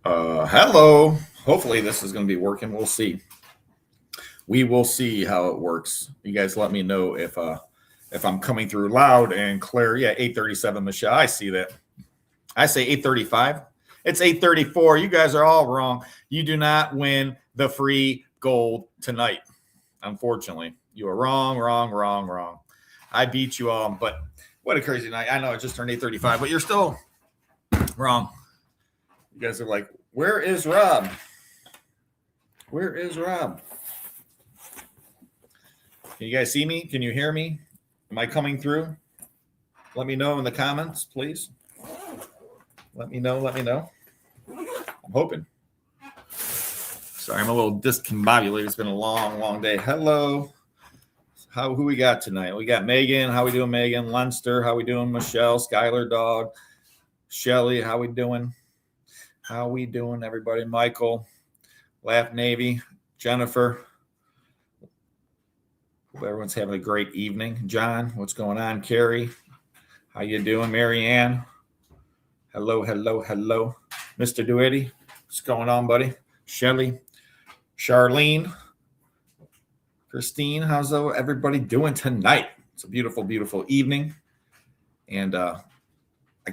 Hello. Hopefully this is going to be working. We'll see. We will see how it works. You guys let me know if I'm coming through loud and clear. Yeah, 8:37, Michelle. I see that. I say 8:35. It's 8:34. You guys are all wrong. You do not win the free gold tonight. Unfortunately, you are wrong, wrong, wrong, wrong. I beat you all, but what a crazy night. I know it just turned 8:35, but you're still wrong. You guys are like, where is Rob? Where is Rob? Can you guys see me? Can you hear me? Am I coming through? Let me know in the comments, please. Let me know. Let me know. I'm hoping. Sorry, I'm a little discombobulated. It's been a long, long day. Hello. Who we got tonight? We got Megan. How we doing, Megan? Lunster. How we doing, Michelle? Skylar Dog. Shelly. How we doing? How we doing, everybody? Michael. Laugh Navy. Jennifer. Hope everyone's having a great evening. John, what's going on? Carrie, how you doing? Mary Ann. Hello, hello, hello. Mr. Duetti, what's going on, buddy? Shelly. Charlene. Christine, how's everybody doing tonight? It's a beautiful, beautiful evening. And I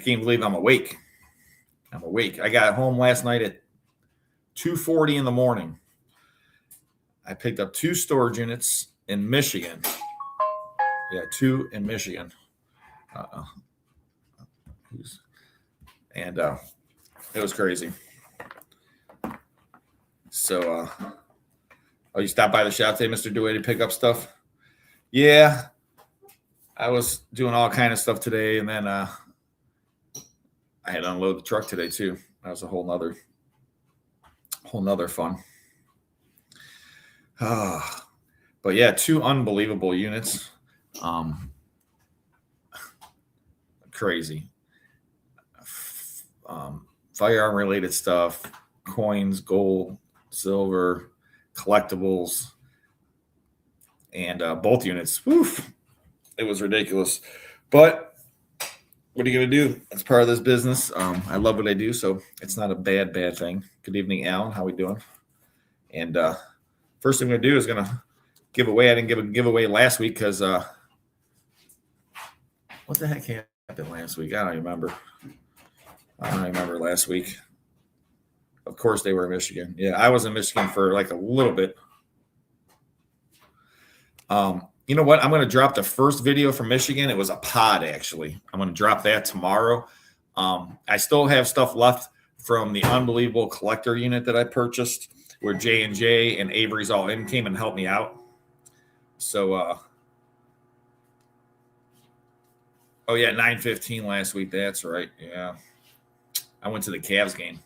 can't believe I'm awake. I'm awake. I got home last night at 2:40 in the morning. I picked up 2 storage units in Michigan. Yeah, 2 in Michigan. And it was crazy. So, you stopped by the shop today, Mr. Dewey, to pick up stuff? Yeah, I was doing all kind of stuff today, and then I had to unload the truck today too. That was a whole nother fun. But yeah, 2 unbelievable units. Crazy. Firearm related stuff, coins, gold, silver, collectibles, and both units. Woof, it was ridiculous. But what are you going to do? It's part of this business. I love what I do, so it's not a bad thing. Good evening, Alan. How we doing? And first thing I'm going to do is going to give away. I didn't give a giveaway last week because what the heck happened last week? I don't remember. I don't remember last week. Of course, they were in Michigan. Yeah, I was in Michigan for like a little bit. You know what? I'm going to drop the first video from Michigan. It was a pod, actually. I'm going to drop that tomorrow. I still have stuff left from the unbelievable collector unit that I purchased, where J&J and Avery's all in came and helped me out. So, oh yeah, 9:15 last week. That's right. Yeah, I went to the Cavs game.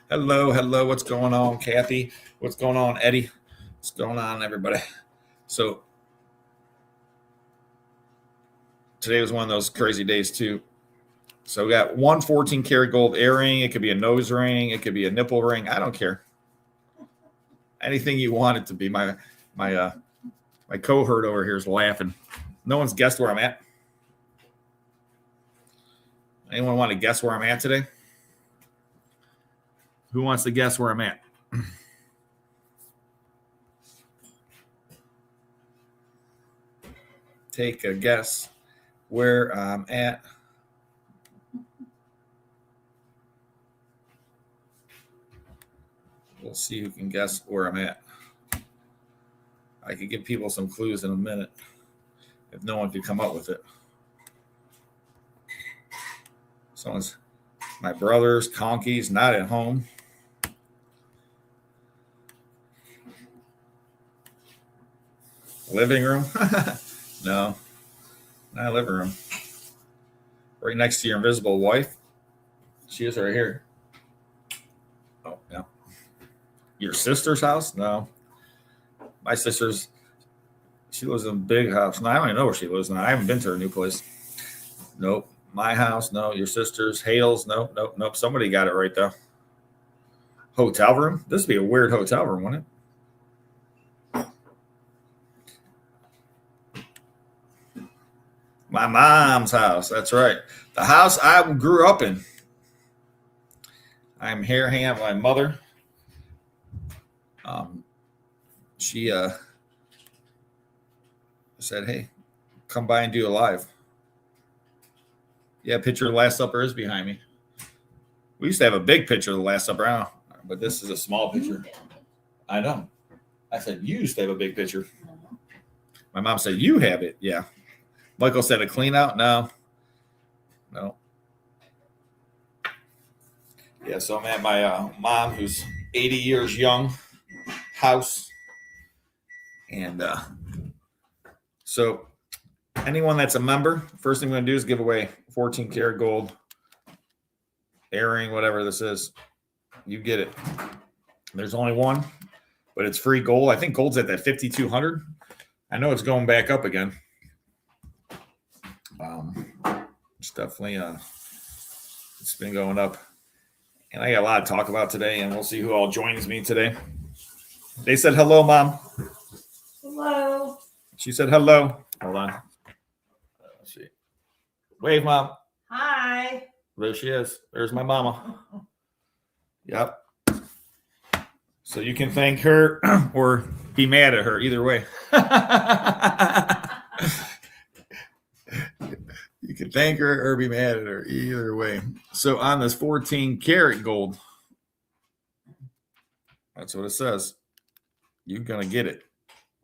Hello, hello. What's going on, Kathy? What's going on, Eddie? What's going on, everybody? So today was one of those crazy days too. So we got 1 14-karat gold earring. It could be a nose ring. It could be a nipple ring. I don't care. Anything you want it to be. My cohort over here is laughing. No one's guessed where I'm at. Anyone want to guess where I'm at today? Who wants to guess where I'm at? Take a guess where I'm at. We'll see who can guess where I'm at. I could give people some clues in a minute if no one could come up with it. My brother's conky's not at home. Living room? No, not living room. Right next to your invisible wife. She is right here. Oh, yeah. Your sister's house? No. My sister's, she lives in a big house. No, I don't even know where she lives now. I haven't been to her new place. Nope. My house? No. Your sister's? Hale's? Nope, nope, nope. Somebody got it right, though. Hotel room? This would be a weird hotel room, wouldn't it? My mom's house. That's right. The house I grew up in. I'm here hanging out with my mother. She said, hey, come by and do a live. Yeah, picture of the Last Supper is behind me. We used to have a big picture of the Last Supper, I don't know, but this is a small picture. I know. I said, you used to have a big picture. My mom said, you have it. Yeah. Michael said, a clean out? No. Yeah, so I'm at my mom, who's 80 years young, house. And so anyone that's a member, first thing we're going to do is give away 14 karat gold, earring, whatever this is. You get it. There's only one, but it's free gold. I think gold's at that 5,200. I know it's going back up again. It's definitely it's been going up. And I got a lot to talk about today, and we'll see who all joins me today. They said hello, Mom. Hello. She said hello. Hold on. Let's see. Wave, Mom. Hi. There she is. There's my mama. Yep. So you can thank her or be mad at her, either way. You can thank her or be mad at her, either way. So on this 14 karat gold, that's what it says. You're going to get it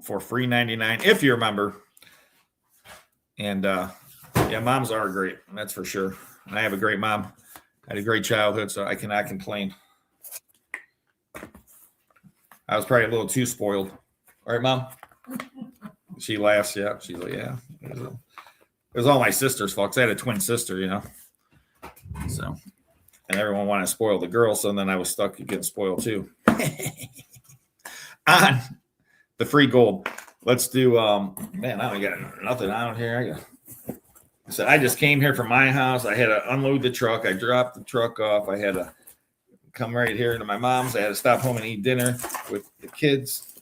for free $99 if you're a member. And yeah, moms are great. That's for sure. And I have a great mom. I had a great childhood, so I cannot complain. I was probably a little too spoiled. All right, Mom? She laughs. Yeah. She's like, yeah. It was all my sister's fault. I had a twin sister, you know. So, and everyone wanted to spoil the girl, so then I was stuck getting spoiled too. On the free gold. Let's do, man, I don't got nothing out here. I just came here from my house. I had to unload the truck. I dropped the truck off. I had to come right here to my mom's. I had to stop home and eat dinner with the kids.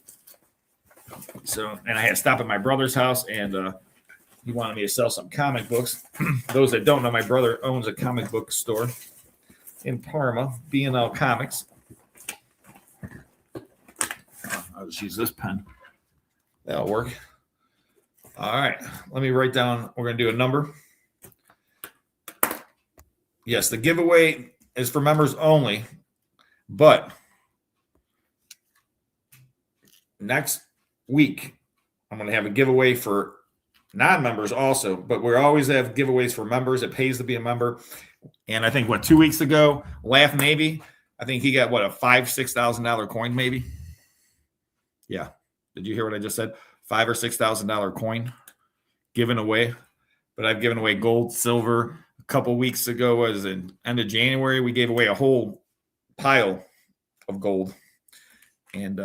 So, and I had to stop at my brother's house, and he wanted me to sell some comic books. Those that don't know, my brother owns a comic book store in Parma, B&L Comics. I'll just use this pen. That'll work. All right. Let me write down. We're going to do a number. Yes, the giveaway is for members only, but next week, I'm going to have a giveaway for non-members also, but we always have giveaways for members. It pays to be a member. And I think, 2 weeks ago, Laugh Maybe, I think he got, a $5,000-$6,000 coin maybe? Yeah. Did you hear what I just said? $5,000 or $6,000 coin given away. But I've given away gold, silver. A couple weeks ago was in end of January. We gave away a whole pile of gold. And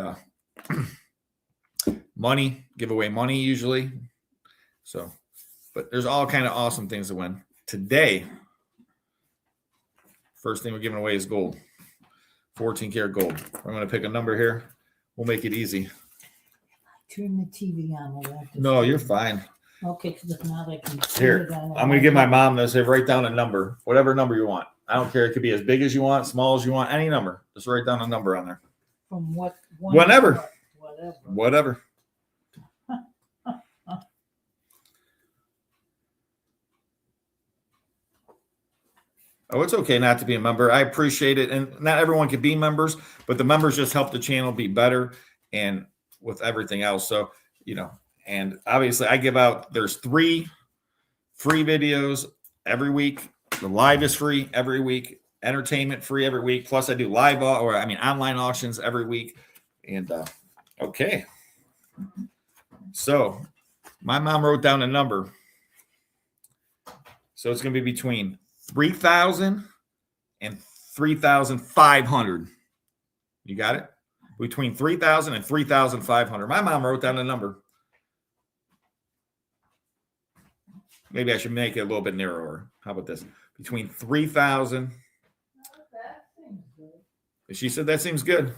money, give away money usually. So, but there's all kind of awesome things to win. Today, first thing we're giving away is gold. 14 karat gold. I'm going to pick a number here. We'll make it easy. Turn the TV on. No, you're fine. Okay, because if not, I can Here, I'm going to give my mom this. Say, write down a number, whatever number you want. I don't care. It could be as big as you want, small as you want, any number. Just write down a number on there. From what? Whatever. Whatever. Oh, it's okay not to be a member. I appreciate it. And not everyone can be members, but the members just help the channel be better and with everything else. So, and obviously I give out, there's 3 free videos every week. The live is free every week. Entertainment free every week. Plus I do live online auctions every week. And okay. So my mom wrote down a number. So it's going to be between 3,000 and 3,500. You got it? Between 3,000 and 3,500. My mom wrote down a number. Maybe I should make it a little bit narrower. How about this? Between 3,000. She said that seems good.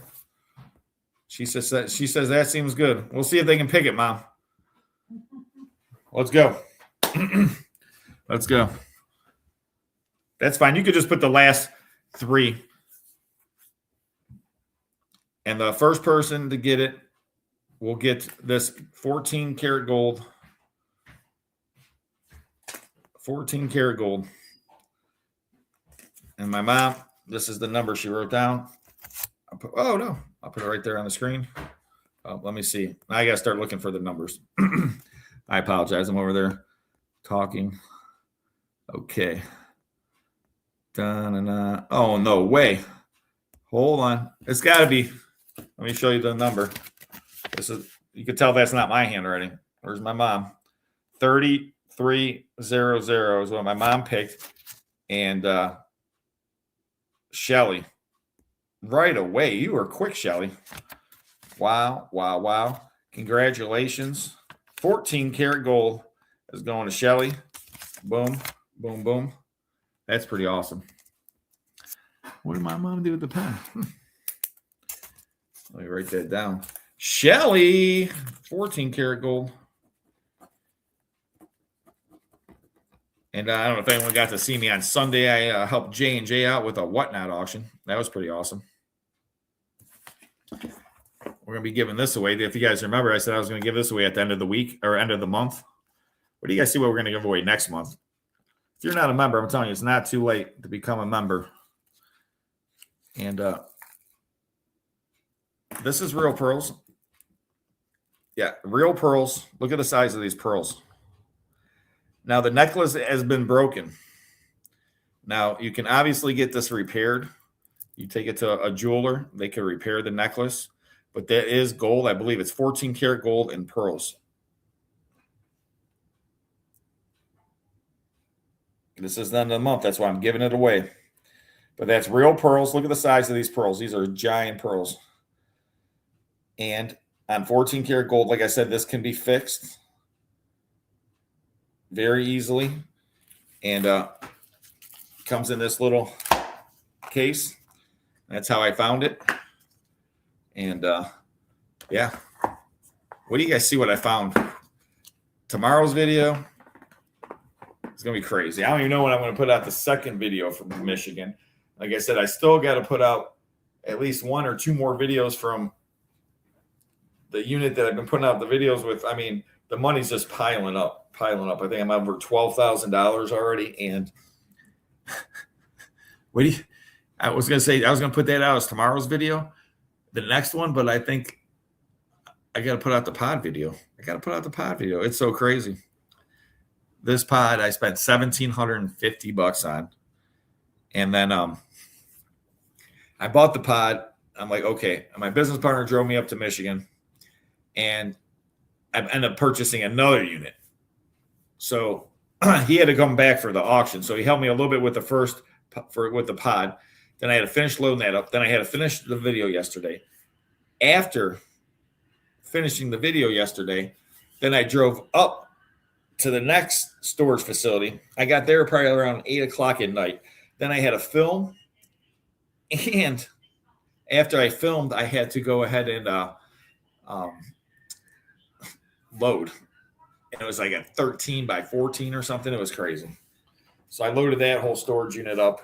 She says that seems good. We'll see if they can pick it, Mom. Let's go. Let's go. That's fine. You could just put the last 3 And the first person to get it will get this 14 karat gold. 14 karat gold. And my mom, this is the number she wrote down. Oh, no. I'll put it right there on the screen. Let me see. I got to start looking for the numbers. I apologize. I'm over there talking. Okay. Da-na-na. Oh, no way. Hold on. It's got to be. Let me show you the number. This is. You can tell that's not my handwriting. Where's my mom? 3300 is what my mom picked. And Shelly. Right away. You were quick, Shelly. Wow, wow, wow. Congratulations. 14 karat gold is going to Shelly. Boom, boom, boom. That's pretty awesome. What did my mom do with the pen? Let me write that down. Shelly, 14 karat gold. And I don't know if anyone got to see me on Sunday. I helped J&J out with a whatnot auction. That was pretty awesome. We're going to be giving this away. If you guys remember, I said I was going to give this away at the end of the week or end of the month. What do you guys see what we're going to give away next month? If you're not a member, I'm telling you, it's not too late to become a member. And this is real pearls. Yeah, real pearls. Look at the size of these pearls. Now, the necklace has been broken. Now, you can obviously get this repaired. You take it to a jeweler. They can repair the necklace. But that is gold. I believe it's 14 karat gold and pearls. This is the end of the month. That's why I'm giving it away. But that's real pearls. Look at the size of these pearls. These are giant pearls. And on 14 karat gold, like I said, this can be fixed very easily. And comes in this little case. That's how I found it. And yeah. What do you guys see what I found? Tomorrow's video. It's going to be crazy. I don't even know when I'm going to put out the second video from Michigan. Like I said, I still got to put out at least one or two more videos from the unit that I've been putting out the videos with. I mean, the money's just piling up. I think I'm over $12,000 already. And I was going to say, I was going to put that out as tomorrow's video, the next one, but I think I got to put out the pod video. It's so crazy. This pod I spent $1,750 on. And then I bought the pod. I'm like, okay. And my business partner drove me up to Michigan. And I ended up purchasing another unit. So he had to come back for the auction. So he helped me a little bit with with the pod. Then I had to finish loading that up. Then I had to finish the video yesterday. After finishing the video yesterday, then I drove up to the next storage facility. I got there probably around 8 o'clock at night. Then I had to film. And after I filmed, I had to go ahead and load. And it was like a 13 by 14 or something. It was crazy. So I loaded that whole storage unit up.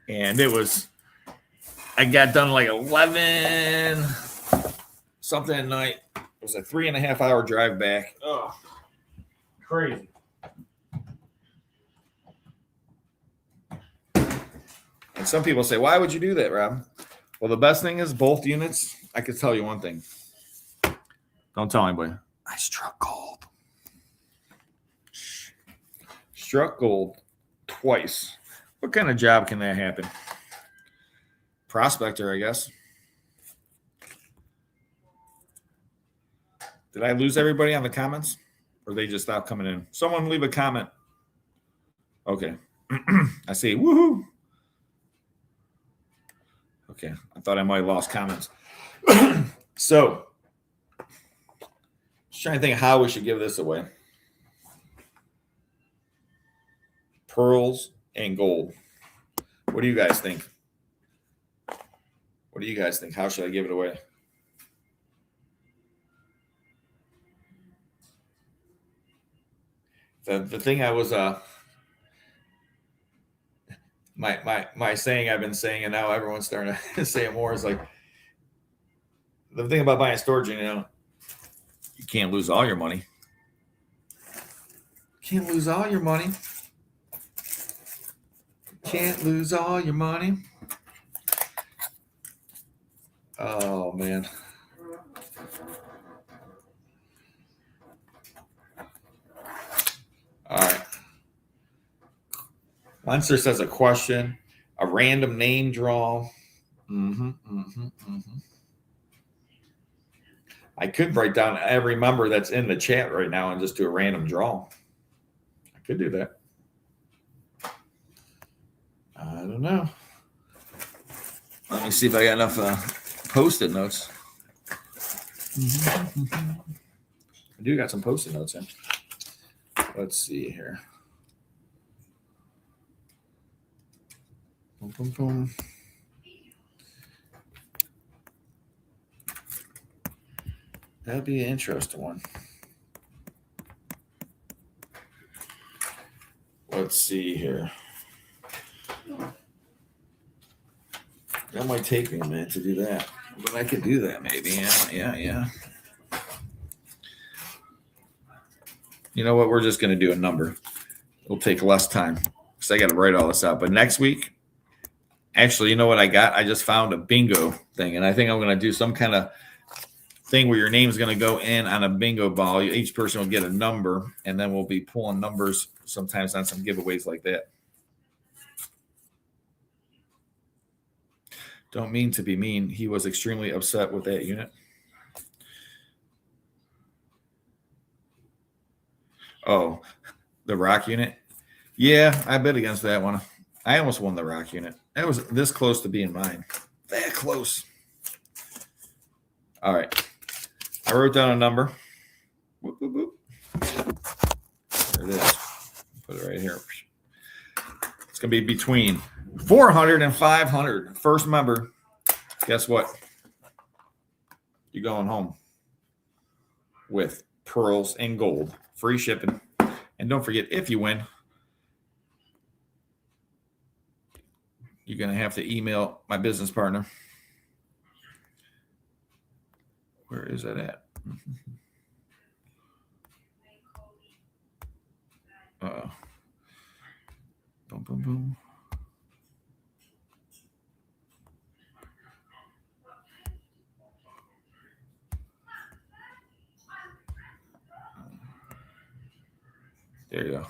And I got done like 11 something at night. It was a 3.5 hour drive back. Oh, crazy. And some people say, why would you do that, Rob? Well, the best thing is both units. I could tell you one thing. Don't tell anybody. I struck gold. Struck gold twice. What kind of job can that happen? Prospector, I guess. Did I lose everybody on the comments? Or they just stopped coming in? Someone leave a comment. Okay. I see. Woohoo. Okay. I thought I might have lost comments. So, just trying to think of how we should give this away. Pearls and gold. What do you guys think? How should I give it away? The thing I was my saying I've been saying, and now everyone's starting to say it more, is like, The thing about buying storage, you can't lose all your money. Can't lose all your money. Can't lose all your money. Oh, man. All right. Munster says a question, a random name draw. I could write down every member that's in the chat right now and just do a random draw. I could do that. I don't know. Let me see if I got enough Post-it notes. I do got some Post-it notes in. Let's see here. Boom, boom, boom. That'd be an interesting one. Let's see here. That might take me a minute to do that, but I could do that maybe. Yeah. You know what? We're just going to do a number. It'll take less time because I got to write all this out. But next week, actually, you know what I got? I just found a bingo thing, and I think I'm going to do some kind of thing where your name is going to go in on a bingo ball. Each person will get a number, and then we'll be pulling numbers sometimes on some giveaways like that. Don't mean to be mean. He was extremely upset with that unit. Oh, the rock unit? Yeah, I bet against that one. I almost won the rock unit. That was this close to being mine. That close. All right. I wrote down a number. Whoop, whoop, whoop. There it is. Put it right here. It's going to be between 400 and 500. First member, guess what? You're going home with pearls and gold. Free shipping. And don't forget, if you win, you're going to have to email my business partner. Where is that at? Uh-oh. Boom, boom, boom. There you go.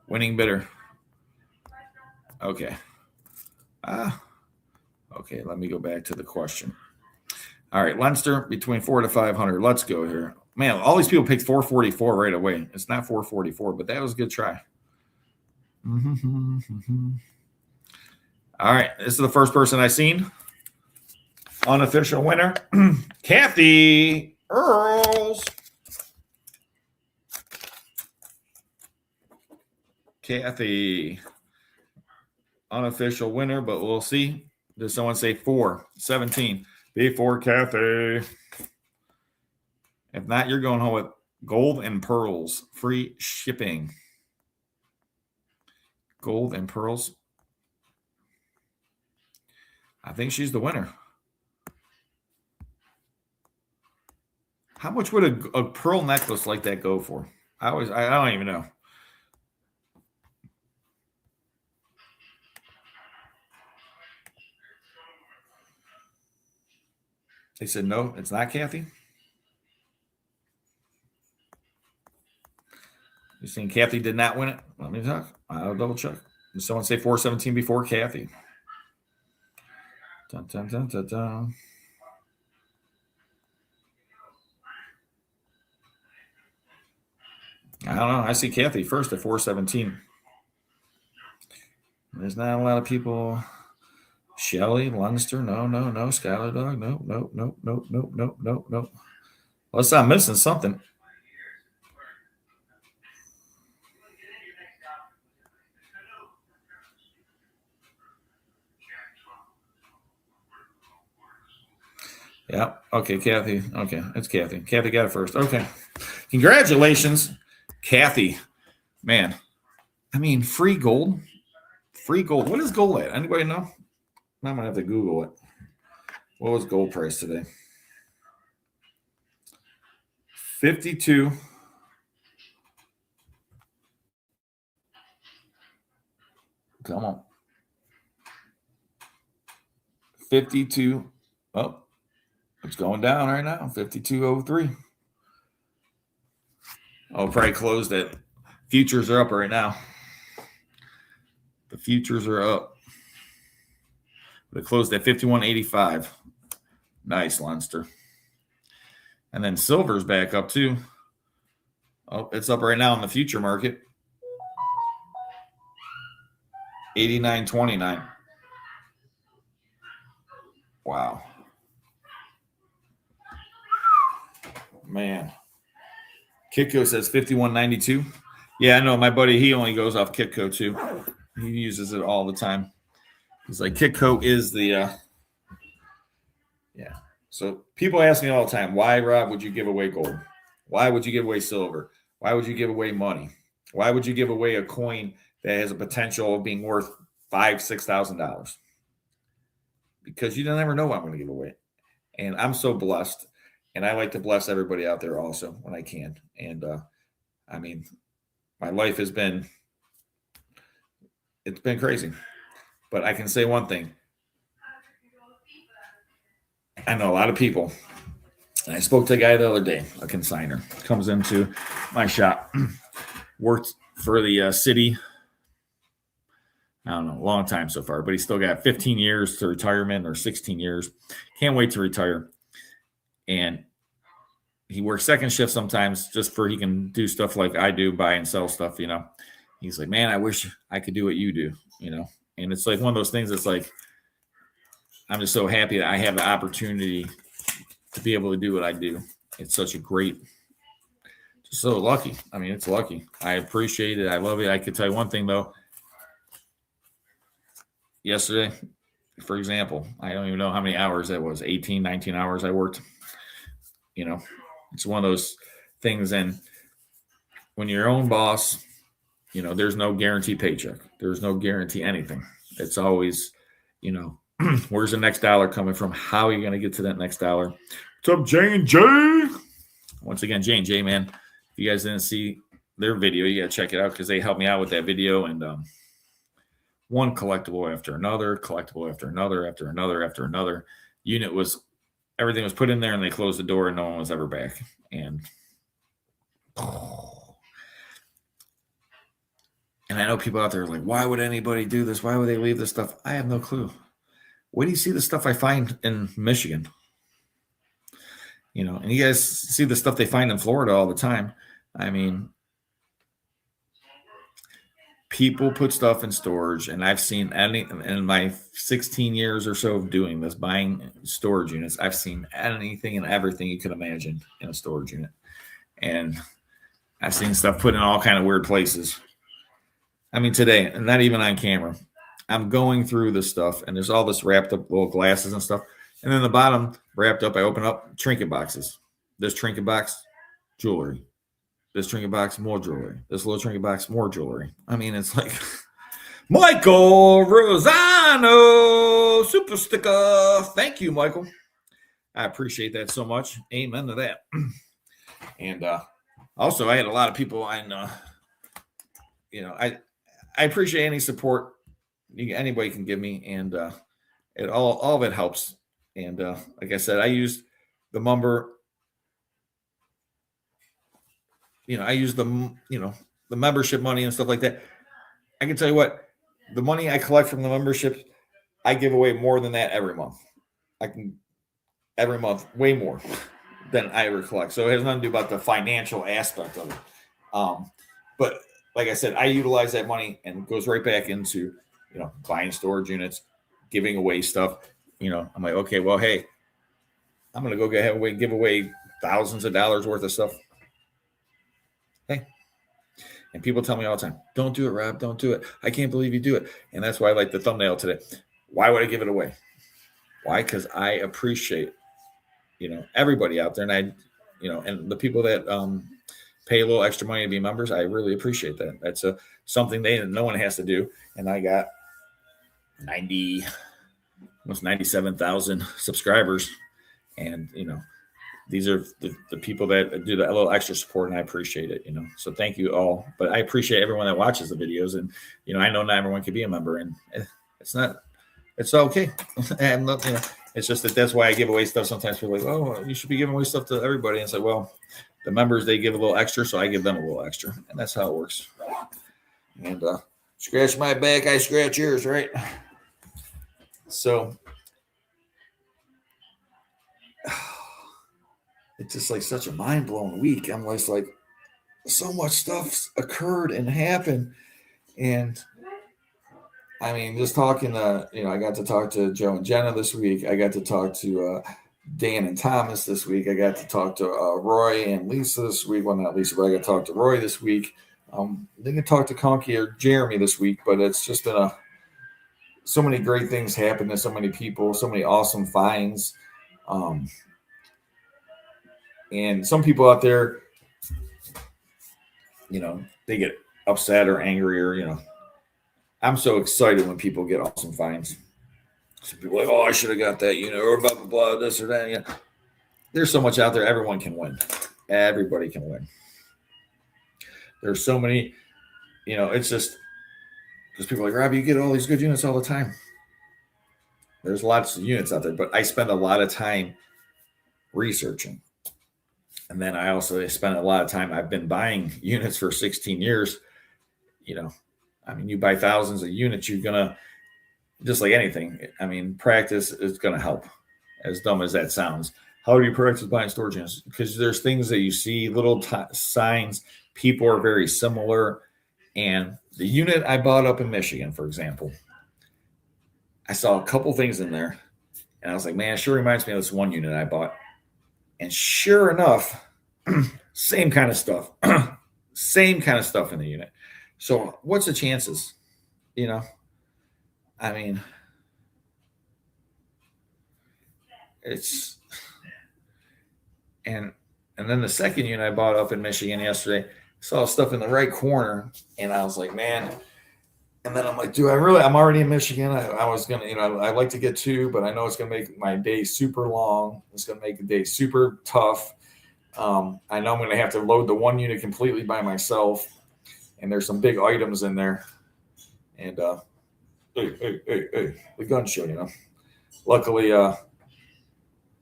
Winning bidder. Okay. Okay, let me go back to the question. All right, Leinster, between 400 to 500. Let's go here. Man, all these people picked 444 right away. It's not 444, but that was a good try. All right, this is the first person I seen. Unofficial winner, Kathy Earls. Kathy, unofficial winner, but we'll see. Did someone say 417? Before Kathy. If not, you're going home with gold and pearls. Free shipping. Gold and pearls. I think she's the winner. How much would a pearl necklace like that go for? I don't even know. They said, no, it's not Kathy. You saying Kathy did not win it? Let me talk. I'll double check. Did someone say 417 before Kathy? Dun, dun, dun, dun, dun. I don't know. I see Kathy first at 417. There's not a lot of people. Shelly, Leinster, no. Skylar Dog, no. Unless I'm missing something. Yeah. Okay, Kathy. Okay, it's Kathy. Kathy got it first. Okay. Congratulations, Kathy. Man, I mean, free gold. Free gold. What is gold at? Anybody know? I'm going to have to Google it. What was gold price today? 52. Come on. 52. Oh, it's going down right now. 52.03. Oh, probably closed it. Futures are up right now. The futures are up. They closed at 51.85. Nice, Leinster. And then silver's back up too. Oh, it's up right now in the future market. 89.29. Wow. Man. Kitco says 51.92. Yeah, I know. My buddy, he only goes off Kitco too. He uses it all the time. He's like, Kitco is the, yeah. So people ask me all the time, why, Rob, would you give away gold? Why would you give away silver? Why would you give away money? Why would you give away a coin that has a potential of being worth $5,000-$6,000? Because you never know what I'm going to give away. And I'm so blessed. And I like to bless everybody out there also when I can. And I mean, my life has been, it's been crazy. But I can say one thing. I know a lot of people. And I spoke to a guy the other day, a consignor, comes into my shop, worked for the city. I don't know, a long time so far, but he's still got 15 years to retirement or 16 years. Can't wait to retire. And he works second shift sometimes just for he can do stuff like I do, buy and sell stuff, you know. He's like, man, I wish I could do what you do, you know. And it's like one of those things that's like, I'm just so happy that I have the opportunity to be able to do what I do. It's such a great, just so lucky. I mean, it's lucky. I appreciate it. I love it. I could tell you one thing, though. Yesterday, for example, I don't even know how many hours that was, 18, 19 hours I worked. You know, it's one of those things. And when you're your own boss, you know, there's no guarantee paycheck. There's no guarantee anything. It's always, you know, where's the next dollar coming from? How are you going to get to that next dollar? What's up, J&J? Once again, J&J, man, if you guys didn't see their video, you got to check it out because they helped me out with that video. And one collectible after another, after another. Unit was, everything was put in there and they closed the door and no one was ever back. And I know people out there are like, why would anybody do this? Why would they leave this stuff? I have no clue. Where do you see the stuff I find in Michigan? You know, and you guys see the stuff they find in Florida all the time. I mean, people put stuff in storage, and I've seen any in my 16 years or so of doing this, buying storage units. I've seen anything and everything you could imagine in a storage unit, and I've seen stuff put in all kind of weird places. I mean, today, and not even on camera, I'm going through this stuff, and there's all this wrapped up little glasses and stuff, and then the bottom wrapped up. I open up trinket boxes. This trinket box, jewelry. This trinket box, more jewelry. This little trinket box, more jewelry. I mean, it's like Michael Rosano, super sticker. Thank you, Michael. I appreciate that so much. Amen to that. And also, I had a lot of people. I appreciate any support anybody can give me, and it all of it helps. And like I said, I used the Mumber. I use the membership money and stuff like that. I can tell you what, the money I collect from the membership, I give away more than that every month. Every month, way more than I ever collect. So it has nothing to do about the financial aspect of it. But like I said, I utilize that money and it goes right back into, buying storage units, giving away stuff. I'm like, okay, well, hey, I'm going to go give away thousands of dollars worth of stuff. Hey. And people tell me all the time, don't do it, Rob, don't do it. I can't believe you do it. And that's why I like the thumbnail today. Why would I give it away? Why? Because I appreciate, everybody out there. And and the people that pay a little extra money to be members, I really appreciate that. That's something no one has to do. And I got almost 97,000 subscribers. And, these are the people that do the little extra support, and I appreciate it. So thank you all. But I appreciate everyone that watches the videos, and I know not everyone can be a member, and it's okay. And it's just that's why I give away stuff. Sometimes people are like, oh, you should be giving away stuff to everybody. And it's like, well, the members, they give a little extra, so I give them a little extra, and that's how it works. And scratch my back, I scratch yours, right? So it's just like such a mind-blowing week. I'm just like, so much stuff's occurred and happened. And I mean, just talking I got to talk to Joe and Jenna this week. I got to talk to Dan and Thomas this week. I got to talk to Roy and Lisa this week. Well, not Lisa, but I got to talk to Roy this week. I didn't talk to Conky or Jeremy this week, but it's just been so many great things happened to so many people, so many awesome finds. And some people out there, they get upset or angry or, I'm so excited when people get awesome finds. Some people are like, oh, I should have got that, or blah, blah, blah, this or that. There's so much out there. Everyone can win. Everybody can win. There's so many, it's just because people are like, Robbie, you get all these good units all the time. There's lots of units out there, but I spend a lot of time researching. And then I also spend a lot of time, I've been buying units for 16 years. I mean, you buy thousands of units, you're going to, just like anything, I mean, practice is going to help, as dumb as that sounds. How do you practice buying storage units? Because there's things that you see, little signs, people are very similar. And the unit I bought up in Michigan, for example, I saw a couple things in there, and I was like, man, it sure reminds me of this one unit I bought. And sure enough, same kind of stuff, same kind of stuff in the unit. So what's the chances? I mean, it's, and then the second unit I bought up in Michigan yesterday, saw stuff in the right corner, and I was like, man. And then I'm like, I'm already in Michigan. I was going to, I like to get two, but I know it's going to make my day super long. It's going to make the day super tough. I know I'm going to have to load the one unit completely by myself. And there's some big items in there. And, hey, the gun show, Luckily, I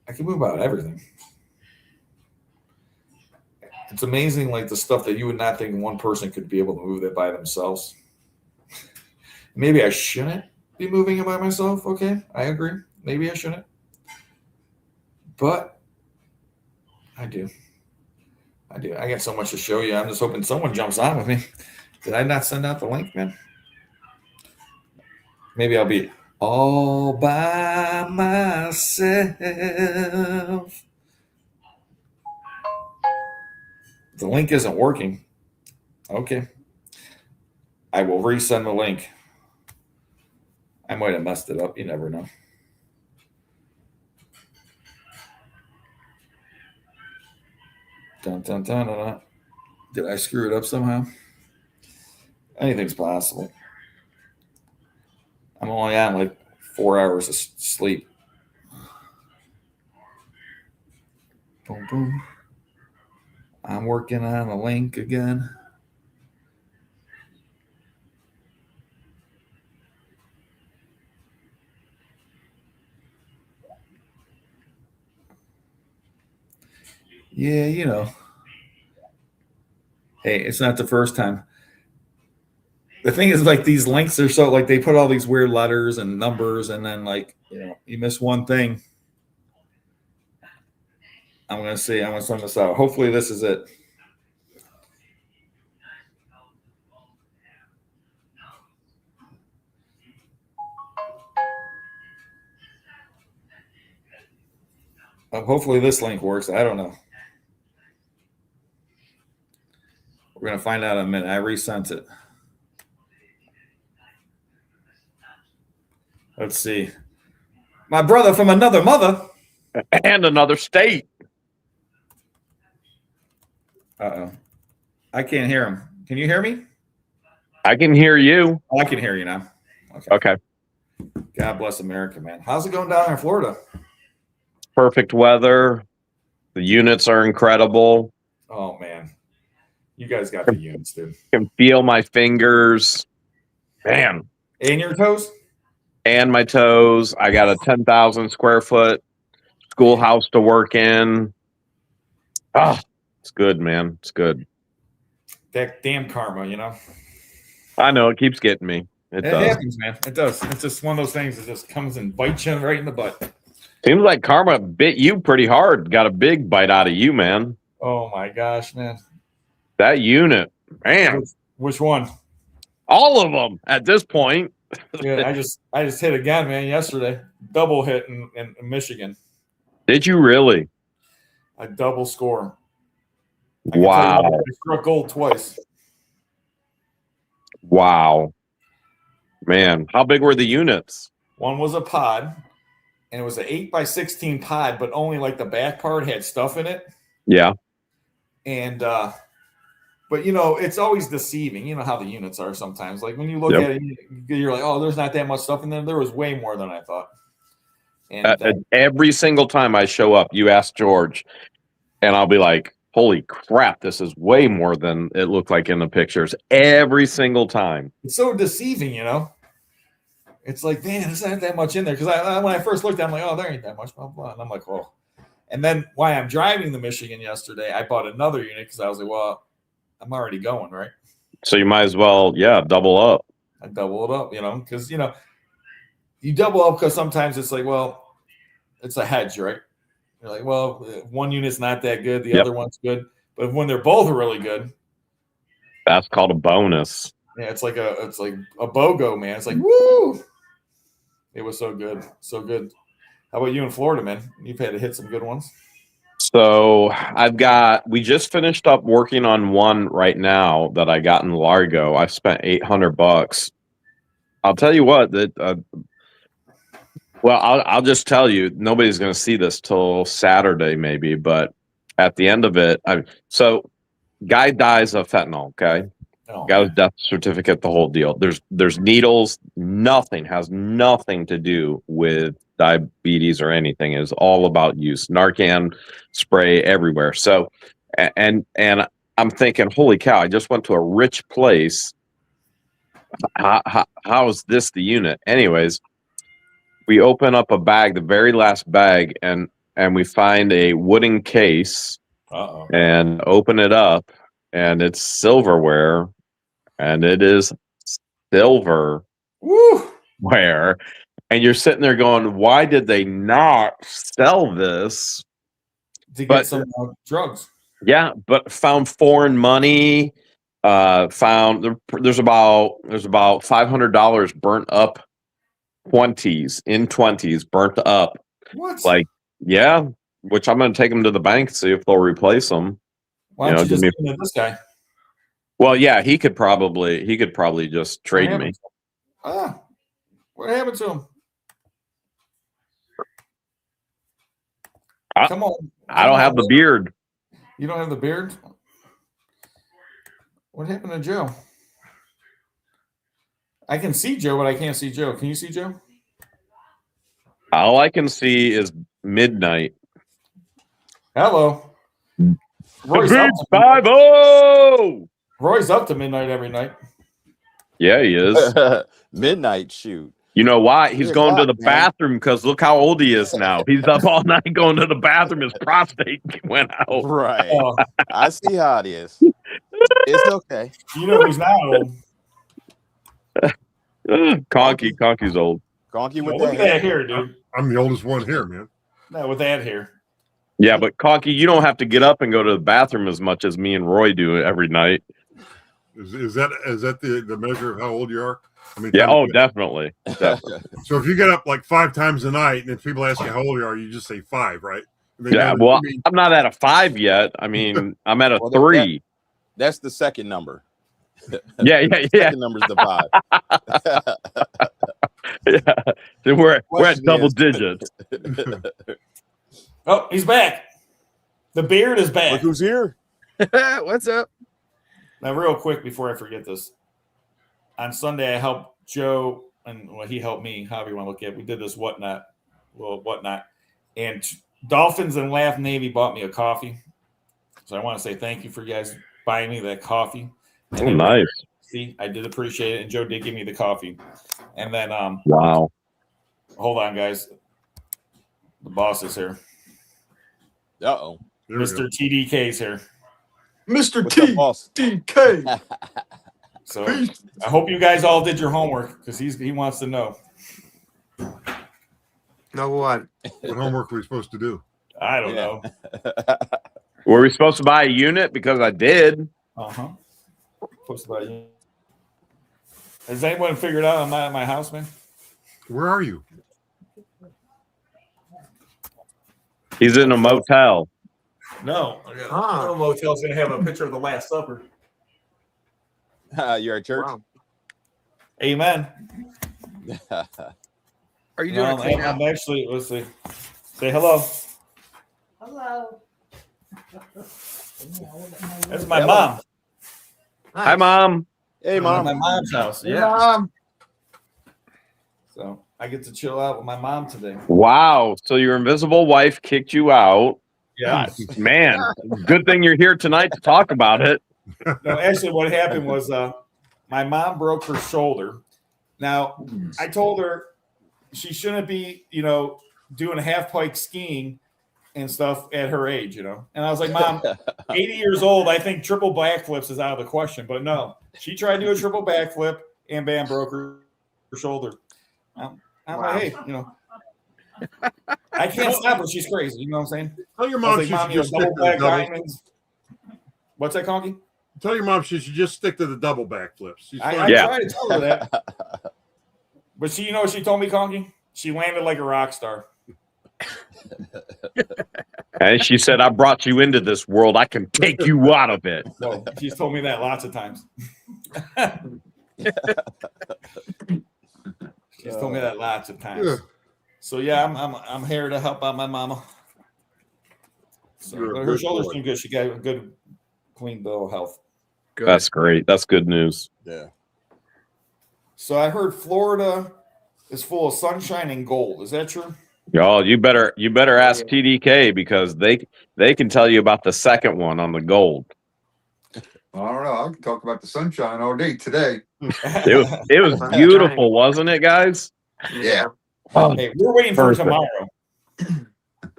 can move out everything. It's amazing, like the stuff that you would not think one person could be able to move that by themselves. Maybe I shouldn't be moving it by myself. Okay, I agree. Maybe I shouldn't. But I do. I got so much to show you. I'm just hoping someone jumps on with me. Did I not send out the link, man? Maybe I'll be all by myself. The link isn't working. Okay. I will resend the link. I might have messed it up. You never know. Dun, dun, dun, dun, dun. Did I screw it up somehow? Anything's possible. I'm only on like 4 hours of sleep. Boom, boom. I'm working on a link again. Yeah, hey, it's not the first time. The thing is, like, these links are so, like, they put all these weird letters and numbers, and then, like, you miss one thing. I'm going to send this out. Hopefully this is it. Hopefully this link works. I don't know. We're going to find out in a minute. I resent it. Let's see. My brother from another mother. And another state. Uh-oh. I can't hear him. Can you hear me? I can hear you. Oh, I can hear you now. Okay. God bless America, man. How's it going down there in Florida? Perfect weather. The units are incredible. Oh man, you guys got the units, dude. Can feel my fingers, man, And your toes. and my toes. I got a 10,000 square foot schoolhouse to work in. Ah, it's good, man. It's good. That damn karma, you know. I know it keeps getting me. It It does. happens, man. It does. It's just one of those things that just comes and bites you right in the butt. Seems like karma bit you pretty hard. Got a big bite out of you, man. Oh my gosh, man. That unit, man. Which one? All of them at this point. Yeah, I just hit again, man. Yesterday, double hit in Michigan. Did you really? A double score. I can tell you Wow. what, I struck gold twice. Wow. Man, how big were the units? One was a pod, and it was an 8x16 pod, but only like the back part had stuff in it. Yeah. And but you know, it's always deceiving. You know how the units are sometimes. Like when you look Yep. at it, you're like, oh, there's not that much stuff in there. There was way more than I thought. And Every single time I show up, you ask George, and I'll be like, holy crap, this is way more than it looked like in the pictures. Every single time. it's so deceiving, you know. It's like, man, there's not that much in there. Because when I first looked, I'm like, oh, there ain't that much, blah, blah. And I'm like, oh. And then while I'm driving to Michigan yesterday, I bought another unit because I was like, well, I'm already going, right? So you might as well, double up. I double it up, you know, because, you know, you double up because sometimes it's like, well, it's a hedge, right? You're like, well, one unit's not that good. The other one's good. But when they're both really good, that's called a bonus. yeah, it's like a BOGO, man. It's like, woo! It was so good. So good. How about you in Florida, man? You've had to hit some good ones. So we just finished up working on one right now that I got in Largo. I spent $800. I'll tell you what, I'll just tell you, nobody's going to see this till Saturday maybe, but at the end of it, so guy dies of fentanyl, okay? Oh, Got his death certificate, the whole deal. There's needles, has nothing to do with diabetes or anything. It's all about use. Narcan spray everywhere. So, and I'm thinking, holy cow, I just went to a rich place. How is this the unit? Anyways, we open up a bag, the very last bag, and we find a wooden case and open it up, and it's silverware. And it is silverware. And you're sitting there going, why did they not sell this? To get some drugs. Yeah, but found foreign money. Found there's about $500 burnt up 20s burnt up. What? Like, yeah, which I'm going to take them to the bank, see if they'll replace them. Why don't you just give them to this guy? Well, yeah, he could probably just trade me. What happened to him? Come on. I don't have the beard. You don't have the beard? What happened to Joe? I can see Joe, but I can't see Joe. Can you see Joe? All I can see is midnight. Hello. Roy's up to 5-0. Roy's up to midnight every night. Yeah, he is. Midnight shoot. You know why? He's going to the bathroom because look how old he is now. He's up all night going to the bathroom. His prostate went out. Right. I see how it is. It's okay. You know who's not old? Conky's old. Conky with that hair, dude. I'm the oldest one here, man. No, with that hair. Yeah, but Conky, you don't have to get up and go to the bathroom as much as me and Roy do every night. Is that the measure of how old you are? I mean, yeah. Oh, definitely. So if you get up like 5 times a night, and if people ask you how old you are, you just say 5, right? Yeah. Well, I'm not at a 5 yet. I mean, I'm at a 3. That's the second number. Yeah. Second number's the 5. Yeah. We're at double digits. Oh, he's back. The beard is back. Look who's here. What's up? Now, real quick before I forget this. On Sunday, I helped Joe, and he helped me, however you want to look at it. We did this whatnot. And Dolphins and Laugh Navy bought me a coffee. So I want to say thank you for you guys buying me that coffee. And Oh, nice. See, I did appreciate it. And Joe did give me the coffee. And then, Wow. hold on, guys. The boss is here. Uh-oh. There we Mr. TDK's here. Mr. What's up, boss? TDK. So I hope you guys all did your homework because he wants to know. Know what? What homework are we supposed to do? I don't Yeah. know. Were we supposed to buy a unit? Because I did. Uh-huh. Supposed to buy you. Has anyone figured out I'm not at my house, man? Where are you? He's in a motel. No. Ah. No motel's gonna have a picture of the Last Supper. You're at church? Wow. Amen. Are you doing a clean out? I'm actually, let's see. Say hello. Hello. That's my mom. Hi, Mom. Hey, I'm at mom. my mom's house. Hey, Yeah. Mom. So I get to chill out with my mom today. Wow. So your invisible wife kicked you out. Yeah. Man, good thing you're here tonight to talk about it. No, actually, what happened was my mom broke her shoulder. Now, I told her she shouldn't be, doing half pipe skiing and stuff at her age, And I was like, Mom, 80 years old, I think triple backflips is out of the question. But no, she tried to do a triple backflip and bam, broke her shoulder. I'm like, hey, I can't stop her. She's crazy. You know what I'm saying? Tell your I mom was she like, should Mom, just stick double to the back doubles. diamonds. What's that, Conky? Tell your mom she should just stick to the double backflips. She's I fine. Yeah. tried to tell her that. But she, what she told me, Conky? She landed like a rock star. And she said, I brought you into this world. I can take you out of it. So she's told me that lots of times. She's told me that lots of times. Yeah. So yeah, I'm here to help out my mama. So, You're a but her good shoulder's boy. doing good. She got a good, clean bill of health. Good. That's great. That's good news. Yeah. So I heard Florida is full of sunshine and gold. Is that true? Y'all, you better ask TDK because they can tell you about the second one on the gold. I don't know. I can talk about the sunshine all day today. It was beautiful, wasn't it, guys? Yeah. Oh, Hey, we're waiting for Perfect. tomorrow.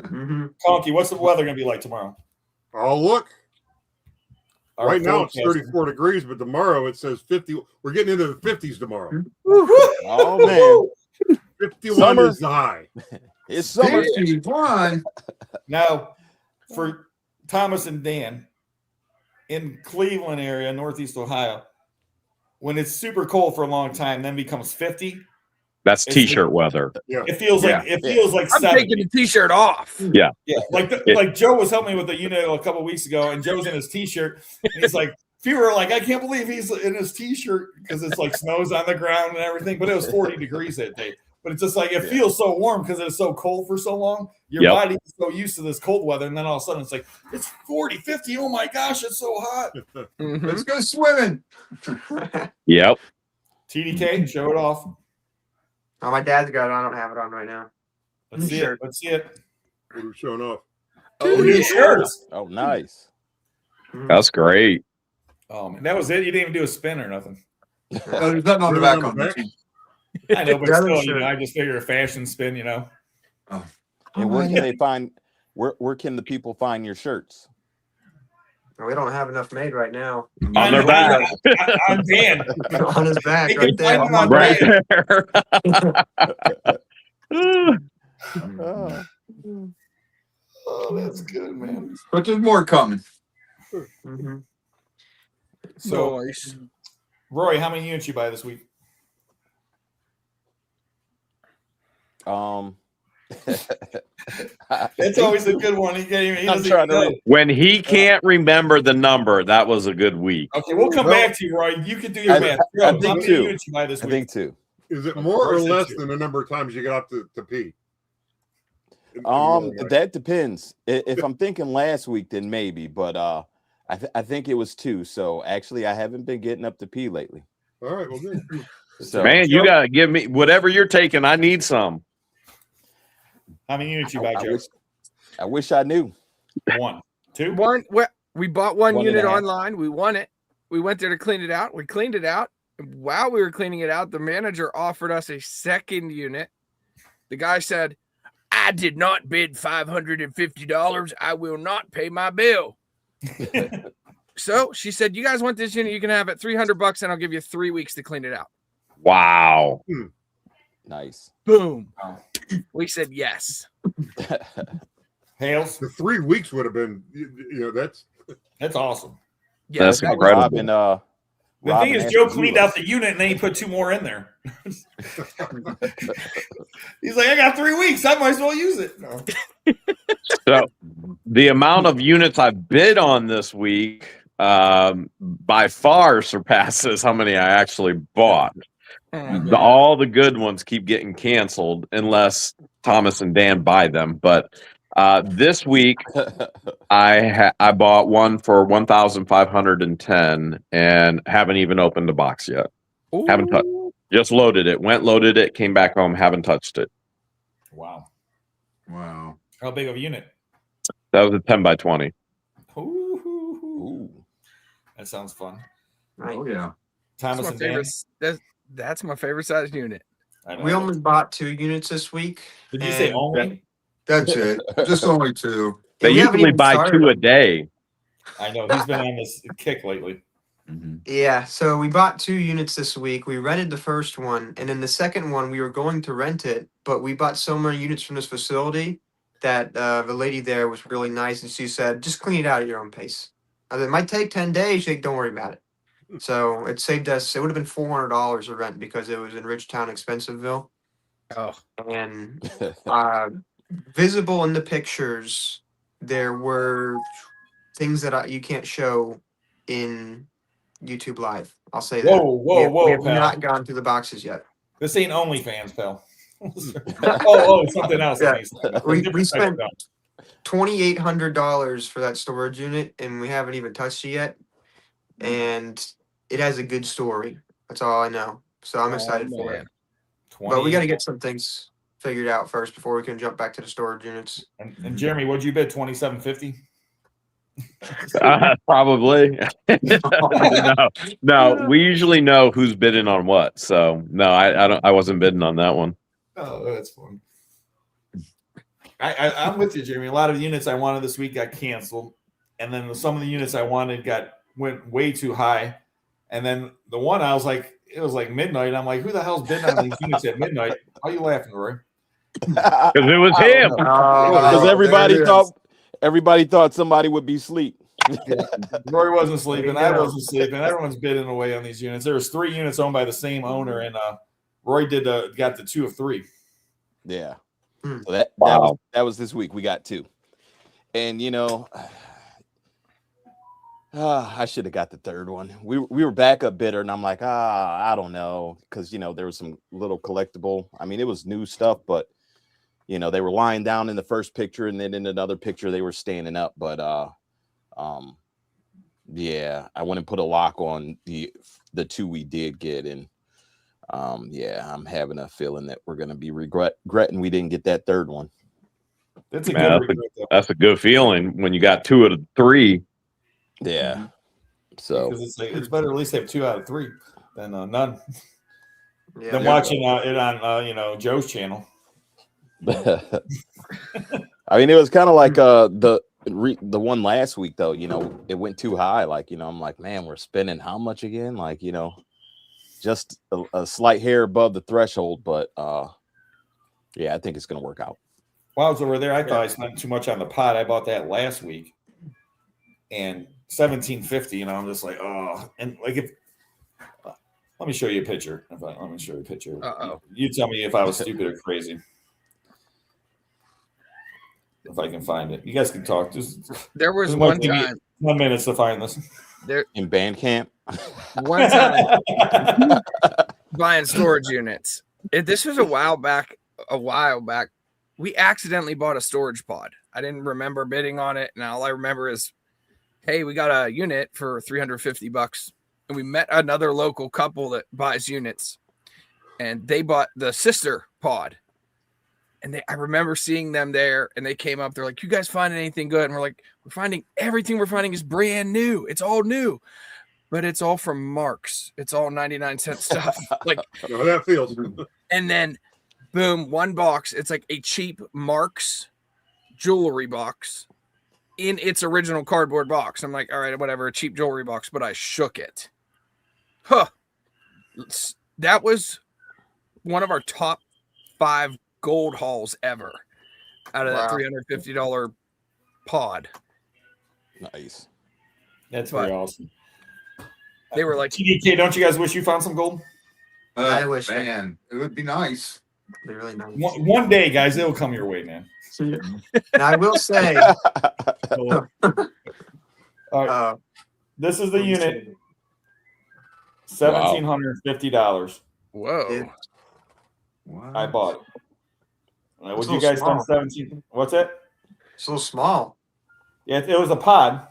Mm-hmm. Conky, what's the weather going to be like tomorrow? Oh, look. Our Right now it's forecast- 34 degrees, but tomorrow it says 50. We're getting into the 50s tomorrow. Oh, man. 51 Summer. is the high. It's summer. 51. Now, for Thomas and Dan in Cleveland area, Northeast Ohio, when it's super cold for a long time, then becomes 50. that's t-shirt weather. It feels like I'm 70. taking the t-shirt off. Yeah, like Joe was helping me with the unit a couple weeks ago, and Joe's in his t-shirt, and he's like, people were like, I can't believe he's in his t-shirt because it's like snows on the ground and everything, but it was 40 degrees that day. But it's just like it feels so warm because it's so cold for so long. Your Yep. body's so used to this cold weather, and then all of a sudden it's like it's 40, 50. Oh my gosh, it's so hot. Mhm. Let's go swimming. Yep. TDK, show it off. Oh, my dad's got it. I don't have it on right now. Let's see it. Let's see it. What are showing off? Oh, new shirts. Oh, nice. That's great. Oh man, that was it. You didn't even do a spin or nothing. Oh, there's nothing on the back on this. I know, but That still, is true. I just figured a fashion spin. And where can they find? Where can the people find your shirts? We don't have enough made right now. On their back. On Dan. On his back, They right can find there. him on Right there. Oh. Oh, that's good, man. But there's more coming. Mm-hmm. So, Nice. Roy, how many units you buy this week? That's always a good one. He can't even. He I'm doesn't trying even to know. When he can't remember the number, that was a good week. Okay, we'll come back to you, Roy. You can do your math. Joe, I think how many two. units you buy this I week? think two. Is it more or Roy said less two. than the number of times you got to pee? That depends. If I'm thinking last week, then maybe. But I think it was two. So actually, I haven't been getting up to pee lately. All right, well, good. So Man, you gotta give me whatever you're taking. I need some. How many units you buy, I Joe? I wish I knew. 1, 2. We bought one 1.5. unit online. We won it. We went there to clean it out. We cleaned it out. While we were cleaning it out, the manager offered us a second unit. The guy said, I did not bid $550. I will not pay my bill. So she said, you guys want this unit? You can have it $300 and I'll give you 3 weeks to clean it out. Wow. Nice. Boom. Wow. We said yes. Hales, The 3 weeks would have been, that's that's awesome. Yeah, That's that was- incredible. Robin, The thing is, Joe cleaned out the unit and then he put 2 more in there. He's like, I got 3 weeks. I might as well use it. No. So the amount of units I've bid on this week by far surpasses how many I actually bought. All the good ones keep getting canceled unless Thomas and Dan buy them. But this week I bought one for 1,510 and haven't even opened the box yet. Haven't touched. Just loaded it, came back home, haven't touched it. Wow. Wow. How big of a unit? That was a 10 by 20. Ooh. That sounds fun. Oh yeah. Thomas That's and my Dan. favorite. That's my favorite size unit. I know. We only bought 2 units this week. Did you say and- only? That's it. Just only 2. They we haven't usually even buy started 2 a them. day. I know. He's been on this kick lately. Yeah, so we bought 2 units this week. We rented the first one, and then the second one we were going to rent it, but we bought so many units from this facility that the lady there was really nice, and she said, "Just clean it out at your own pace. It might take 10 days. Like, don't worry about it." So it saved us. It would have been $400 a rent because it was in Ridgetown, Expensiveville, Oh, and visible in the pictures, there were things that you can't show in YouTube Live. I'll say that. Whoa, We have pal. not gone through the boxes yet. This ain't OnlyFans, pal. Something else. Yeah. that makes sense. We Different type spent of stuff. $2,800 for that storage unit, and we haven't even touched it yet. And it has a good story. That's all I know. So I'm excited for it. But we got to get some things figured out first before we can jump back to the storage units. And Jeremy, what'd you bid? $2,750. Probably. No. We usually know who's bidding on what. So no, I wasn't bidding on that one. Oh, that's fun. I'm with you, Jeremy. A lot of the units I wanted this week got canceled, and then some of the units I wanted went way too high. And then the one I was like, it was like midnight. I'm like, who the hell's bidding on these units at midnight? Why are you laughing, Roy? Because it was him. Because everybody thought somebody would be asleep. Roy wasn't sleeping. I wasn't sleeping. Everyone's bidding away on these units. There was 3 units owned by the same owner, and Roy got the 2 of 3. Yeah. Hmm. So Wow. that was this week. We got 2. And I should have got the third one. We were backup bidder, and I'm like, I don't know, because there was some little collectible. I mean, it was new stuff, but they were lying down in the first picture, and then in another picture they were standing up. But yeah, I went and put a lock on the 2 we did get, and yeah, I'm having a feeling that we're gonna be regretting we didn't get that third one. That's a Man, good regret, though. That's a good feeling when you got 2 out of 3. Yeah. So Because it's better at least have 2 out of 3 than none. Yeah, Than watching it on Joe's channel. I mean, it was kind of like the one last week, though. It went too high. Like, I'm like, man, we're spending how much again? Like, just a slight hair above the threshold. But yeah, I think it's gonna work out. While I was over there, I thought I spent too much on the pot. I bought that last week, and $1,750. I'm just like, oh, and like if. Let me show you a picture. Let me show you a picture. Uh-oh. You tell me if I was stupid or crazy. If I can find it, you guys can talk. there was This one might take me time. 1 minute to find this. In band camp. One time buying storage units. This was a while back. We accidentally bought a storage pod. I didn't remember bidding on it, and all I remember is, hey, we got a unit for $350, and we met another local couple that buys units, and they bought the sister pod. And I remember seeing them there, and they came up. They're like, "You guys find anything good?" And we're like, "We're finding everything. We're finding is brand new. It's all new, but it's all from Mark's. It's all 99-cent stuff." Like, You know how that feels. and then, boom, one box. It's like a cheap Mark's jewelry box in its original cardboard box. I'm like, all right, whatever, a cheap jewelry box, but I shook it. Huh. That was one of our top 5 gold hauls ever out of that $350 pod. Nice. That's very awesome. They were like, TDK, don't you guys wish you found some gold? I wish. Man, it would be nice. They're really nice. One day, guys, it'll come your way, man. And I will say, All right. This is the unit. $1,750. whoa. Wow. I bought it. Would It's a you little guys small. spend 17? What's it? It's a little small. Yeah, it was a pod.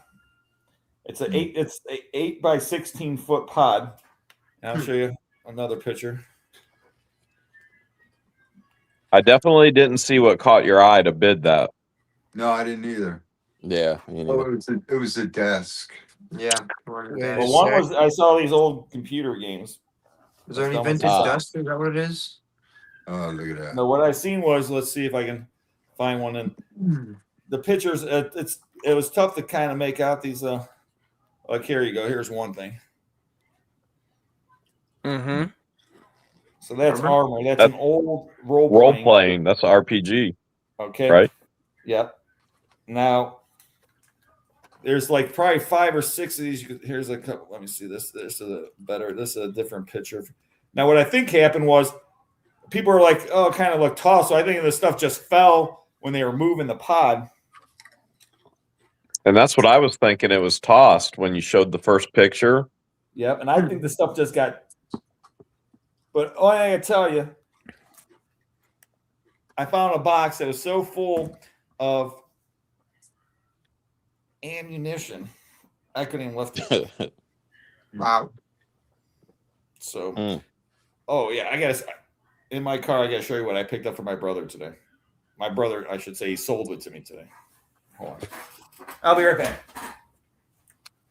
It's an 8 by 16 foot pod. And I'll show you another picture. I definitely didn't see what caught your eye to bid that. No, I didn't either. Yeah. Oh, it was the desk. Yeah. Wait. Well, one was I saw these old computer games. Is there any That's vintage almost- dust? Is that what it is? Oh, look at that. No, what I seen was, let's see if I can find one. And the pictures, it was tough to kind of make out these. Like here you go. Here's one thing. Mm-hmm. So that's armor. That's an old Role playing. That's RPG. Okay. Right. Yep. Now there's like probably 5 or 6 of these. Here's a couple. Let me see this. This is a different picture. Now what I think happened was people were like, oh, it kind of looked tossed. So I think this stuff just fell when they were moving the pod. And that's what I was thinking. It was tossed when you showed the first picture. Yep. And I think the stuff just got. But all I gotta tell you, I found a box that was so full of ammunition, I couldn't even lift it. Wow. So, oh yeah, I guess in my car, I gotta show you what I picked up for my brother today. My brother, I should say, he sold it to me today. Hold on, I'll be right back.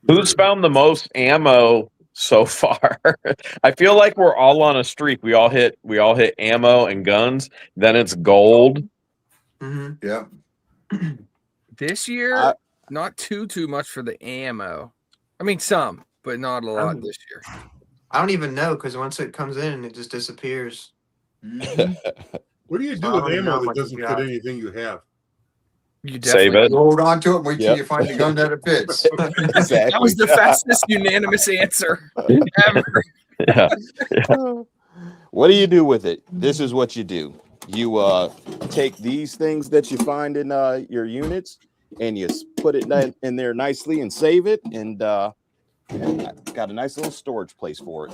Who's found the most ammo so far? I feel like we're all on a streak. We all hit ammo and guns. Then it's gold. Mm-hmm. Yeah. This year, not too much for the ammo. I mean, some, but not a lot this year. I don't even know because once it comes in, it just disappears. What do you do I with don't even know ammo how that much doesn't you fit got. anything you have? You Save definitely it. Hold on to it and wait till Yep. you find the gun that it fits. Exactly. That was the fastest unanimous answer ever. Yeah. What do you do with it? This is what you do. You take these things that you find in your units and you put it in there nicely and save it, and got a nice little storage place for it.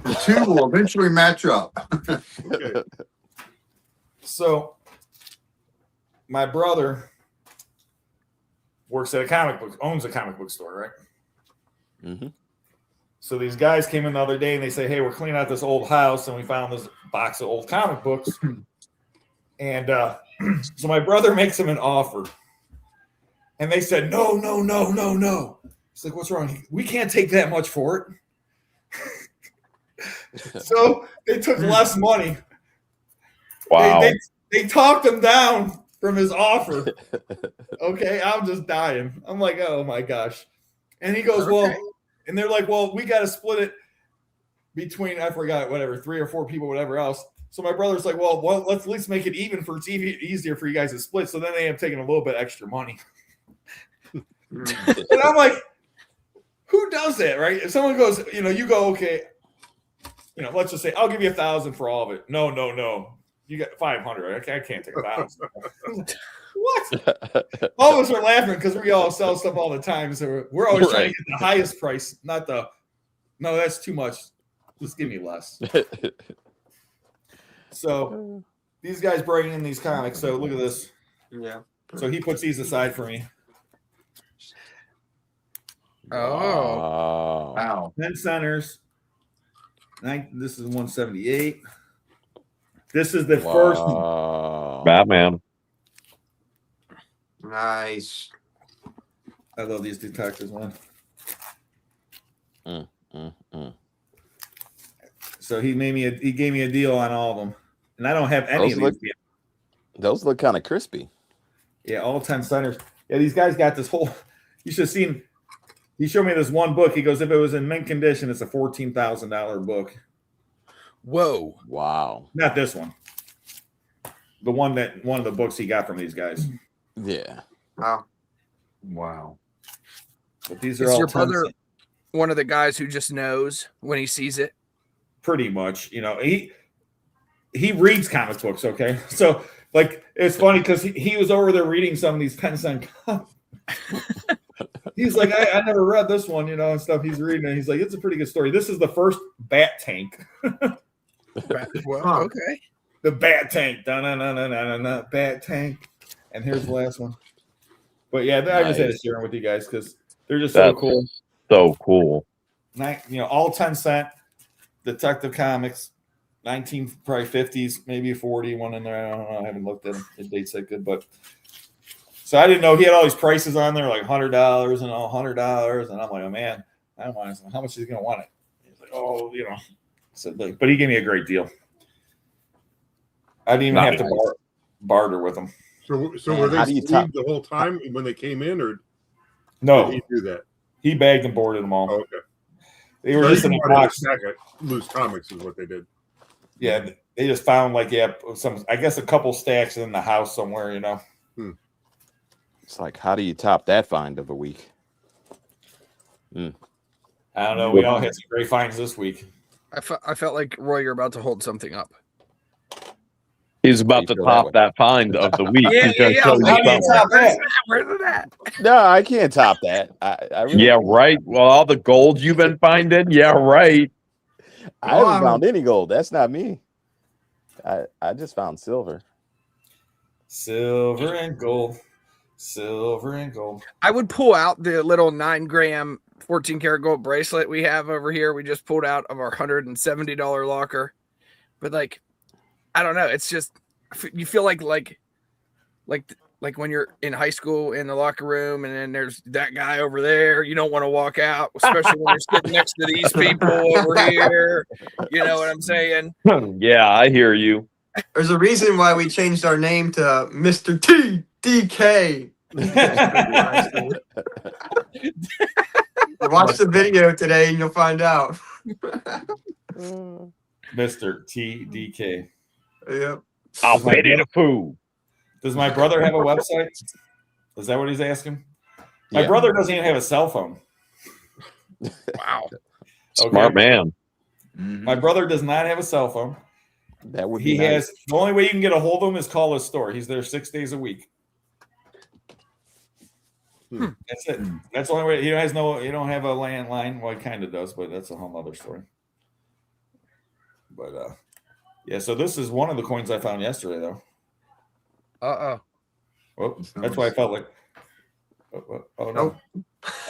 The two will eventually match up. Okay. So, my brother works at owns a comic book store, right? Mm-hmm. So these guys came in the other day and they say, hey, we're cleaning out this old house and we found this box of old comic books. And so my brother makes them an offer. And they said, no. He's like, what's wrong? We can't take that much for it. So they took less money. Wow. They talked him down from his offer. Okay, I'm just dying. I'm like, oh my gosh. And he goes, well, and they're like, well, we got to split it between, I forgot, whatever, 3 or 4 people, whatever else. So my brother's like, well, let's at least make it even it's easier for you guys to split. So then they have taken a little bit extra money. And I'm like, who does that, right? If someone goes, you go, okay, let's just say, I'll give you 1,000 for all of it. No. You got 500. Right? I can't take 1,000. What? All of us are laughing because we all sell stuff all the time. So we're always trying to get the highest price, not no, that's too much. Just give me less. So these guys bring in these comics. So look at this. Yeah. So he puts these aside for me. Oh. Wow. 10 centers. This is 178. This is the first one. Wow. Batman. Nice. I love these detectives, man. So he gave me a deal on all of them, and I don't have any Those of these. Those look kind of crispy. Yeah, all 10 centers. Yeah, these guys got this whole. You should have seen. He showed me this one book. He goes, if it was in mint condition, it's a $14,000 book. Whoa. Wow. Not this one. One of the books he got from these guys. Yeah. Wow. Wow. But these are Is all your 10 brother one of the guys who just knows when he sees it? pretty much. You know, he reads comic books. Okay, so like it's funny because he was over there reading some of these 10-cent comics. He's like, I never read this one, you know, and stuff. He's reading it. He's like, it's a pretty good story. This is the first Bat Tank. Well, Huh. okay. The Bat Tank. Da-na-na-na-na-na, Bat Tank. And here's the last one. But yeah, I just had to share them with you guys because they're just so That's cool. so cool. All 10-cent Detective Comics, 19 probably 50s, maybe 40 one in there. I don't know. I haven't looked at them. The dates that good, but so I didn't know he had all these prices on there, like $100 and all $100, and I'm like, oh man, I don't want it. How much is he gonna want it? He's like, oh, you know. So, but he gave me a great deal. I didn't even have to barter with him. So Man, were they how do you sleeved the whole time when they came in, or No, did he do that? he bagged and boarded them all. Oh, okay. They were So just they in a wanted box. a stack of loose comics is what they did. Yeah, they just found I guess a couple stacks in the house somewhere, you know. It's like, how do you top that find of a week? I don't know. We all had some great finds this week. I felt like, Roy, you're about to hold something up. He's about to feel that top way? that find of the week. Yeah, He's gonna yeah, show yeah. you something. Where's it at? No, I can't top that. I really Yeah, can't. right. Well, all the gold you've been finding. Yeah, right. I haven't found any gold. That's not me. I just found silver. Silver and gold. Silver and gold. I would pull out the little 9-gram 14-karat gold bracelet we have over here. We just pulled out of our $170 locker. But like, I don't know. It's just you feel like when you're in high school in the locker room, and then there's that guy over there. You don't want to walk out, especially when you're sitting next to these people over here. You know what I'm saying? Yeah, I hear you. There's a reason why we changed our name to Mr. TDK. Watch the video today and you'll find out. Mr. TDK. Yep. I'll pay the food. Does my brother have a website? Is that what he's asking? My Yeah. brother doesn't even have a cell phone. Wow. Smart man. My brother does not have a cell phone. That would He be nice. has the only way you can get a hold of him is call his store. He's there 6 days a week. That's it. That's the only way. He don't have a landline. Well, he kind of does, but that's a whole other story. But yeah. So this is one of the coins I found yesterday, though. Well, that's why I felt like. Oh no!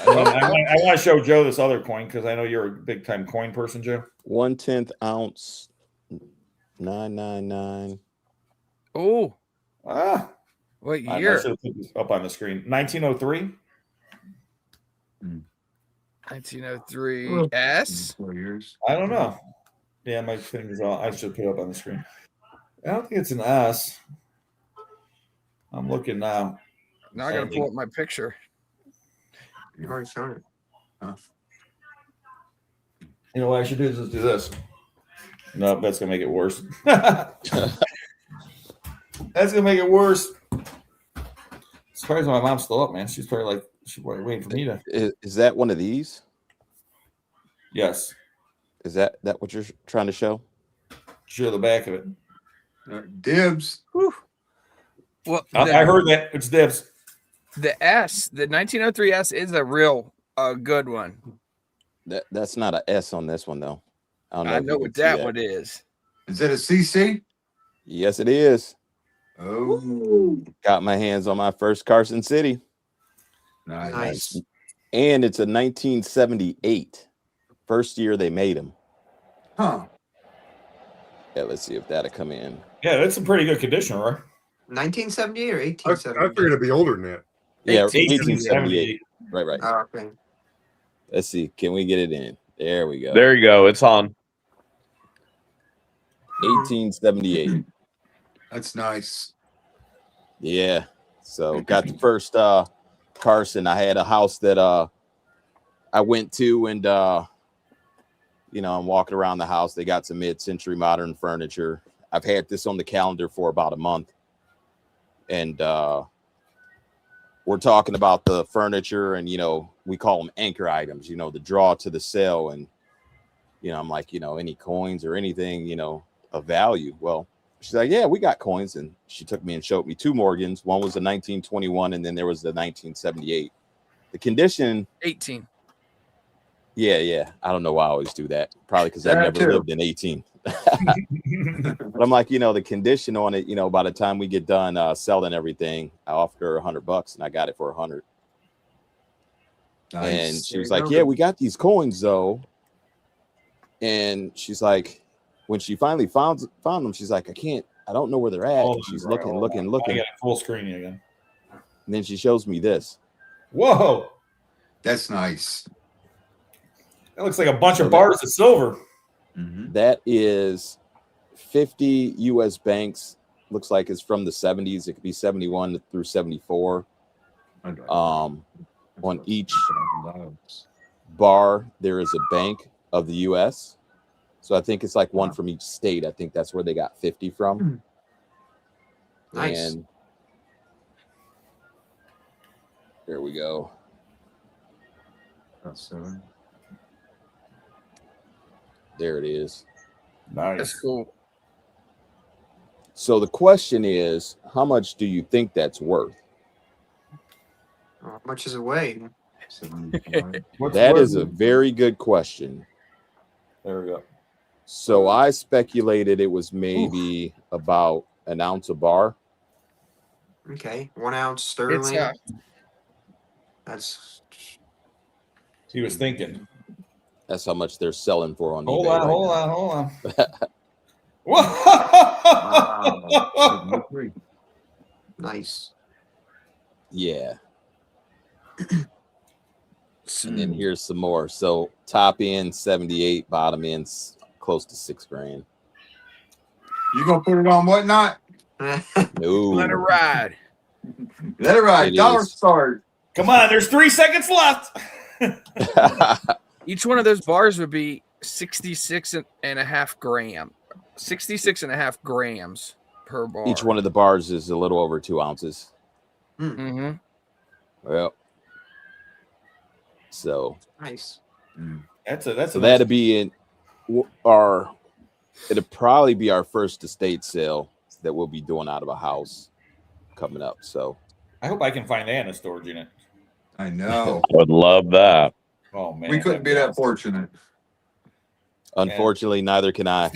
I want to show Joe this other coin because I know you're a big time coin person, Joe. 1/10 ounce, 999. Oh, Ah, what I year? should have put this up on the screen. 1903. 1903 S. 4 years. I don't know. Yeah, my finger's all. I should put it up on the screen. I don't think it's an S. I'm looking now. Now I gotta pull up my picture. You already shown it. You know what I should do is just do this. No, that's gonna make it worse. That's gonna make it worse. Surprised my mom's still up, man. She's probably like she's waiting for me to. Is that one of these? Yes, Is that what you're trying to show? show the back of it. Dibs. Well, I heard that it's dibs. the S, the 1903 S is a real good one. That's not an S on this one though. I I know what that one is. Is it a CC? Yes, it is. Oh, Got my hands on my first Carson City, Nice. and it's a 1978. First year they made them. Huh. Yeah, let's see if that'll come in. Yeah, that's in pretty good condition, right? 1978 or I 1878? figured it'd be older than that. Yeah, 1878. 1878. Right. Oh, okay. Let's see. Can we get it in? There we go. There you go. It's on. 1878. That's nice. Yeah. So got the first Carson. I had a house that I went to, and you know, I'm walking around the house. They got some mid-century modern furniture. I've had this on the calendar for about a month. And we're talking about the furniture, and you know, we call them anchor items, you know, the draw to the sale. And you know, I'm like, you know, any coins or anything, you know, of value. Well, she's like, yeah, we got coins. And she took me and showed me two Morgans. One was the 1921, and then there was the 1978. The condition 18. Yeah. I don't know why I always do that. Probably because I've Yeah, never too. lived in 18. But I'm like, you know, the condition on it, you know, by the time we get done selling everything, I offered her $100 and I got it for 100. Nice. And she There was you like, go. yeah, we got these coins though. And she's like, when she finally found them, she's like, I don't know where they're at. Hold And she's on, bro. looking. I got a full screen again. And then she shows me this. Whoa. That's nice. That looks like a bunch of bars of silver. Mm-hmm. That is 50 US banks. Looks like it's from the 70s. It could be 71 through 74. On each bar, there is a bank of the US. So I think it's like one from each state. I think that's where they got 50 from. Nice. And there we go. There it is. That's Nice. cool. So the question is, how much do you think that's worth? How much is it weigh? That is a very good question. There we go. So I speculated it was maybe about an ounce a bar. Okay, 1 ounce sterling. It's That's He was thinking. That's how much they're selling for on Hold eBay on, right hold now. on, hold on. Whoa! nice. Yeah. And then here's some more. So top end 78, bottom end close to $6,000. You gonna put it on whatnot? No. Let it ride. Let it ride. It Dollar is. start. Come on, there's 3 seconds left. Each one of those bars would be 66 and a half gram. 66 and a half grams per bar. Each one of the bars is a little over 2 ounces. Mm-hmm. Well, so Nice. That's so a nice- that'd be in our. It'll probably be our first estate sale that we'll be doing out of a house coming up. So I hope I can find that in a storage unit. I know. Would love that. Oh man, We couldn't be that fortunate. unfortunately, neither can I.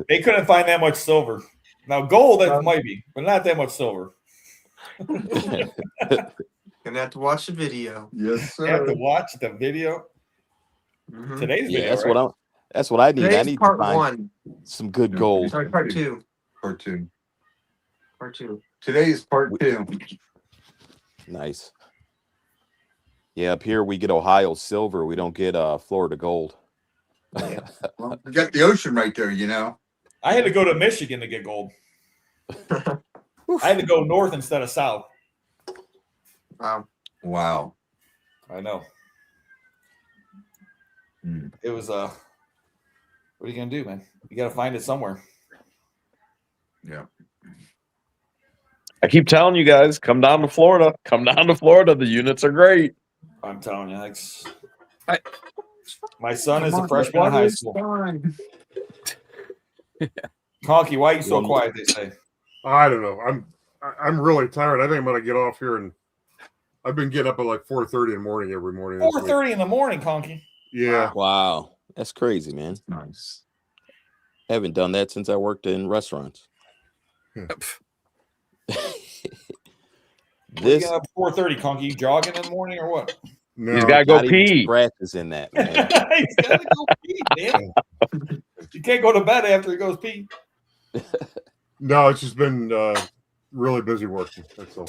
They couldn't find that much silver. Now gold that might be, but not that much silver. Gonna have to watch the video. Yes, You have sir. to watch the video. Mhm. Today's Yeah, video. that's right? what I'm. That's what I need. I Today's need to part find 1. some good gold. Sorry, part 2. Part 2. Part 2. Today is part 2. Nice. Yeah, up here we get Ohio silver. We don't get Florida gold. Well, we got the ocean right there, you know. I had to go to Michigan to get gold. I had to go north instead of south. Wow. Wow. I know. Mm. It was what are you gonna do, man? You gotta find it somewhere. Yeah. I keep telling you guys, come down to Florida. Come down to Florida. The units are great. I'm telling you, that's I- my son is Come a on, freshman in water high is school. fine. Conky, why are you so quiet? They say. I don't know. I'm really tired. I think I'm gonna get off here, and I've been getting up at like 4:30 in the morning every morning. this week. 4:30 in the morning, Conky. Yeah. Wow, that's crazy, man. Nice. Haven't done that since I worked in restaurants. This This 4:30, Conky. You jogging in the morning or what? No. He's got to go not even pee. scratches in that, man. He's gotta go pee, man. You can't go to bed after he goes pee. No, it's just been really busy working. That's all.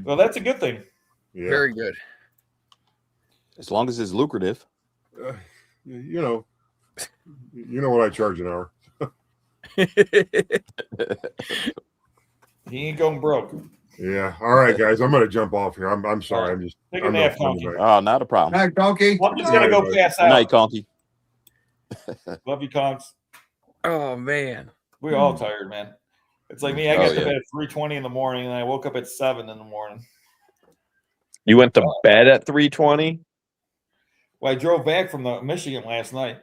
Well, that's a good thing. Yeah. Very good. As long as it's lucrative. You know what I charge an hour. He ain't going broke. Yeah. All right, guys. I'm gonna jump off here. I'm sorry. I'm just. Take a I'm nap, not Conky. Oh, not a problem. Night, donkey. I'm just gonna go pass Good night, out. Conky. Love you, Conks. Oh man. We're all tired, man. It's like me. I Oh, got to yeah. bed at 3:20 in the morning, and I woke up at 7 in the morning. You went to bed at 3:20? Well, I drove back from the Michigan last night.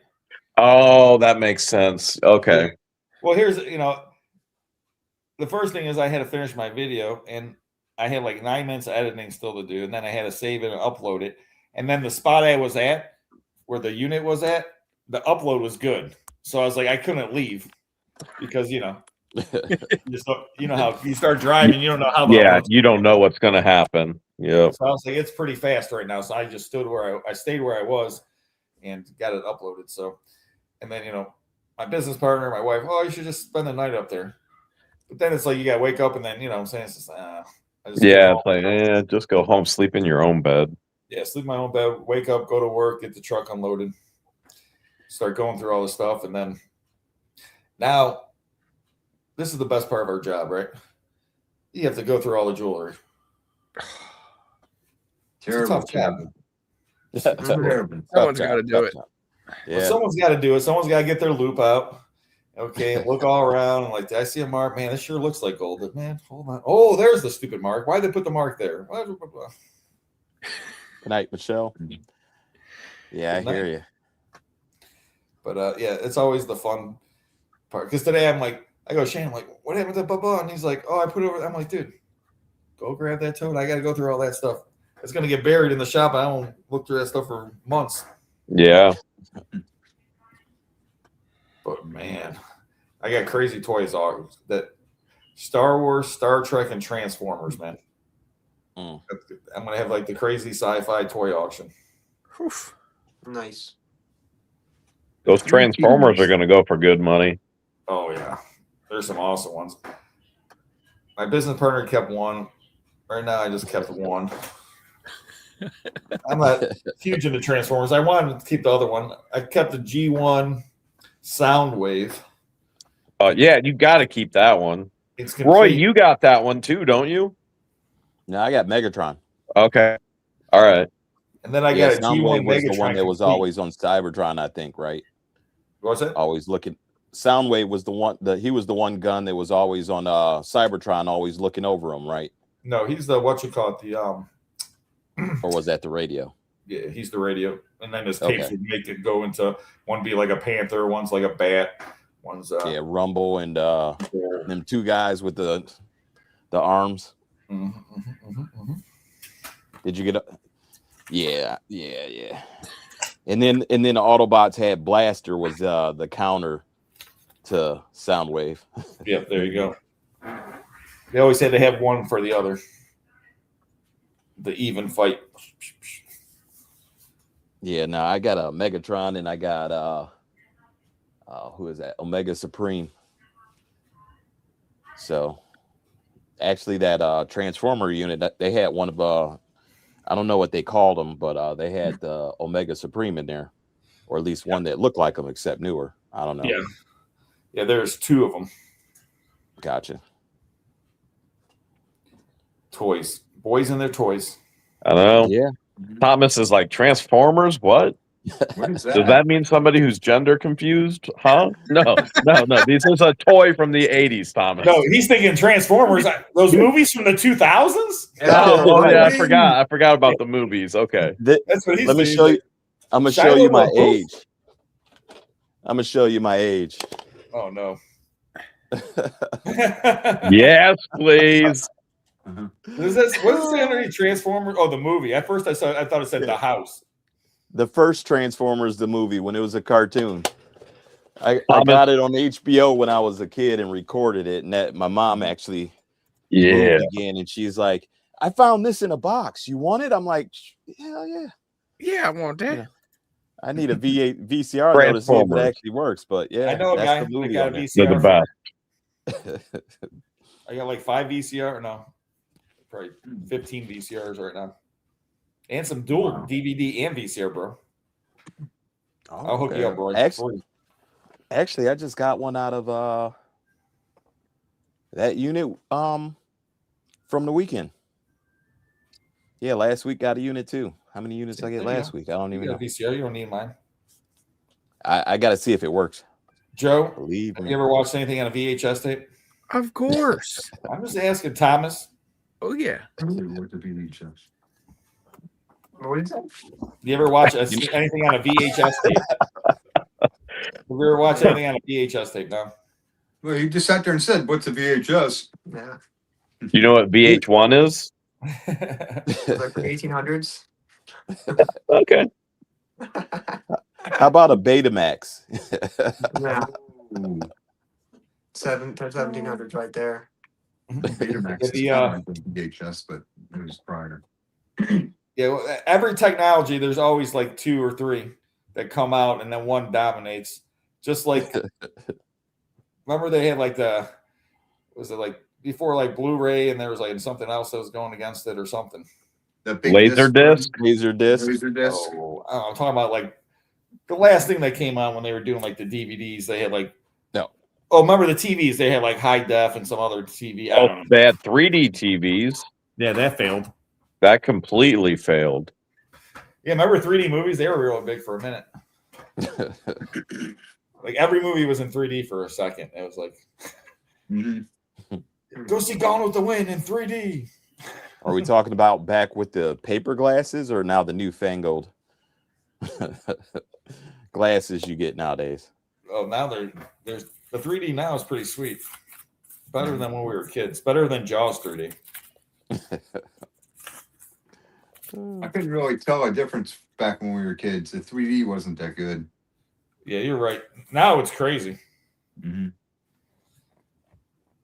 Oh, that makes sense. Okay. Well, here's the first thing is I had to finish my video, and I had like 9 minutes of editing still to do, and then I had to save it and upload it. And then the spot I was at, where the unit was at, the upload was good, so I was like, I couldn't leave because you know how you start driving, you don't know how. Yeah, you don't know what's going to happen. Yeah. So I was like, it's pretty fast right now. So I just stood where I stayed where I was, and got it uploaded. So, and then my business partner, my wife, oh, you should just spend the night up there. But then it's like you got to wake up, and then I'm saying it's just, It's like, just go home, sleep in your own bed. Yeah, sleep in my own bed, wake up, go to work, get the truck unloaded, start going through all this stuff, and then now this is the best part of our job, right? You have to go through all the jewelry. Terrible. It's a tough job. Terrible. Someone's got to do it. Well, someone's got to do it. Someone's got to get their loop out. Okay, look all around. And like, did I see a mark? Man, this sure looks like gold. But man, hold on. Oh, there's the stupid mark. Why'd they put the mark there? Good night, Michelle. Yeah, I hear you. But yeah, it's always the fun part. Because today I go, Shane, I'm like, what happened to Bubba? And he's like, oh, I put it over. I'm like, dude, go grab that tote. I got to go through all that stuff. It's going to get buried in the shop. I won't look through that stuff for months. Yeah. But man, I got crazy toys that Star Wars, Star Trek, and Transformers, man. I'm going to have like the crazy sci-fi toy auction. Whew. Nice. Those Transformers are going to go for good money. Oh, yeah. There's some awesome ones. My business partner kept one. Right now, I just kept one. I'm not huge into Transformers. I wanted to keep the other one. I kept the G1 Soundwave. Yeah, you got to keep that one. It's Roy, you got that one too, don't you? No, I got Megatron. Okay. All right. And then I got a G1 Soundwave was Megatron the one that was complete. always on Cybertron, I think, right? What's that? Always looking. Soundwave was the one he was the one gun that was always on Cybertron, always looking over him, right? No, he's the Or was that the radio? Yeah, he's the radio. And then his tapes would make it go into one be like a panther, one's like a bat, one's Rumble and them two guys with the arms. Did you get a Yeah. And then the Autobots had Blaster was the counter to Soundwave. Yeah, there you go. They always had to have one for the other. The even fight. Yeah, no, I got a Megatron and I got who is that? Omega Supreme. So actually that Transformer unit, they had one of I don't know what they called them, but they had the Omega Supreme in there, or at least one that looked like them except newer. I don't know. Yeah, there's two of them. Gotcha. Toys. Boys and their toys. I know. Yeah. Thomas is like, Transformers? What? What is Does that? that mean somebody who's gender confused? Huh? No. This is a toy from the 80s, Thomas. No, he's thinking Transformers. Those movies from the 2000s? Oh, yeah, I forgot about the movies. Okay. That's what he's Let me saying. show you. I'm gonna show you my Shiloh age. I'm gonna show you my age. Oh no. Yes, please. What does it say underneath Transformers? Oh, the movie. At first I thought it said the house. The first Transformers, the movie, when it was a cartoon. I got it on HBO when I was a kid and recorded it. And that my mom actually moved again, and she's like, I found this in a box. You want it? I'm like, hell yeah. Yeah, I want that. Yeah. I need a VCR though to see if it Transformers. actually works. But yeah, I know a that's guy the that movie got a on there. They're the VCR. best. I got like 5 VCR. No, probably 15 VCRs right now, and some dual DVD and VCR, bro. Oh, I'll hook you up, bro. Actually, I just got one out of that unit from the weekend. Yeah, last week got a unit too. How many units I get last week? I don't even You know. got a VCR. You don't need mine. I got to see if it works. Joe, Believe have me. you ever watched anything on a VHS tape? Of course. I'm just asking, Thomas. Oh yeah. What the VHS? What is that? You ever watch anything on a VHS tape? Have you ever watched anything on a VHS tape? No. Well, you just sat there and said, "What's a VHS?" Yeah, You know what VH1 is? like the 1800s. Okay. How about a Betamax? Yeah, Ooh, 1700s right there. Betamax is The, kind of like the VHS, but it was prior. Yeah, well, every technology, there's always like 2 or 3 that come out, and then one dominates. Just like, remember they had like was it like before like Blu-ray, and there was like something else that was going against it or something. The big Laser disc. Laser disc. Laser disc. Oh, I don't know, I'm talking about like the last thing that came out when they were doing like the DVDs. They had like No. Oh, remember the TVs? They had like high def and some other TV. I don't know. They had 3D TVs. Yeah, that failed. That completely failed. Yeah, remember 3D movies? They were real big for a minute. Like every movie was in 3D for a second. It was like, go see Gone with the Wind in 3D. Are we talking about back with the paper glasses or now the newfangled glasses you get nowadays? Oh, now there's the 3D now is pretty sweet. Better than when we were kids. Better than Jaws 3D. I couldn't really tell a difference back when we were kids. The 3D wasn't that good. Yeah, you're right. Now it's crazy. Mm-hmm.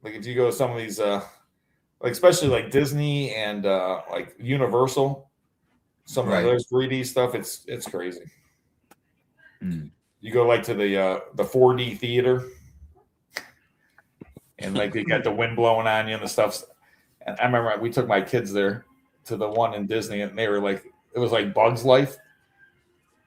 Like if you go to some of these like especially like Disney and like Universal, some Right. of those 3D stuff, it's crazy. Mm. You go like to the 4D theater, and like they got the wind blowing on you and the stuff. And I remember we took my kids there to the one in Disney, and they were like, it was like Bugs Life,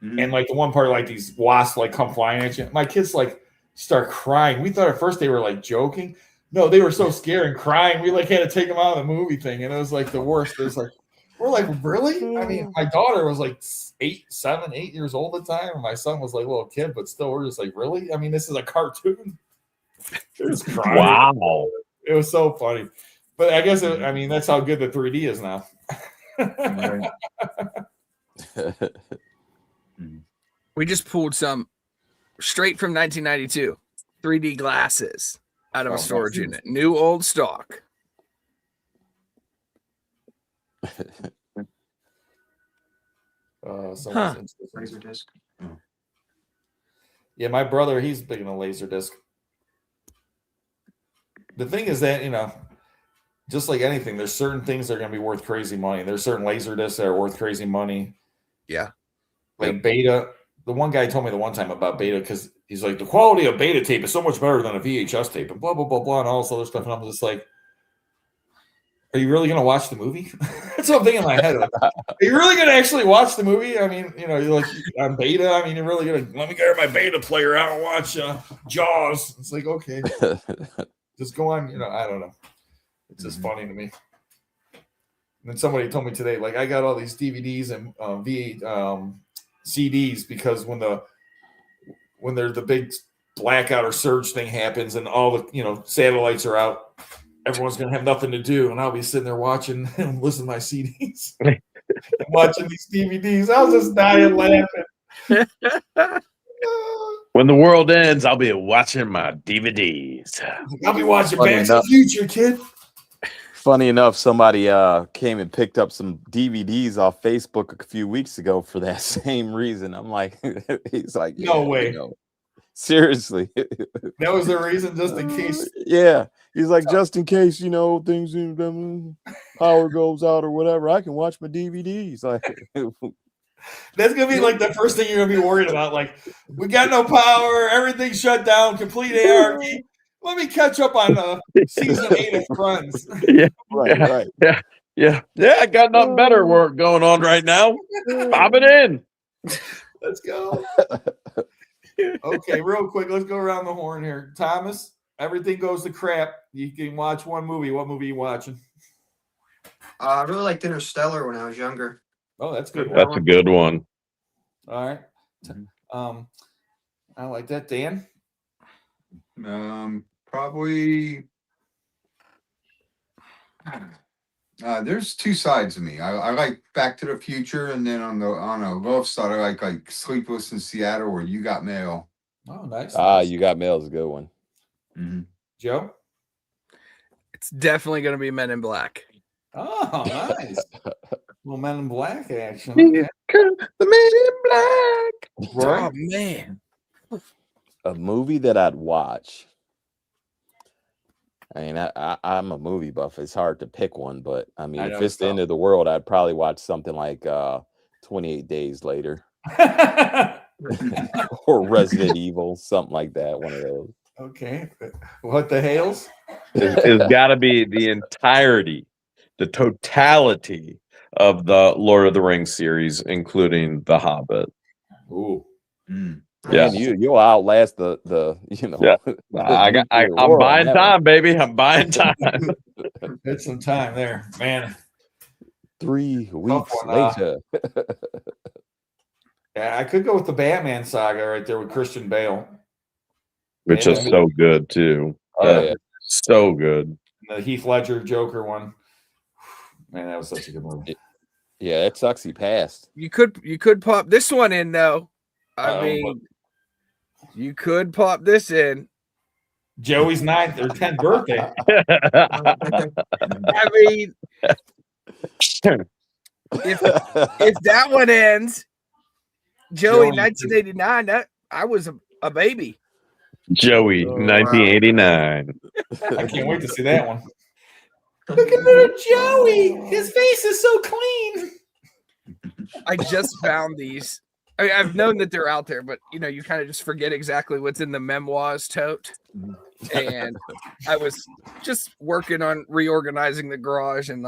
and like the one part like these wasps like come flying at you. My kids like start crying. We thought at first they were like joking. No, they were so scared and crying. We like had to take them out of the movie thing, and it was like the worst. It was like, we're like, really? I mean, my daughter was like 7, 8 years old at the time, and my son was like a little kid, but still, we're just like, really? I mean, this is a cartoon. It was crying. Wow. It was so funny. But I guess, I mean, that's how good the 3D is now. Right. We just pulled some straight from 1992 3D glasses out of a storage unit. New old stock. Laser disc. Yeah, my brother, he's big in a laser disc. The thing is that, you know, just like anything, there's certain things that are going to be worth crazy money. There's certain laser discs that are worth crazy money. Yeah. Like Beta. The one guy told me the one time about Beta because he's like, the quality of Beta tape is so much better than a VHS tape and blah, blah, blah, blah, and all this other stuff. And I'm just like, are you really going to watch the movie? That's what I'm thinking in my head. Like, are you really going to actually watch the movie? I mean, you know, you're like on Beta. I mean, you're really going to let me get my Beta player out and watch Jaws. It's like, okay, just go on. You know, I don't know. It's just funny to me. And then somebody told me today, like, I got all these DVDs and CDs because when there's the big blackout or surge thing happens and all the, you know, satellites are out, everyone's going to have nothing to do. And I'll be sitting there watching and listening to my CDs and watching these DVDs. I was just dying laughing. When the world ends, I'll be watching my DVDs. I'll be watching Funny Back to the enough. Future, kid. Funny enough, somebody came and picked up some DVDs off Facebook a few weeks ago for that same reason. I'm like, he's like, No yeah, way. you know, seriously. That was the reason, just in case. Yeah. He's like, just in case, you know, things power goes out or whatever, I can watch my DVDs. Like, That's gonna be like the first thing you're gonna be worried about. Like, we got no power, everything's shut down, complete anarchy. Let me catch up on season 8 of Friends. Right. Yeah. I got nothing better work going on right now. Pop it in. Let's go. Okay, real quick, let's go around the horn here. Thomas, everything goes to crap. You can watch one movie. What movie are you watching? I really liked Interstellar when I was younger. Oh, that's a good. That's a good one. All right. I like that. Dan? Probably. There's two sides of me. I like Back to the Future, and then on a love side, I like Sleepless in Seattle or You Got Mail. Oh, nice. You Got Mail is a good one. Mm-hmm. Joe? It's definitely going to be Men in Black. Oh, nice. Little Men in Black action. Okay. The Men in Black. Right. Oh, man. A movie that I'd watch. I mean, I'm a movie buff. It's hard to pick one, but I mean, if it's the end of the world, I'd probably watch something like 28 Days Later or Resident Evil, something like that. One of those. Okay. What the Hales? It's got to be the entirety, the totality of the Lord of the Rings series, including The Hobbit. Ooh. Mm. Yeah. Man, you'll outlast the Yeah. I'm buying time, baby. I'm buying time. It's some time there, man. 3 weeks later. Yeah, I could go with the Batman saga right there with Christian Bale, Which is so good too. Yeah. So good. The Heath Ledger Joker one. Man, that was such a good movie. Yeah, it sucks he passed. You could pop this one in though. I mean, you could pop this in. Joey's 9th or 10th birthday. I mean, if that one ends, Joey 1989, that I was a baby. Joey, 1989. I can't wait to see that one. Look at little Joey. His face is so clean. I just found these. I mean, I've known that they're out there, but you kind of just forget exactly what's in the memoirs tote. And I was just working on reorganizing the garage, and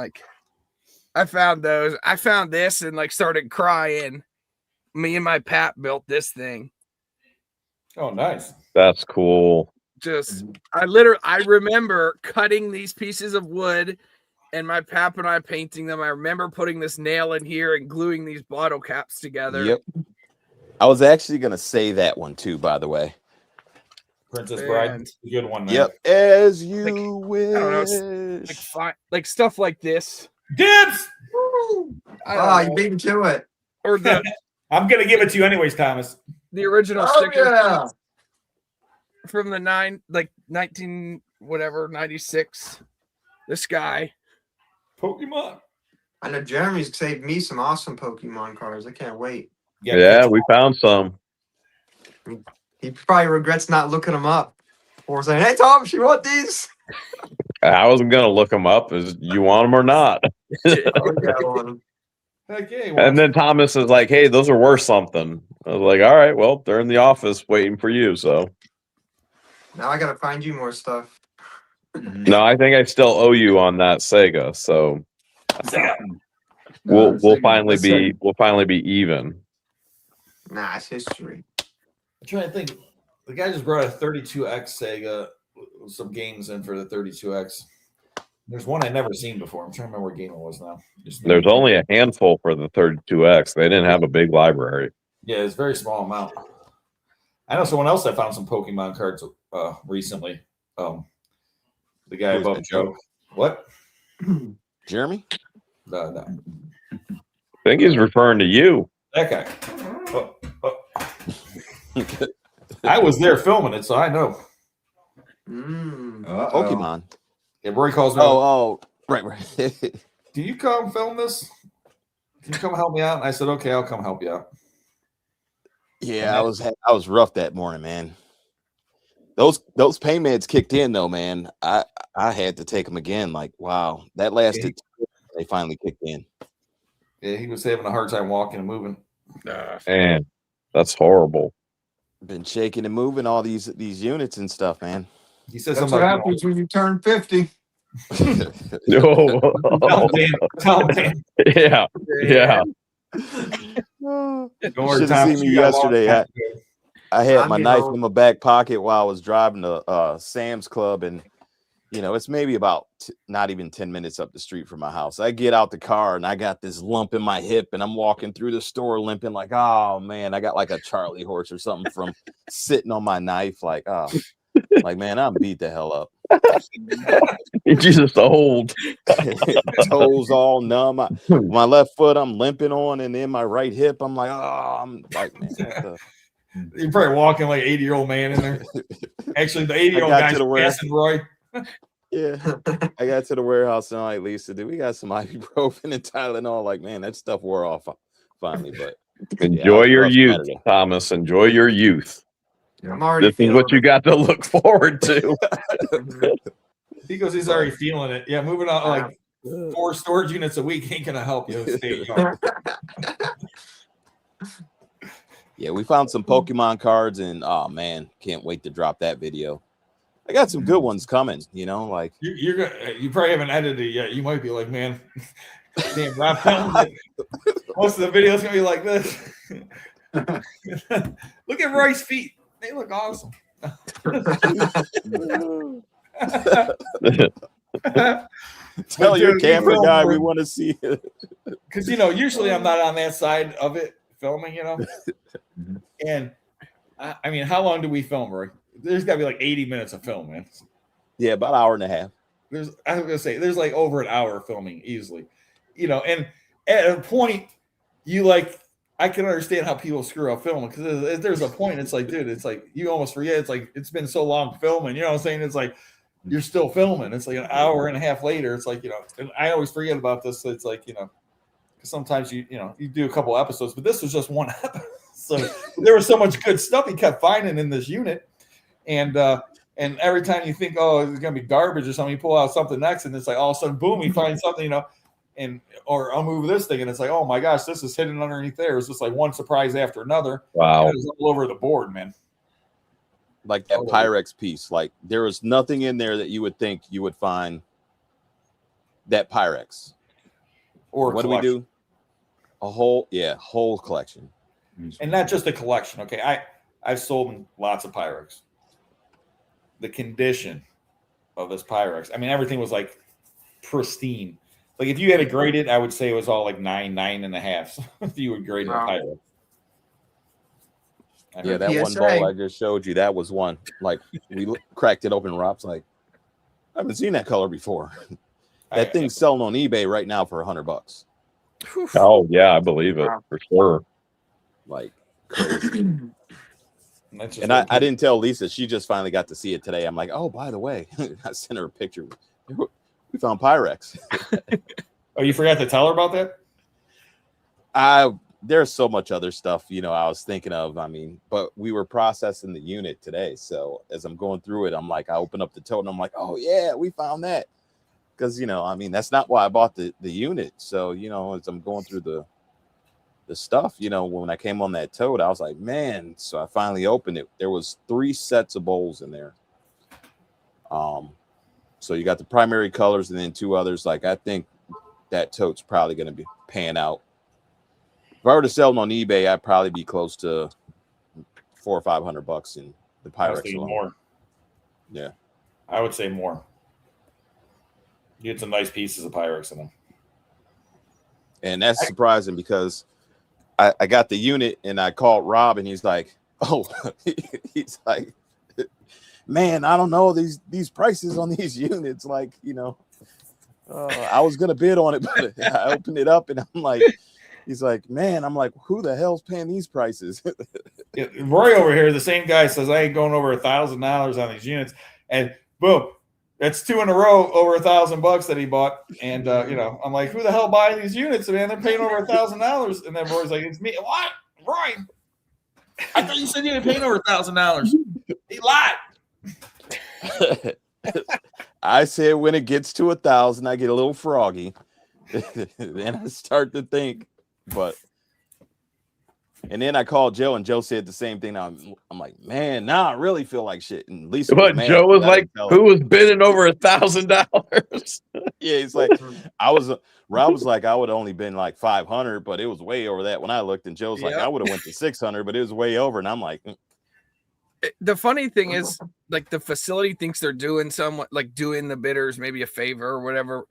I found those. I found this and started crying. Me and my pap built this thing. Oh, nice. That's cool. I remember cutting these pieces of wood and my pap and I painting them. I remember putting this nail in here and gluing these bottle caps together. Yep. I was actually going to say that one too, by the way. Princess Bride, a good one. Man. Yep. As you wish. I don't know, like stuff like this. Dibs! You beat me to it. Or I'm going to give it to you anyways, Thomas. The original sticker from the 96. This guy. Pokemon. I know Jeremy's saved me some awesome Pokemon cards. I can't wait. Yeah, we found some. He probably regrets not looking them up or saying, "Hey, Tom, you want these?" I wasn't going to look them up. Is you want them or not? Okay, and then Thomas is like, "Hey, those are worth something." I was like, "All right, well, they're in the office waiting for you." So now I got to find you more stuff. no, I think I still owe you on that Sega. So we'll finally be even. Nah, it's history. I'm trying to think. The guy just brought a 32X Sega with some games in for the 32X. There's one I'd never seen before. I'm trying to remember what game it was now. There's only a handful for the 32X. They didn't have a big library. Yeah, it's a very small amount. I know someone else that found some Pokemon cards recently. The guy above Joe. What? Jeremy? No. I think he's referring to you. That guy. I was there filming it, so I know. Pokemon. Yeah, Roy calls me. Right. Can you come film this? Can you come help me out? And I said, okay, I'll come help you out. Yeah, I was rough that morning, man. Those pain meds kicked in though, man. I had to take them again. Like, wow, that lasted. They finally kicked in. Yeah, he was having a hard time walking and moving. Man, that's horrible. Been shaking and moving all these units and stuff, man. He says That's something what about happens when you turn 50. No. tell him, Dan. Tell him, Dan. Yeah. Yeah. Don't You worry, should have Tom, seen me you got a long yesterday. time to go. I had I'm my getting knife old. in my back pocket while I was driving to Sam's Club, and it's maybe about not even 10 minutes up the street from my house. I get out the car and I got this lump in my hip, and I'm walking through the store limping like, oh man, I got like a Charlie horse or something from sitting on my knife. Like, like man, I'm beat the hell up. You're just old. Toes all numb. My left foot I'm limping on, and then my right hip I'm like, oh, I'm like, man, what the. You're probably walking like 80-year-old man in there. Actually, the 80-year-old got guy's to the where- passing Roy. Yeah, I got to the warehouse and I'm like, Lisa, do we got some ibuprofen and Tylenol? Like, man, that stuff wore off finally. But Enjoy your rough youth, Saturday. Thomas. Enjoy your youth. I'm already This is feeling what you it. got to look forward to. He goes, he's already feeling it. Yeah, moving on like 4 storage units a week ain't gonna help you stay young. Yeah, we found some Pokemon cards, and oh man, can't wait to drop that video. I got some good ones coming, like You're gonna, you probably haven't edited it yet. You might be like, man, damn, Rob filmed it. Most of the videos gonna be like this. Look at Roy's feet; they look awesome. tell your dude, camera film guy for- we want to see it. Because usually I'm not on that side of it filming, And I mean, how long do we film, Roy? There's got to be like 80 minutes of film, man. Yeah, about an hour and a half. I was gonna say there's like over an hour filming easily, and at a point I can understand how people screw up filming because there's a point it's like, dude, it's like you almost forget. It's like it's been so long filming, you know what I'm saying? It's like you're still filming. It's like an hour and a half later. It's like and I always forget about this. So it's like sometimes you do a couple episodes, but this was just one episode. So there was so much good stuff he kept finding in this unit, and every time you think, oh, it's gonna be garbage or something, you pull out something next, and it's like all of a sudden, boom, he finds something, or I'll move this thing, and it's like, oh my gosh, this is hidden underneath there. It's just like one surprise after another. Wow. It was all over the board, man. Like that Pyrex piece, like there was nothing in there that you would think you would find that Pyrex. Or what collection. do we do? A whole collection. And not just a collection. Okay, I've sold lots of Pyrex. The condition of this Pyrex, I mean, everything was like pristine. Like if you had to grade it, I would say it was all like 9.5. If you would grade a Pyrex. Yeah, that one bowl I just showed you, that was one. Like we cracked it open, Rob's like, I haven't seen that color before. That thing's selling on eBay right now for $100. Oh yeah, I believe it for sure. Like crazy. And I didn't tell Lisa. She just finally got to see it today. I'm like, oh, by the way, I sent her a picture. We found Pyrex. Oh, you forgot to tell her about that? There's so much other stuff, I was thinking of. I mean, but we were processing the unit today. So as I'm going through it, I'm like, I open up the tote and I'm like, oh yeah, we found that. Because, I mean, that's not why I bought the unit. So, as I'm going through the stuff, when I came on that tote, I was like, man. So I finally opened it. There was 3 sets of bowls in there. So you got the primary colors and then 2 others. Like, I think that tote's probably going to be paying out. If I were to sell them on eBay, I'd probably be close to $400 or $500 in the Pyrex alone. More. Yeah, I would say more. You get some nice pieces of Pyrex in them. And that's surprising because I got the unit and I called Rob and he's like, oh, he's like, man, I don't know these prices on these units. Like, I was going to bid on it, but I opened it up and I'm like, he's like, man, I'm like, who the hell's paying these prices? Yeah, Roy over here, the same guy says, I ain't going over $1,000 on these units. And boom, that's 2 in a row over $1,000 that he bought. And, I'm like, who the hell buying these units, man? They're paying over $1,000. And then Roy's like, it's me. What? Roy? I thought you said you were paying over $1,000. He lied. I said when it gets to 1,000, I get a little froggy. Then I start to think, but And then I called Joe, and Joe said the same thing. I'm like, man, now I really feel like shit. And Lisa was But mad Joe was 'cause I like, didn't tell her. who was bidding over $1,000? Yeah, he's like, Rob was like, I would have only been like 500, but it was way over that when I looked. And Joe's like, Yep. I would have went to 600, but it was way over. And I'm like, The funny thing is, like, the facility thinks they're doing somewhat, like doing the bidders maybe a favor or whatever,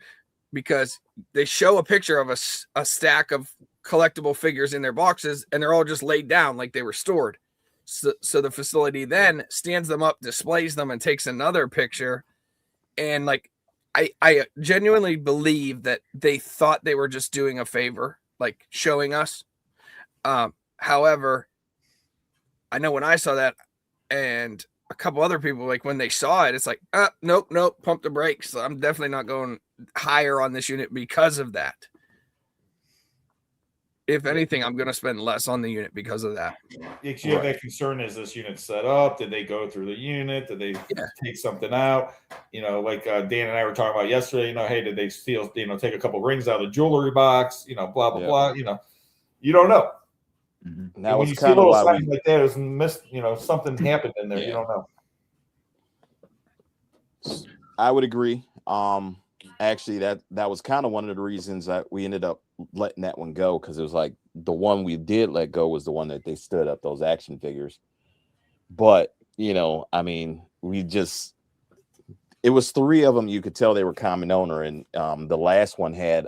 because they show a picture of a stack of collectible figures in their boxes, and they're all just laid down like they were stored. So the facility then stands them up, displays them, and takes another picture. And like, I genuinely believe that they thought they were just doing a favor, like showing us. However, I know when I saw that, and a couple other people, like when they saw it, it's like, nope, pump the brakes. I'm definitely not going higher on this unit because of that. If anything, I'm going to spend less on the unit because of that. Because you have that concern: is this unit set up? Did they go through the unit? Did they take something out? You know, like Dan and I were talking about yesterday. You know, hey, did they steal? You know, take a couple rings out of the jewelry box? You know, blah blah blah. You know, you don't know. that when was you see kind of little why signs we. like that, it was missed. You know, something happened in there. You don't know. I would agree. Actually, that was kind of one of the reasons that we ended up letting that one go, because it was like the one we did let go was the one that they stood up, those action figures. But you know, I mean, it was 3 of them. You could tell they were common owner, and the last one had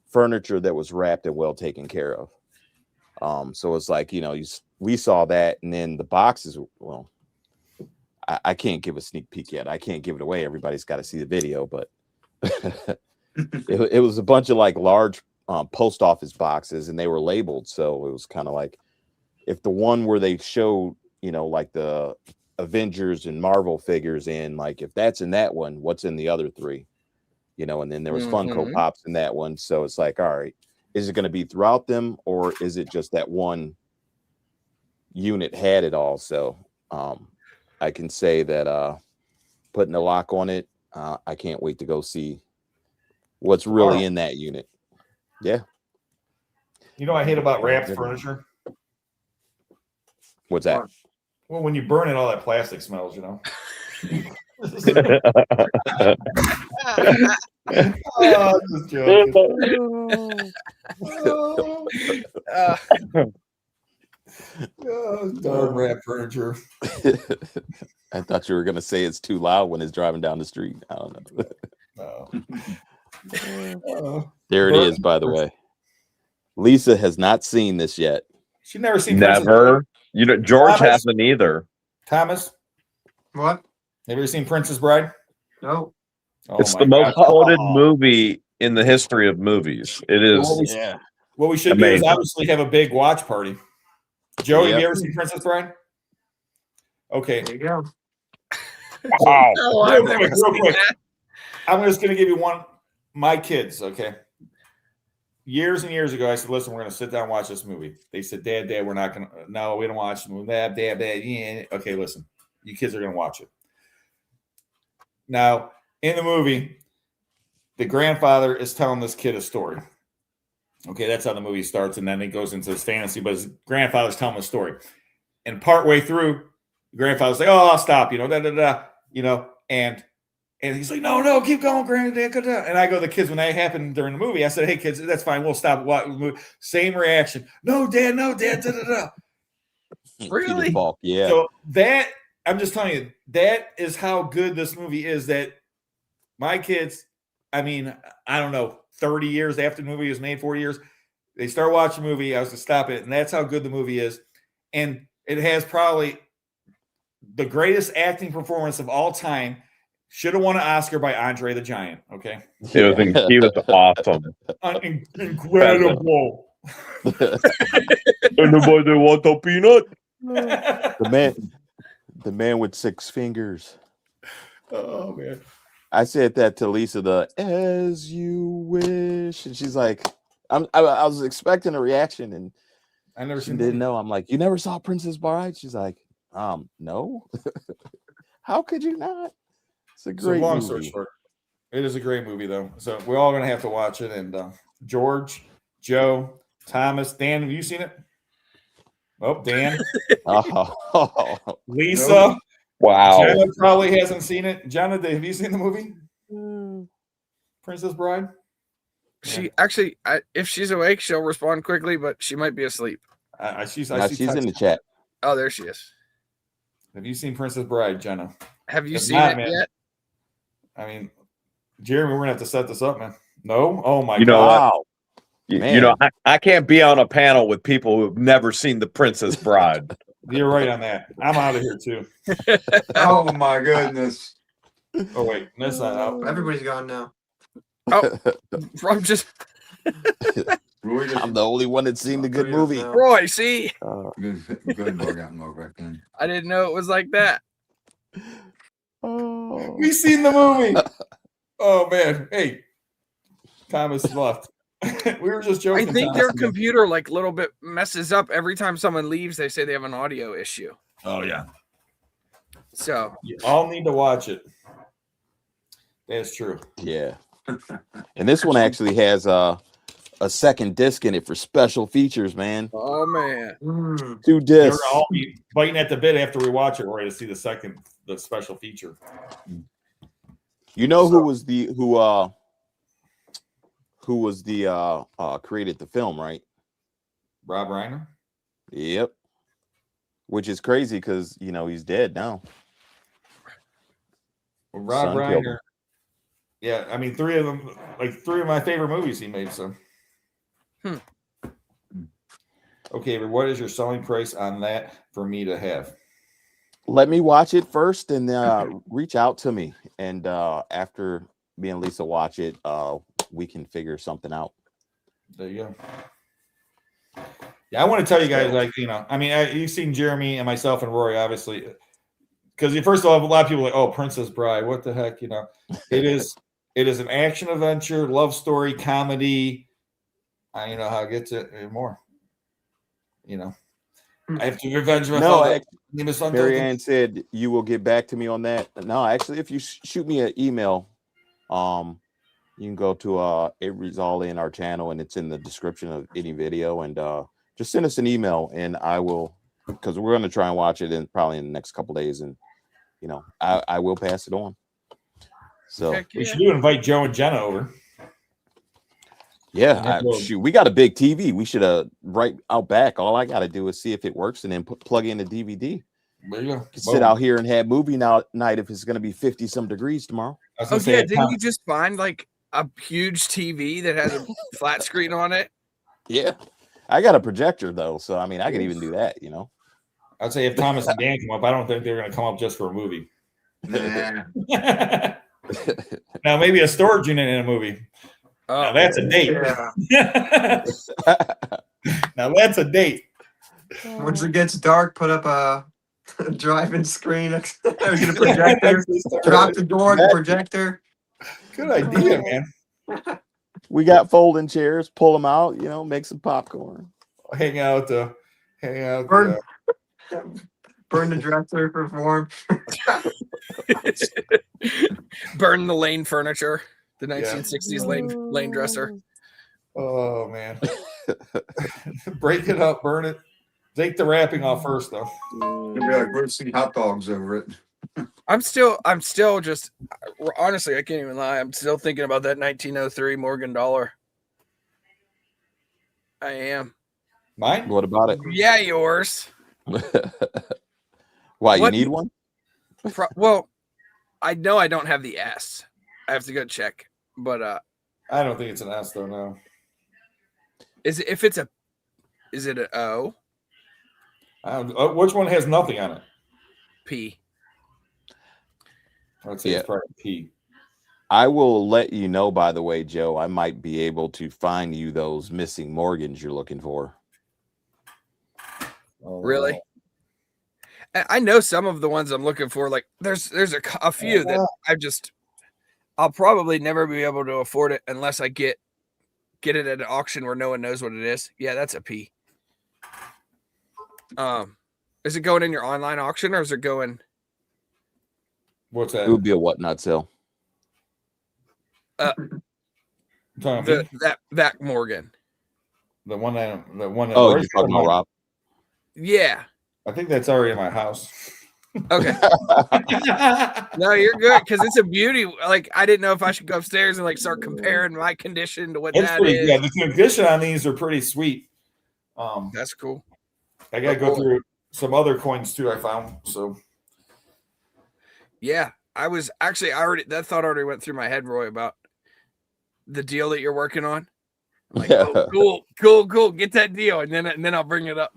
furniture that was wrapped and well taken care of. So it's like, you know, we saw that, and then the boxes. Well, I can't give a sneak peek yet. I can't give it away. Everybody's got to see the video, but it was a bunch of like large post office boxes, and they were labeled. So it was kind of like, if the one where they showed, you know, like the Avengers and Marvel figures in, like if that's in that one, what's in the other 3? You know, and then there was Funko Pops in that one. So it's like, all right, is it going to be throughout them, or is it just that one unit had it all? So I can say that putting a lock on it, I can't wait to go see what's really in that unit. Yeah. You know what I hate about wrapped furniture? What's that? Well, when you burn it, all that plastic smells, you know. Oh, just joking. Darn wrapped furniture. I thought you were gonna say it's too loud when it's driving down the street. I don't know. No. There it is, by the way. Lisa has not seen this yet. She's never seen Never. You know, George Thomas? hasn't either. Thomas, What? have you ever seen Princess Bride? No. Oh It's my the most God. quoted movie in the history of movies. It is. Yeah. What we should do is Amazing. obviously have a big watch party. Joey, have Yep. you ever seen Princess Bride? Okay. There you go. Wow. Oh, I've Real never quick, real seen quick. that. I'm just going to give you one. My kids, okay. Years and years ago, I said, listen, we're going to sit down and watch this movie. They said, Dad, we're not going to. No, we don't watch the movie. Dad, yeah. Okay, listen. You kids are going to watch it. Now, in the movie, the grandfather is telling this kid a story. Okay, that's how the movie starts, and then it goes into this fantasy, but his grandfather's telling a story. And partway through, the grandfather's like, oh, I'll stop, and he's like, no, keep going, granddad. And I go, the kids, when that happened during the movie, I said, hey, kids, that's fine. We'll stop. Same reaction. No, Dad. Really? Peter Falk, yeah. So that, I'm just telling you, that is how good this movie is, that my kids, I mean, I don't know, 30 years after the movie was made, 40 years, they start watching the movie. I was to stop it, and that's how good the movie is. And it has probably the greatest acting performance of all time. Should have won an Oscar by Andre the Giant. Okay, He was awesome. Incredible. Anybody want a peanut? The man with 6 fingers. Oh man. I said that to Lisa, as you wish, and she's like, I was expecting a reaction, and I never she seen didn't know. I'm like, you never saw Princess Bride? She's like, no. How could you not? It's a great long movie. story short, it is a great movie though. So we're all gonna have to watch it. And George, Joe, Thomas, Dan, have you seen it? Oh, Dan, Oh, Lisa. Wow. Jenna probably hasn't seen it. Jenna, have you seen the movie Princess Bride? She actually, if she's awake, she'll respond quickly, but she might be asleep. I now see she's in the text. chat. Oh, there she is. Have you seen Princess Bride, Jenna? Have you If seen not, it man, yet? I mean, Jeremy, we're gonna have to set this up, man. No? Oh my You know god. what? Wow, You know, I can't be on a panel with people who've never seen The Princess Bride. You're right on that. I'm out of here too. Oh my goodness. Oh wait, that's not out. Everybody's gone now. Oh, I'm just Roy I'm doesn't the only one that's seen the good Three up movie. now. Roy. See, good dog out and back then. I didn't know it was like that. Oh. We seen the movie. Oh man. Hey, Thomas left. We were just joking. I think Thomas, their again. computer like little bit messes up every time someone leaves. They say they have an audio issue. Oh yeah. So You all need to watch it. That's true. Yeah. And this one actually has a second disc in it for special features, man. oh man, 2 You're discs. all be biting at the bit after we watch it, Roy, to see the special feature. You know who was the created the film, right? Rob Reiner. Yep. Which is crazy because he's dead now. Well, Rob Son killed Reiner. him. Yeah, I mean, 3 of them, like 3 of my favorite movies he made. So, okay, but what is your selling price on that for me to have? Let me watch it first and reach out to me. And after me and Lisa watch it, we can figure something out. There you go. Yeah, I want to tell you guys, like, I mean, you've seen Jeremy and myself and Rory, obviously, because first of all, a lot of people are like, oh, Princess Bride, what the heck, It is an action adventure, love story, comedy. I know how to get to it more. I have to revenge my father. Mary Ann said you will get back to me on that. No, actually, if you shoot me an email, you can go to Avery's All In our channel, and it's in the description of any video, and just send us an email, and I will, because we're going to try and watch it probably in the next couple days, and I will pass it on. So heck we yeah. should invite Joe and Jenna over. yeah, shoot, we got a big TV. We should right out back. All I got to do is see if it works, and then plug in the DVD. There you go. Sit out here and have movie night if it's going to be 50 some degrees tomorrow. I was Oh gonna say, yeah, didn't you just find like a huge TV that has a flat screen on it? Yeah, I got a projector though, so I mean, I could even do that. I'd say if Thomas and Dan come up, I don't think they're going to come up just for a movie. Nah. Now maybe a storage unit in a movie. Oh, Now that's a date. Yeah. Now that's a date. Once it gets dark, put up a drive-in screen. Get a projector. Drop the door, the projector. Good idea, man. We got folding chairs. Pull them out. Make some popcorn. Hang out. Burn, burn the dresser for warmth. burn the Lane furniture, the 1960s Lane dresser. Oh man. Break it up, burn it. Take the wrapping off first, though. It'll be like roasting hot dogs over it. I'm still just honestly, I can't even lie. I'm still thinking about that 1903 Morgan dollar. I am. Mine? What about it? Yeah, yours. Why, you What- need one? Well, I know I don't have the S. I have to go check. But I don't think it's an S, though. No. is it an O? Which one has nothing on it? P. I'd say it's probably P. I will let you know, by the way, Joe, I might be able to find you those missing Morgans you're looking for. Oh, Really? wow. I know some of the ones I'm looking for. Like there's a few that I'll probably never be able to afford it unless I get it at an auction where no one knows what it is. Yeah, that's a P. Is it going in your online auction or is it going? What's It that? would be a whatnot sale. That Morgan. The one that Oh, you're talking about Rob? Yeah. I think that's already in my house. Okay. No, you're good because it's a beauty. Like I didn't know if I should go upstairs and like start comparing my condition to what It's that pretty is. good. The condition on these are pretty sweet. That's cool. I gotta go through some other coins too I found. So yeah, I was actually that thought already went through my head, Roy, about the deal that you're working on. Like, oh, cool. Get that deal, and then I'll bring it up.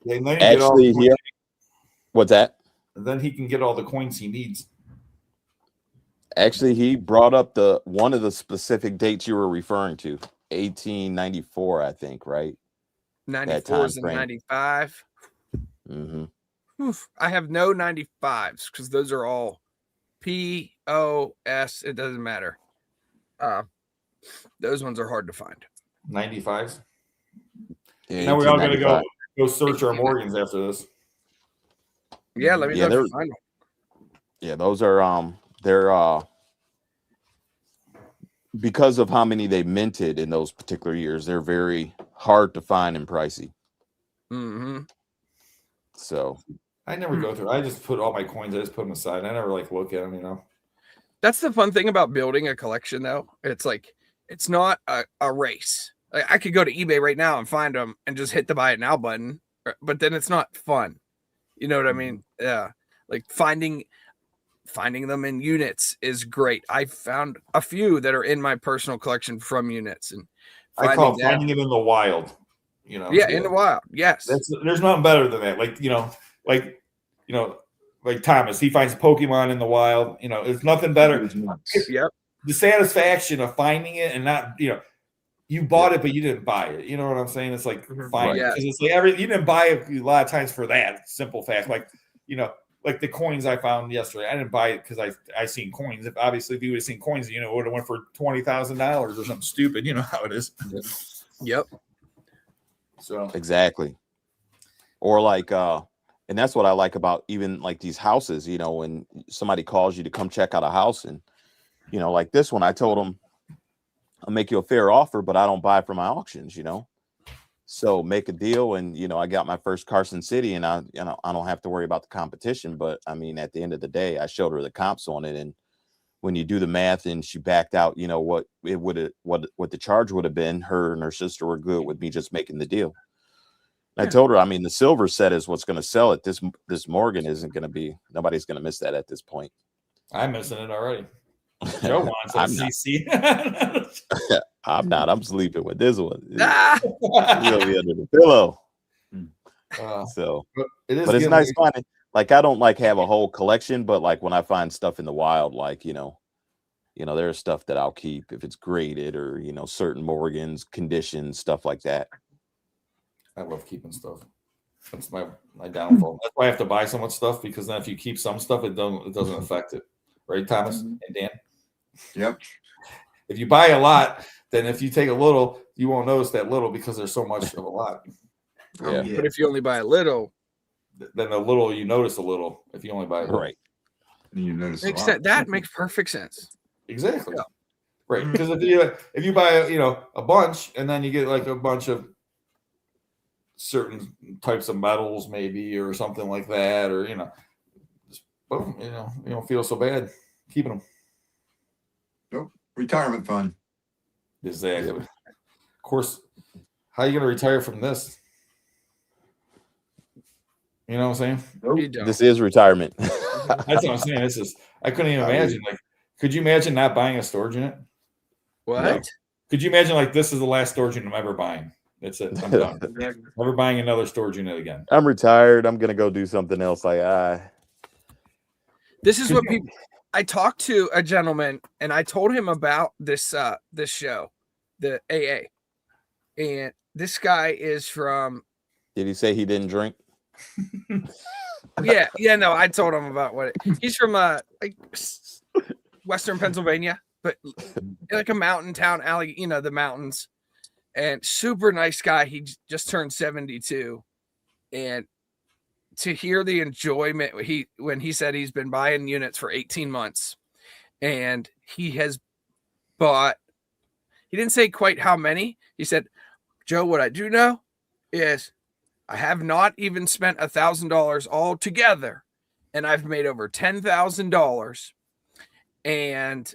Actually, what's that? And then he can get all the coins he needs. Actually, he brought up one of the specific dates you were referring to, 1894, I think, right? 94 and 95. Mm-hmm. I have no 95s because those are all POS. It doesn't matter. Those ones are hard to find. 95s. Yeah, now we all gotta go search our Morgans after this. Yeah, let me know if you find them. Yeah, those are they're because of how many they minted in those particular years, they're very hard to find and pricey. Mm-hmm. So I never go through. I just put all my coins. I just put them aside. I never like look at them. You know. That's the fun thing about building a collection, though. It's like it's not a race. Like, I could go to eBay right now and find them and just hit the buy it now button, but then it's not fun. You know what I mean? Yeah. Like finding them in units is great. I found a few that are in my personal collection from units, and I call finding it in the wild. You know, in the wild. Yes, there's nothing better than that. Like Thomas, he finds Pokemon in the wild. You know, there's nothing better. Yep. The satisfaction of finding it and not, you bought it, but you didn't buy it. You know what I'm saying? It's like finding it. It's like you didn't buy it a lot of times for that simple fact. Like, like the coins I found yesterday, I didn't buy it because I seen coins. If you would have seen coins, it would have went for $20,000 or something stupid. You know how it is. Yep. So exactly. Or like, and that's what I like about even like these houses. When somebody calls you to come check out a house, and like this one, I told them I'll make you a fair offer, but I don't buy from my auctions. So make a deal, and I got my first Carson City, and I don't have to worry about the competition. But I mean, at the end of the day, I showed her the comps on it, and when you do the math, and she backed out, what the charge would have been. Her and her sister were good with me just making the deal. I told her, I mean, the silver set is what's going to sell it. This Morgan isn't going to be. Nobody's going to miss that at this point. I'm missing it already. Joe wants I'm CC. I'm not. I'm sleeping with this one. It'll be under the pillow. So, but it's nice finding. Like, I don't like have a whole collection, but like when I find stuff in the wild, like there's stuff that I'll keep if it's graded or certain Morgans, conditions, stuff like that. I love keeping stuff. That's my downfall. That's why I have to buy so much stuff, because then if you keep some stuff, it doesn't affect it, right, Thomas and Dan? Yep. If you buy a lot, then if you take a little, you won't notice that little because there's so much of a lot. Yeah. But if you only buy a little, then a little you notice a little. If you only buy a little. Right, you notice that makes perfect sense. Exactly. Yeah. Right, because if you buy a bunch, and then you get like a bunch of certain types of metals maybe or something like that, or just boom, you don't feel so bad keeping them. Nope. Retirement fund. Exactly. Of course, how are you going to retire from this? You know what I'm saying? Nope. This is retirement. That's what I'm saying. This is, I couldn't even imagine. Like, could you imagine not buying a storage unit? What? No. Could you imagine like this is the last storage unit I'm ever buying? That's it. I'm done. Never buying another storage unit again. I'm retired. I'm gonna go do something else. This is what people. I talked to a gentleman and I told him about this show, the AA, and this guy is from. Did he say he didn't drink? Yeah. No, I told him about he's from. Like Western Pennsylvania, but like a mountain town alley. The mountains. And super nice guy. He just turned 72, and to hear the enjoyment when he said he's been buying units for 18 months, and he has bought. He didn't say quite how many. He said, "Joe, what I do know is I have not even spent $1,000 all together, and I've made over $10,000. And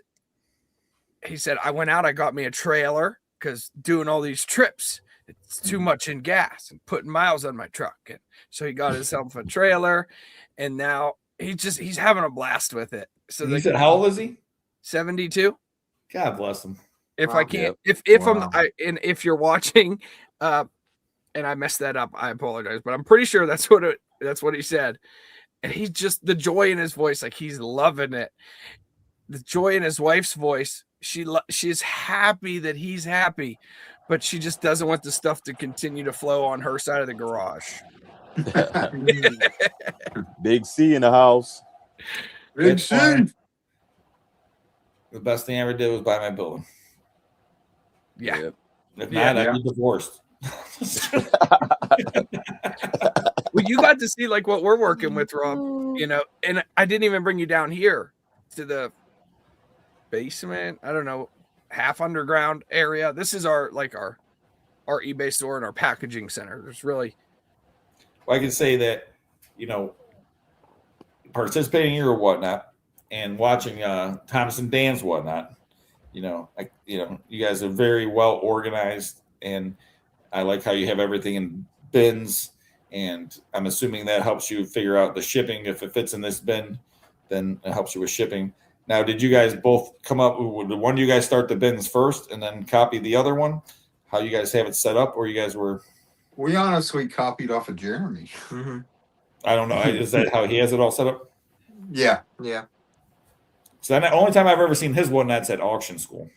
he said, I went out, I got me a trailer because doing all these trips, it's too much in gas and putting miles on my truck. And so he got himself a trailer, and now he's having a blast with it. So You said, how old is he? 72. God bless him. If Wow. I can't, if Wow. if you're watching, and I messed that up, I apologize, but I'm pretty sure that's what he said. And he's just, the joy in his voice, like he's loving it. The joy in his wife's voice, she's happy that he's happy, but she just doesn't want the stuff to continue to flow on her side of the garage. Big C in the house. Big It's fine. C. The best thing I ever did was buy my building. Yeah. Yep. If Yeah. not, I'd be divorced. Well, you got to see like what we're working with, Rob, you know, and I didn't even bring you down here to the basement. I don't know, half underground area. This is our eBay store and our packaging center. There's really, Well, I can say that, you know, participating here or whatnot, and watching Thomas and Dan's whatnot, you know, you guys are very well organized, and I like how you have everything in bins, and I'm assuming that helps you figure out the shipping. If it fits in this bin, then it helps you with shipping. Now, did you guys both come up? Would one of you guys start the bins first and then copy the other one? How you guys have it set up, or you guys were? We honestly copied off of Jeremy. Mhm. I don't know. Is that how he has it all set up? Yeah. Yeah. So the only time I've ever seen his whatnots at auction school.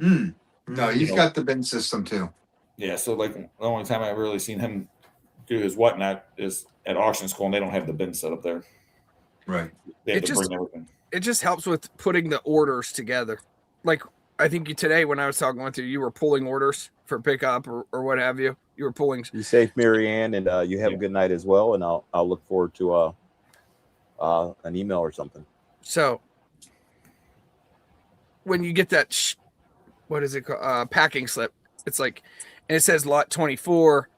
Mm. No, he's You know. got the bin system too. Yeah, so like the only time I've really seen him do his whatnot is at auction school, and they don't have the bin set up there. Right. They have It to just- bring everything. it just helps with putting the orders together. Like I think today when I was talking with you, you were pulling orders for pickup or what have you. You were pulling. Be safe, Marianne, and you have Yeah. a good night as well. And I'll look forward to an email or something. So when you get that, what is it called? Packing slip. It's like, and it says lot 24.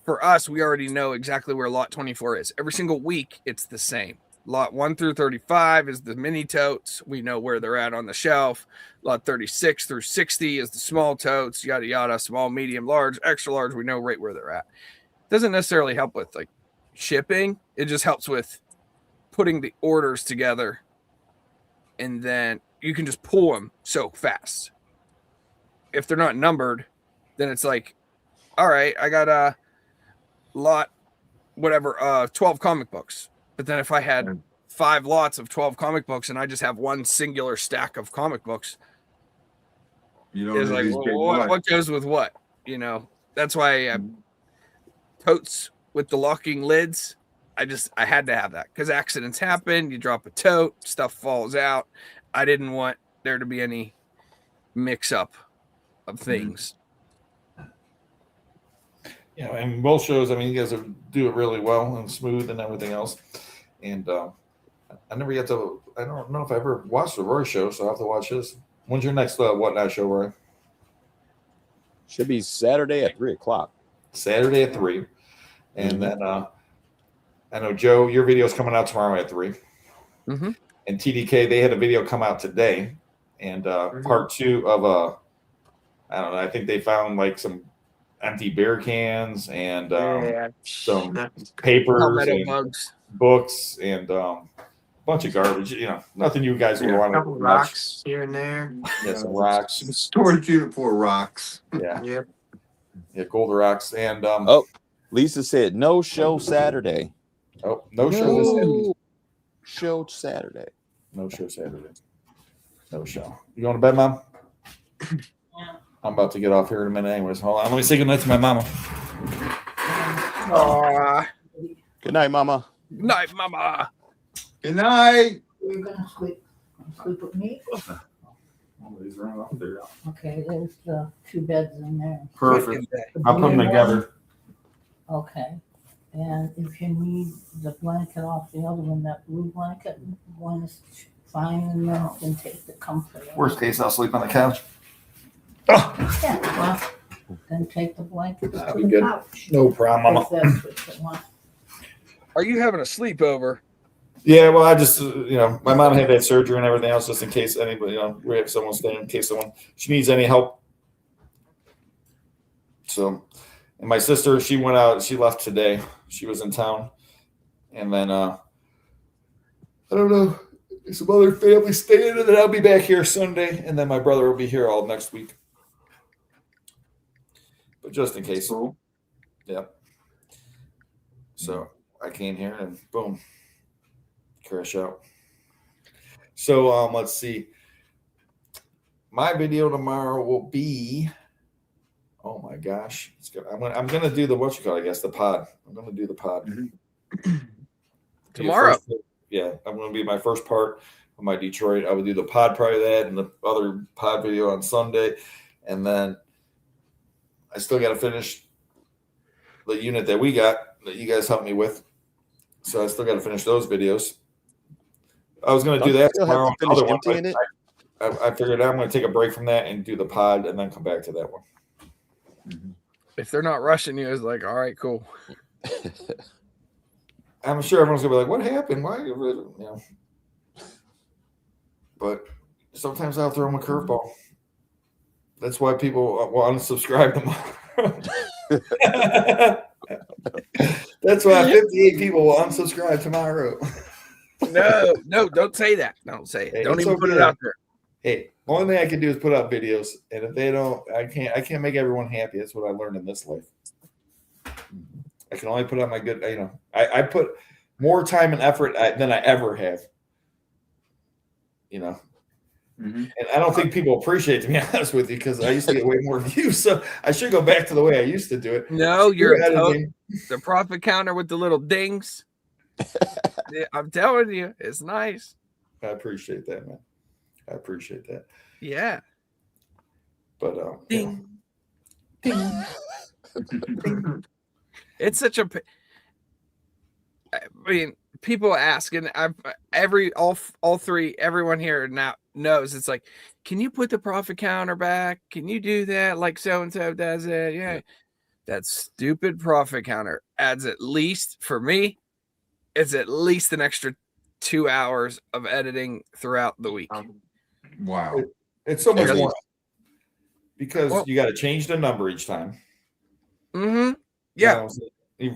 For us, we already know exactly where lot 24 is. Every single week, it's the same. Lot 1 through 35 is the mini totes. We know where they're at on the shelf. Lot 36 through 60 is the small totes, yada, yada, small, medium, large, extra large. We know right where they're at. Doesn't necessarily help with like shipping. It just helps with putting the orders together. And then you can just pull them so fast. If they're not numbered, then it's like, all right, I got a lot, whatever, 12 comic books. But then if I had 5 lots of 12 comic books and I just have one singular stack of comic books, You don't it's know like, these well, big what goes with what? You know, that's why totes with the locking lids. I had to have that because accidents happen. You drop a tote, stuff falls out. I didn't want there to be any mix up of things. You know, and both shows, I mean, you guys do it really well and smooth and everything else. And I never get to, I don't know if I ever watched the Roy show, so I'll have to watch his. When's your next whatnot show, Roy? Should be Saturday at 3:00. Saturday at 3. And then I know, Joe, your video is coming out tomorrow at 3. Mm-hmm. And TDK, they had a video come out today. And part 2 of I don't know, I think they found like some empty beer cans and some papers Palmetto and bugs. books and a bunch of garbage. You know, nothing you guys would A want to couple rocks here and there. Yeah, some rocks. Some storage unit full of rocks. Yeah, Yep. yeah, gold rocks and Lisa said no show Saturday. no show this Saturday. No show Saturday. No show Saturday. No show. You going to bed, Mom? I'm about to get off here in a minute anyways. Hold on. Let me say goodnight to my mama. Good night, Mama. Night, mama. Good night. You're gonna sleep with me? Okay, there's the 2 beds in there. Perfect. The I'll put them blue together. one. Okay, and if you need the blanket off the other one, that blue blanket, one is fine, and then you can take the comfort. off. Worst case, I'll sleep on the couch. Yeah, well, then take the blankets That'll to be the good. couch. No problem. If that's what you want. Are you having a sleepover? Yeah, well, I just, my mom had that surgery and everything else just in case anybody, we have someone staying in case she needs any help. So, and my sister, she went out, she left today. She was in town. And then, I don't know, some other family staying, and then I'll be back here Sunday. And then my brother will be here all next week. But just in case. Cool. Yeah. So I came here and boom. Crash out. So let's see. My video tomorrow will be. Oh my gosh, it's good. I'm gonna do the I guess the pod. I'm gonna do the pod Tomorrow. Yeah, I'm gonna be my first part of my Detroit. I would do the pod prior to that, and the other pod video on Sunday, and then I still got to finish the unit that we got that you guys helped me with. So I still got to finish those videos. I was going to do that tomorrow. I figured I'm going to take a break from that and do the pod and then come back to that one. If they're not rushing you, it's like, all right, cool. I'm sure everyone's going to be like, what happened? Why? But sometimes I'll throw them a curveball. That's why people will unsubscribe tomorrow. That's why 58 people will unsubscribe tomorrow. No, don't say that. Don't say it. Hey, don't even put it out there. Hey, only thing I can do is put out videos, and if they don't, I can't make everyone happy. That's what I learned in this life. I can only put out my good. I put more time and effort than I ever have. And I don't think people appreciate it, to be honest with you, because I used to get way more views. So I should go back to the way I used to do it. No, you're the profit counter with the little dings. Yeah, I'm telling you, it's nice. I appreciate that, man. I appreciate that. Yeah. But ding, ding. It's such a. I mean, people ask, and all three, everyone here now knows. It's like, can you put the profit counter back? Can you do that like so and so does it? Yeah. That stupid profit counter adds at least, for me, it's at least an extra 2 hours of editing throughout the week. Wow. It's so much more because you got to change the number each time. Mm-hmm. Yeah.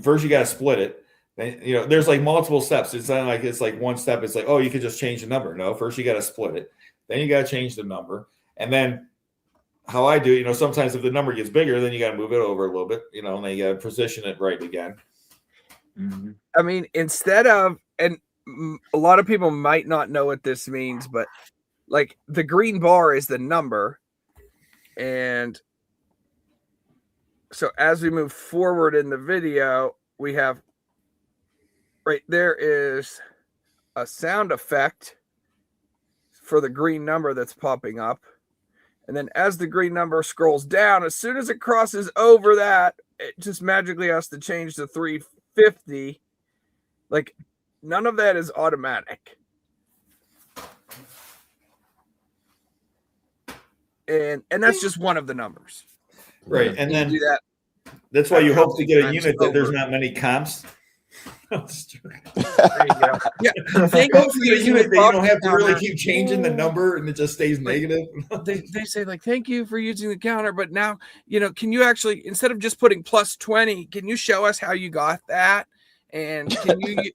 First, you got to split it. There's like multiple steps. It's not like it's like one step. It's like, oh, you could just change the number. No, first you got to split it. Then you got to change the number. And then how I do, sometimes if the number gets bigger, then you got to move it over a little bit, and then you got to position it right again. Mm-hmm. I mean, instead of, and a lot of people might not know what this means, but like the green bar is the number. And so as we move forward in the video, we have right there is a sound effect for the green number that's popping up. And then as the green number scrolls down, as soon as it crosses over that, it just magically has to change to 350. Like, none of that is automatic. And that's just one of the numbers. Right. And then do that. That's why you hope to get a unit that there's not many comps. There you go. Yeah. Thank you for your unit. You don't have to really keep changing the number and it just stays negative. They say, like, thank you for using the counter, but now, can you actually, instead of just putting plus 20, can you show us how you got that? And can you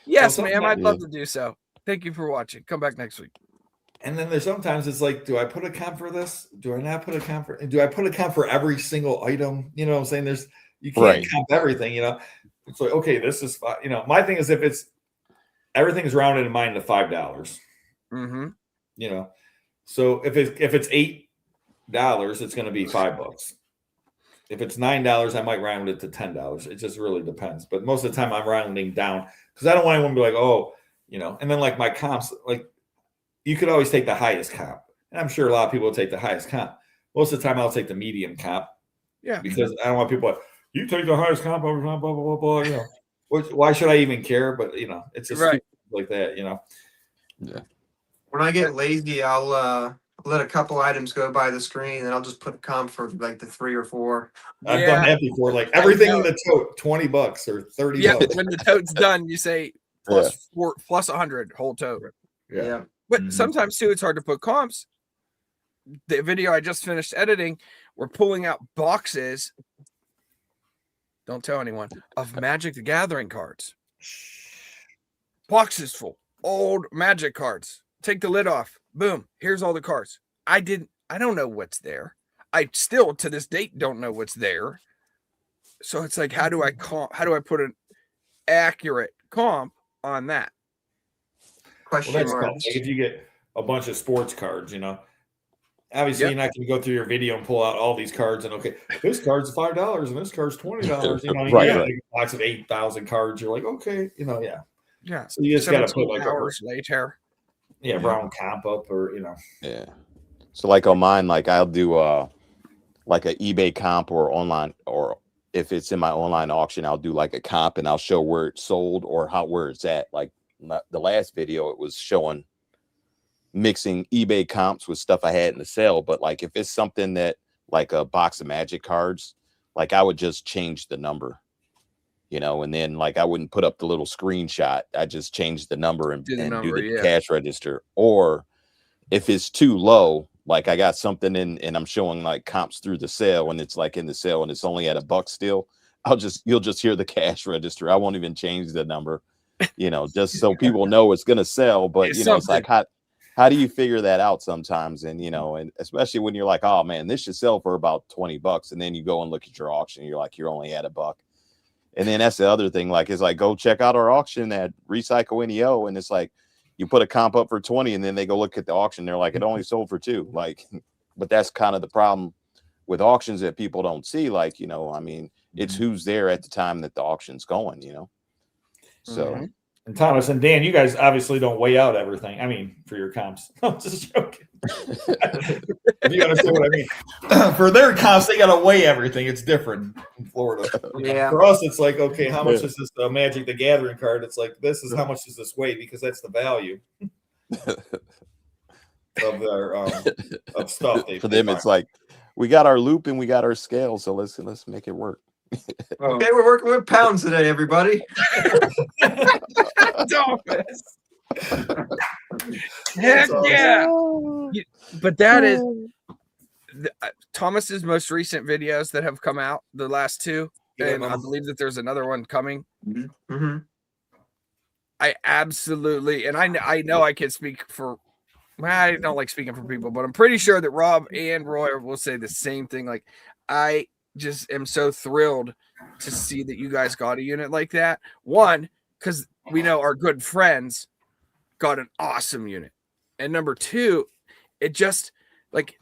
Yes, ma'am, I'd love to do so. Thank you for watching. Come back next week. And then there's sometimes it's like, do I put a comp for this? Do I not put a comp for? Do I put a comp for every single item? You know what I'm saying? You can't comp everything. It's like, okay, this is my thing is if it's everything is rounded in mind to $5. Mm-hmm. So if it's $8, it's going to be $5. If it's $9, I might round it to $10. It just really depends. But most of the time I'm rounding down because I don't want anyone to be like, oh, and then like my comps, like you could always take the highest comp. And I'm sure a lot of people will take the highest comp. Most of the time I'll take the medium comp. Yeah. Because I don't want people like, you take the highest comp over time, blah, blah, blah, blah. Why should I even care? But it's just right. like that, Yeah. When I get lazy, I'll let a couple items go by the screen, and I'll just put a comp for like the 3 or 4. I've done that before. Like everything in the tote, $20 or $30. Yeah, when the tote's done, you say plus 4 plus 100 whole tote. Yeah. But sometimes too, it's hard to put comps. The video I just finished editing, we're pulling out boxes. Don't tell anyone of Magic the Gathering cards. Boxes full old Magic cards. Take the lid off. Boom. Here's all the cards. I don't know what's there. I still to this date don't know what's there. So it's like, how do I put an accurate comp on that? Question Well, that's mark. tough. Like if you get a bunch of sports cards, obviously you're not going to go through your video and pull out all these cards and okay, this card's $5 and this card's $20. You Right, got right. a box of 8,000 cards. You're like, okay, yeah. Yeah. So you just got to put like hours later. round comp up or Yeah. So like on mine, like I'll do like an eBay comp or online, or if it's in my online auction, I'll do like a comp and I'll show where it's sold or where it's at. Like the last video, it was showing mixing eBay comps with stuff I had in the sale. But like if it's something that like a box of Magic cards, like I would just change the number, and then like I wouldn't put up the little screenshot. I just change the number and do the cash register. Or if it's too low, like I got something in and I'm showing like comps through the sale and it's like in the sale and it's only at $1 still, you'll just hear the cash register. I won't even change the number, just so people know it's gonna sell. But it's like how do you figure that out sometimes? And and especially when you're like, oh man, this should sell for about $20, and then you go and look at your auction, and you're like, you're only at $1. And then that's the other thing, like it's like go check out our auction at Recycle NEO, and it's like you put a comp up for 20, and then they go look at the auction, they're like, it only sold for 2. Like, but that's kind of the problem with auctions that people don't see. Like, I mean, it's who's there at the time that the auction's going, So And Thomas and Dan, you guys obviously don't weigh out everything. I mean, for your comps. I'm just joking. If you understand what I mean. For their comps, they got to weigh everything. It's different in Florida. Yeah. For us, it's like, okay, how much is this Magic the Gathering card? It's like, this is how much does this weigh? Because that's the value of their of stuff. For them, it's like, we got our loop and we got our scale, so let's make it work. Okay, we're working with pounds today, everybody. Thomas. Heck yeah. But that is Thomas's most recent videos that have come out, the last 2. And I believe that there's another one coming. Mm-hmm. I absolutely, and I know I can speak for, I don't like speaking for people, but I'm pretty sure that Rob and Roy will say the same thing. Like, I just am so thrilled to see that you guys got a unit like that. One, because we know our good friends got an awesome unit. And number 2, it just like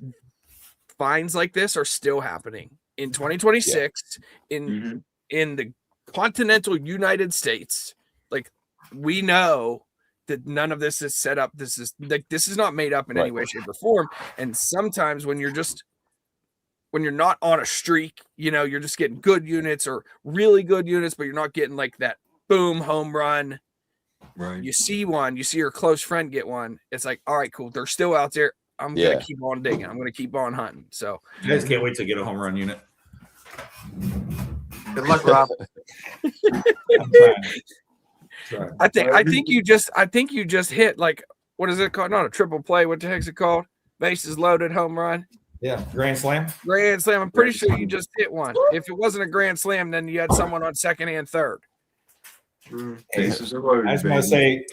finds like this are still happening in 2026 in the continental United States. Like, we know that none of this is set up. This is not made up in any way, shape, or form. And sometimes when you're not on a streak, you're just getting good units or really good units, but you're not getting like that boom home run. Right. You see your close friend get one. It's like, all right, cool. They're still out there. I'm going to keep on digging. I'm going to keep on hunting. So you guys can't wait to get a home run unit. Good luck, Rob. I'm trying. I think you just hit, like, what is it called? Not a triple play. What the heck's it called? Bases loaded home run. Yeah, grand slam. Grand slam. I'm pretty sure you just hit one. If it wasn't a grand slam, then you had someone on second and third. Bases are loaded, I just want to say,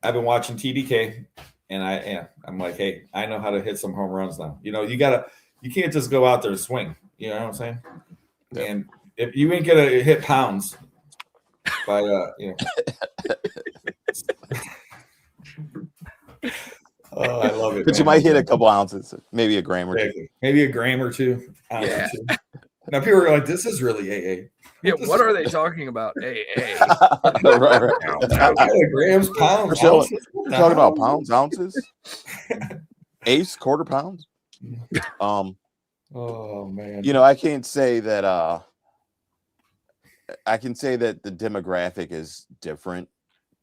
I've been watching TDK, and I'm like, hey, I know how to hit some home runs now. You can't just go out there and swing. You know what I'm saying? Yeah. And if you ain't gonna hit pounds by oh, I love it. But man, you might hit a couple ounces, maybe a gram or 2. Maybe a gram or 2. Yeah. Now people are like, this is really AA. Yeah, what are they talking about? AA. right. Grams, pounds. We're talking about pounds, ounces, eighths, quarter pounds. Oh man. I can't say that. I can say that the demographic is different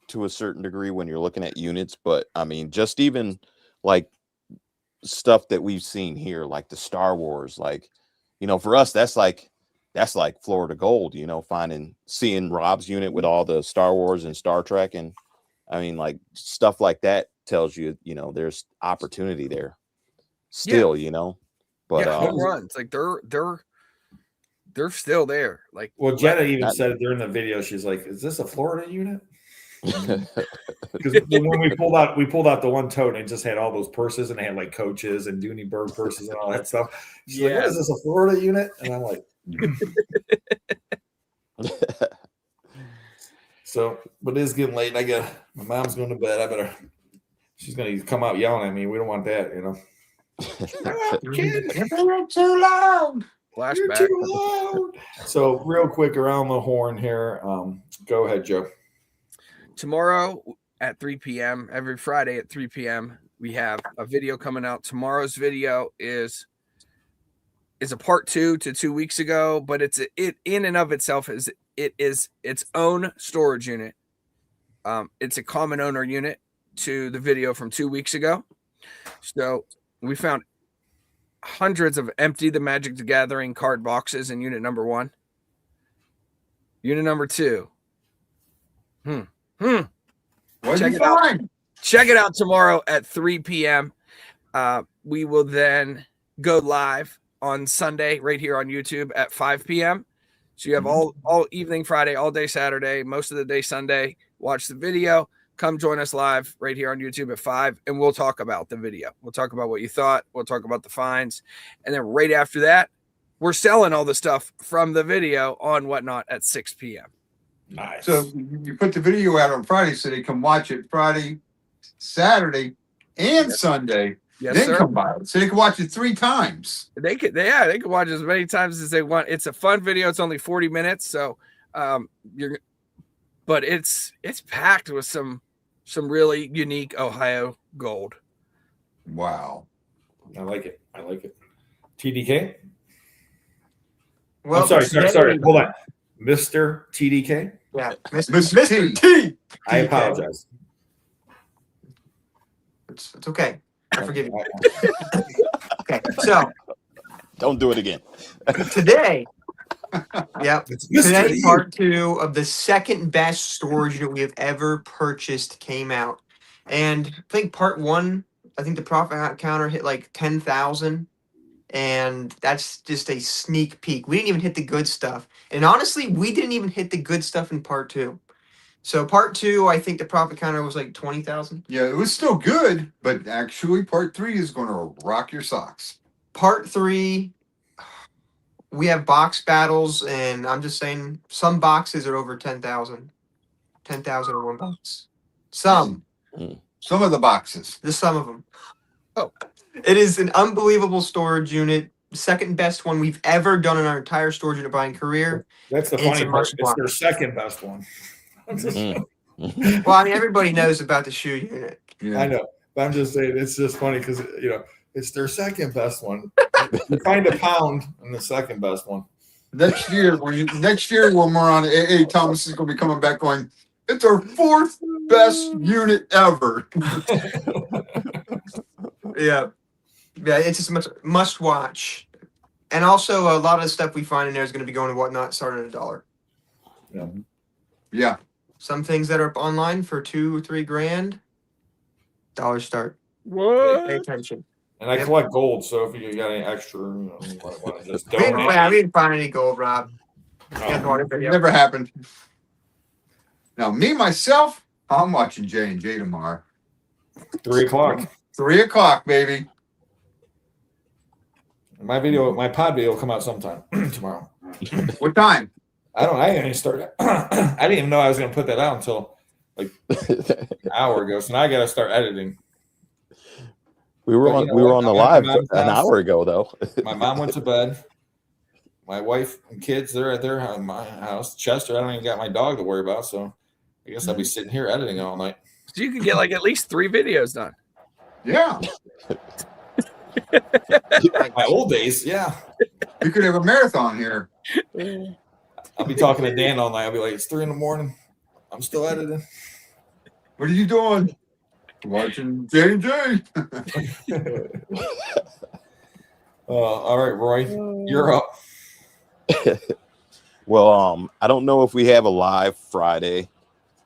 to a certain degree when you're looking at units, but I mean, just even like stuff that we've seen here, like the Star Wars, like, you know, for us, that's like Florida gold, you know, seeing Rob's unit with all the Star Wars and Star Trek. And I mean, like stuff like that tells you, you know, there's opportunity there still, you know, but home runs, like they're still there. Like, Well, Jenna even said it during the video. She's like, "Is this a Florida unit?" Because when we pulled out the one tote, and it just had all those purses, and they had like Coaches and Dooney Bird purses and all that stuff. She's like, "What is this, a Florida unit?" And I'm like, so, but it is getting late. My mom's going to bed. She's going to come out yelling at me. We don't want that, you know. Shut up, kid. You're too loud. Flashback. You're too loud. So, real quick around the horn here. Go ahead, Joe. Tomorrow at 3 p.m., every Friday at 3 p.m., we have a video coming out. Tomorrow's video is a part 2 to 2 weeks ago, but it in and of itself is its own storage unit. It's a common owner unit to the video from 2 weeks ago. So we found hundreds of Empty the Magic the Gathering card boxes in unit number 1. Unit number 2. Check it out tomorrow at 3 p.m. We will then go live on Sunday right here on YouTube at 5 p.m. So you have all evening Friday, all day Saturday, most of the day Sunday. Watch the video. Come join us live right here on YouTube at 5, and we'll talk about the video. We'll talk about what you thought. We'll talk about the finds. And then right after that, we're selling all the stuff from the video on Whatnot at 6 p.m. Nice. So you put the video out on Friday so they can watch it Friday, Saturday, and Sunday. Yes, then sir. come by so they can watch it 3 times. They can watch as many times as they want. It's a fun video. It's only 40 minutes, so but it's packed with some really unique Ohio gold. Wow. I like it. TDK? Well, I'm sorry. Hold on. Mr. TDK? Yeah, Mr. T. I apologize. It's okay. I forgive you. Okay, so don't do it again. today, yep. Today, T. part 2 of the second best storage unit we have ever purchased came out. And I think part 1, I think the profit counter hit like 10,000. And that's just a sneak peek. We didn't even hit the good stuff. And honestly, we didn't even hit the good stuff in part 2. So part 2, I think the profit counter was like 20,000. Yeah, it was still good, but actually part 3 is going to rock your socks. Part 3, we have box battles, and I'm just saying some boxes are over 10,000. 10,000 in one box. Some of the boxes. Just some of them. Oh. It is an unbelievable storage unit. Second best one we've ever done in our entire storage unit buying career. That's the It's funny a part. must It's watch. their second best one. Well, I mean, everybody knows about the shoe unit. Yeah. I know. But I'm just saying, it's just funny because, you know, it's their second best one. You find a pound in the second best one. Next year when we're on AA, Thomas is going to be coming back going, it's our 4th best unit ever. Yeah. Yeah, it's just must watch. And also, a lot of the stuff we find in there is going to be going to Whatnot starting at $1. Yeah. Yeah. Some things that are up online for $2 or $3 grand, $1 start. What? Pay attention. And I collect gold, so if you got any extra, you know, you might want to just We didn't, donate. we didn't find any gold, Rob. It never happened. Now, me, myself, I'm watching J&J tomorrow. 3 o'clock. 3 o'clock, baby. My pod video will come out sometime tomorrow. What time? I didn't start. I didn't even know I was going to put that out until like an hour ago. So now I got to start editing. We were on the live an hour ago though. My mom went to bed. My wife and kids, they're at their my house. Chester, I don't even got my dog to worry about, so I guess I'll be sitting here editing all night. So you can get like at least 3 videos done. Yeah. My old days, yeah. We could have a marathon here. I'll be talking to Dan all night. I'll be like, it's 3 a.m. I'm still editing. What are you doing? Watching J&J. All right, Roy, you're up. Well, I don't know if we have a live Friday,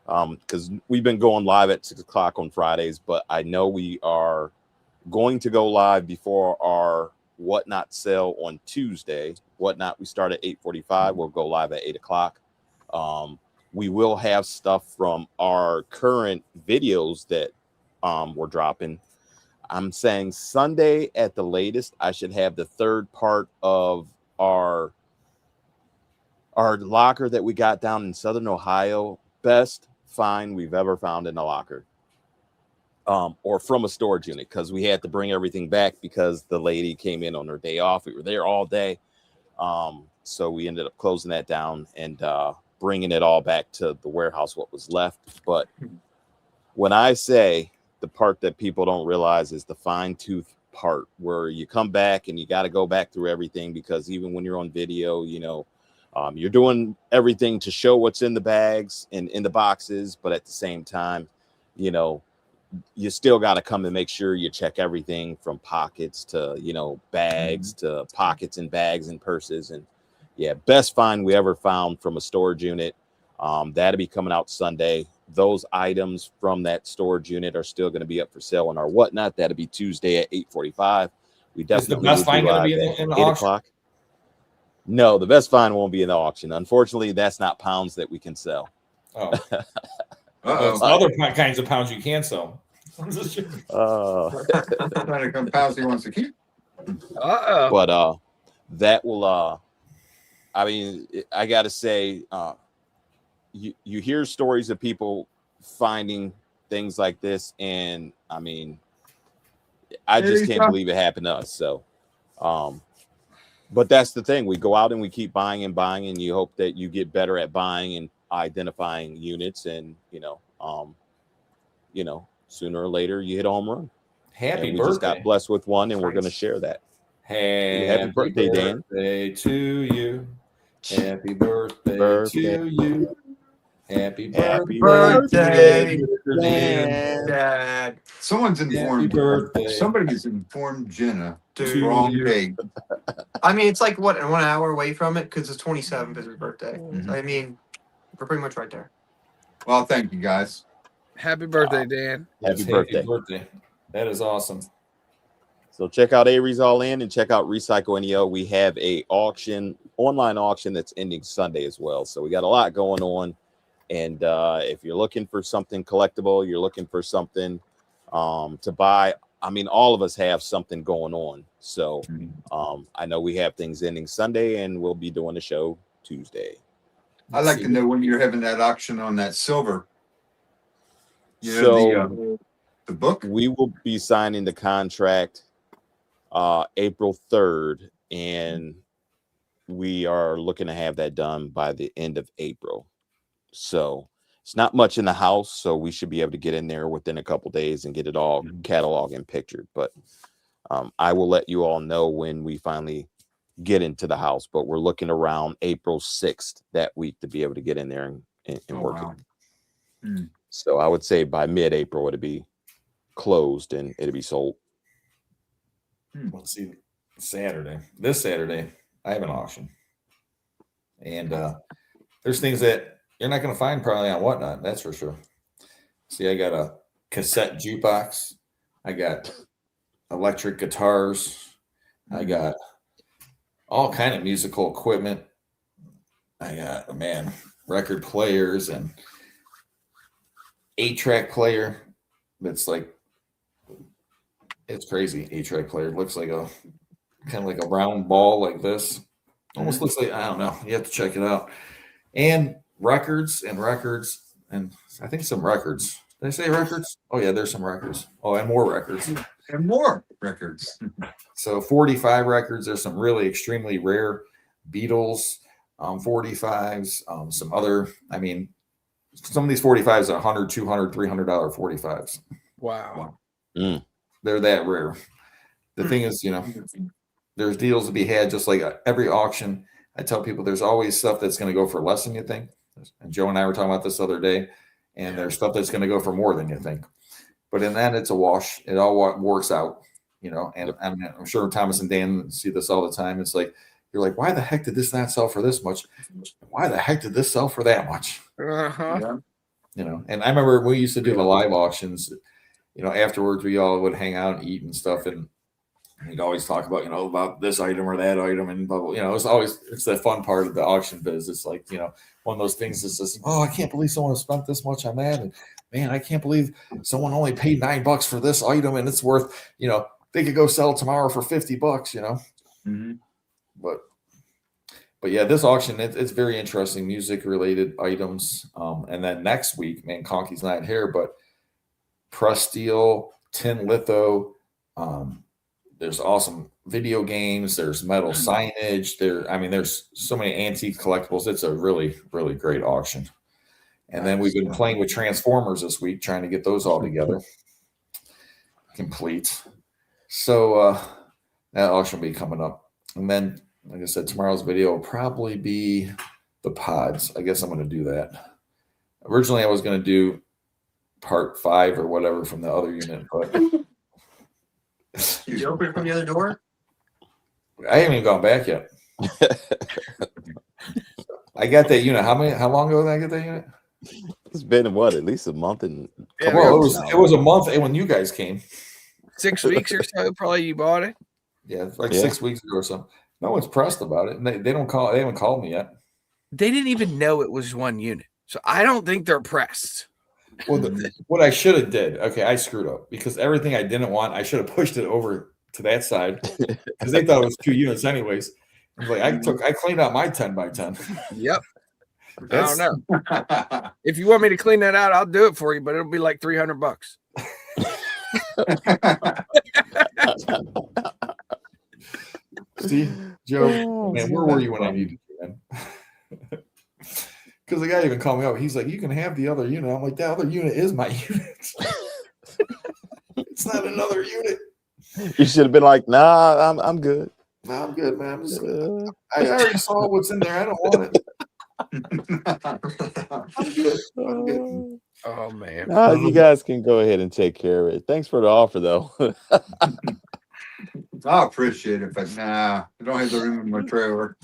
because we've been going live at 6 o'clock on Fridays, but I know we are going to go live before our Whatnot sale on Tuesday. Whatnot, we start at 8:45. We'll go live at 8 o'clock. We will have stuff from our current videos that we're dropping. I'm saying Sunday at the latest, I should have the third part of our locker that we got down in Southern Ohio. Best find we've ever found in a locker, or from a storage unit, because we had to bring everything back because the lady came in on her day off. We were there all day. So we ended up closing that down and bringing it all back to the warehouse, what was left. But when I say the part that people don't realize is the fine tooth part, where you come back and you got to go back through everything, because even when you're on video, you're doing everything to show what's in the bags and in the boxes, but at the same time, you still got to come and make sure you check everything from pockets to, bags to pockets and bags and purses. And yeah, best find we ever found from a storage unit. That'll be coming out Sunday. Those items from that storage unit are still going to be up for sale on our Whatnot. That'll be Tuesday at 8:45. We definitely Is the best find going to be in the 8 auction? o'clock. No, the best find won't be in the auction. Unfortunately, that's not pounds that we can sell. Oh, there's other kinds of pounds you can sell. Trying to come pounds he wants to keep. But that will I gotta say, you hear stories of people finding things like this, and I just can't believe it happened to us. So but that's the thing, we go out and we keep buying and buying, and you hope that you get better at buying and identifying units, and sooner or later you hit a home run. Happy we birthday. just got blessed with one, and we're going to share that. Happy birthday, Dan. Birthday to you. Happy birthday to you. Happy birthday, Dan. Dad. Someone's informed. birthday. Somebody's informed Jenna. Dude. Wrong date. It's like what, 1 hour away from it, because it's 27th is his birthday. Mhm. We're pretty much right there. Well, thank you guys. Happy birthday, Dan. Happy birthday. That is awesome. So check out Avery's All In and check out Recycle NEO. We have a online auction that's ending Sunday as well. So we got a lot going on. And if you're looking for something collectible, you're looking for something to buy, all of us have something going on. So I know we have things ending Sunday, and we'll be doing the show Tuesday. I'd like to know when you're having that auction on that silver. So the book? We will be signing the contract April 3rd, and we are looking to have that done by the end of April. So it's not much in the house, so we should be able to get in there within a couple days and get it all cataloged and pictured. But I will let you all know when we finally get into the house, but we're looking around April 6th that week to be able to get in there and work it. So I would say by mid-April it'll be closed and it'll be sold. Let's see, this Saturday, I have an auction, and there's things that you're not going to find probably on Whatnot. That's for sure. See, I got a cassette jukebox. I got electric guitars. I got all kind of musical equipment. I got record players and 8-track player. That's like, it's crazy. 8-track player. It looks like a kind of like a round ball like this. Almost looks like, I don't know. You have to check it out. And records, and I think some records. Did I say records? Oh yeah, there's some records. Oh, and more records. And more records. So 45 records. There's some really extremely rare Beatles 45s. Some other, some of these 45s are $100, $200, $300 45s. Wow. They're that rare. The thing is, there's deals to be had, just like every auction. I tell people there's always stuff that's going to go for less than you think. And Joe and I were talking about this the other day, and there's stuff that's going to go for more than you think. but in that it's a wash. It all works out, you know. And I'm sure Thomas and Dan see this all the time. It's like you're like, why the heck did this not sell for this much? Why the heck did this sell for that much? Uh-huh. Yeah. You know. And I remember we used to do the live auctions. You know, afterwards we all would hang out and eat and stuff, and we'd always talk about, you know, about this item or that item, and blah, blah, you know, it's the fun part of the auction biz. It's like, you know, one of those things that's just, oh, I can't believe someone spent this much on that, and man, I can't believe someone only paid $9 for this item, and it's worth, you know, they could go sell tomorrow for $50, you know. Mm-hmm. But yeah, this auction, it's very interesting, music related items. And then next week, man, Conky's not here, but press steel, tin litho, there's awesome video games. There's metal signage. There's so many antique collectibles. It's a really, really great auction. And then we've been playing with Transformers this week, trying to get those all together, complete. So that auction will be coming up. And then, like I said, tomorrow's video will probably be the pods. I guess I'm going to do that. Originally, I was going to do part 5 or whatever from the other unit, but Did you open it from the other door? I haven't even gone back yet. I got that unit. How long ago did I get that unit? It's been what, at least a month and Yeah, Well, it was a month when you guys came. 6 weeks or so, probably you bought it. Yeah, it's like 6 weeks ago or something. No one's pressed about it. And they don't call. They haven't called me yet. They didn't even know it was one unit, so I don't think they're pressed. Well, what I should have did. Okay, I screwed up because everything I didn't want, I should have pushed it over to that side because they thought it was 2 units anyways. I was like, I cleaned out my 10 by 10. Yep. I don't know. If you want me to clean that out, I'll do it for you, but it'll be like $300. See, Joe, man, where were you when I needed you, man? Because the guy even called me up. He's like, you can have the other unit. I'm like, that other unit is my unit. It's not another unit. you should have been like, nah, I'm good. No, I'm good, man. I already saw what's in there. I don't want it. I'm good. I'm good. Oh man. You guys can go ahead and take care of it. Thanks for the offer, though. I appreciate it, but nah, I don't have the room in my trailer.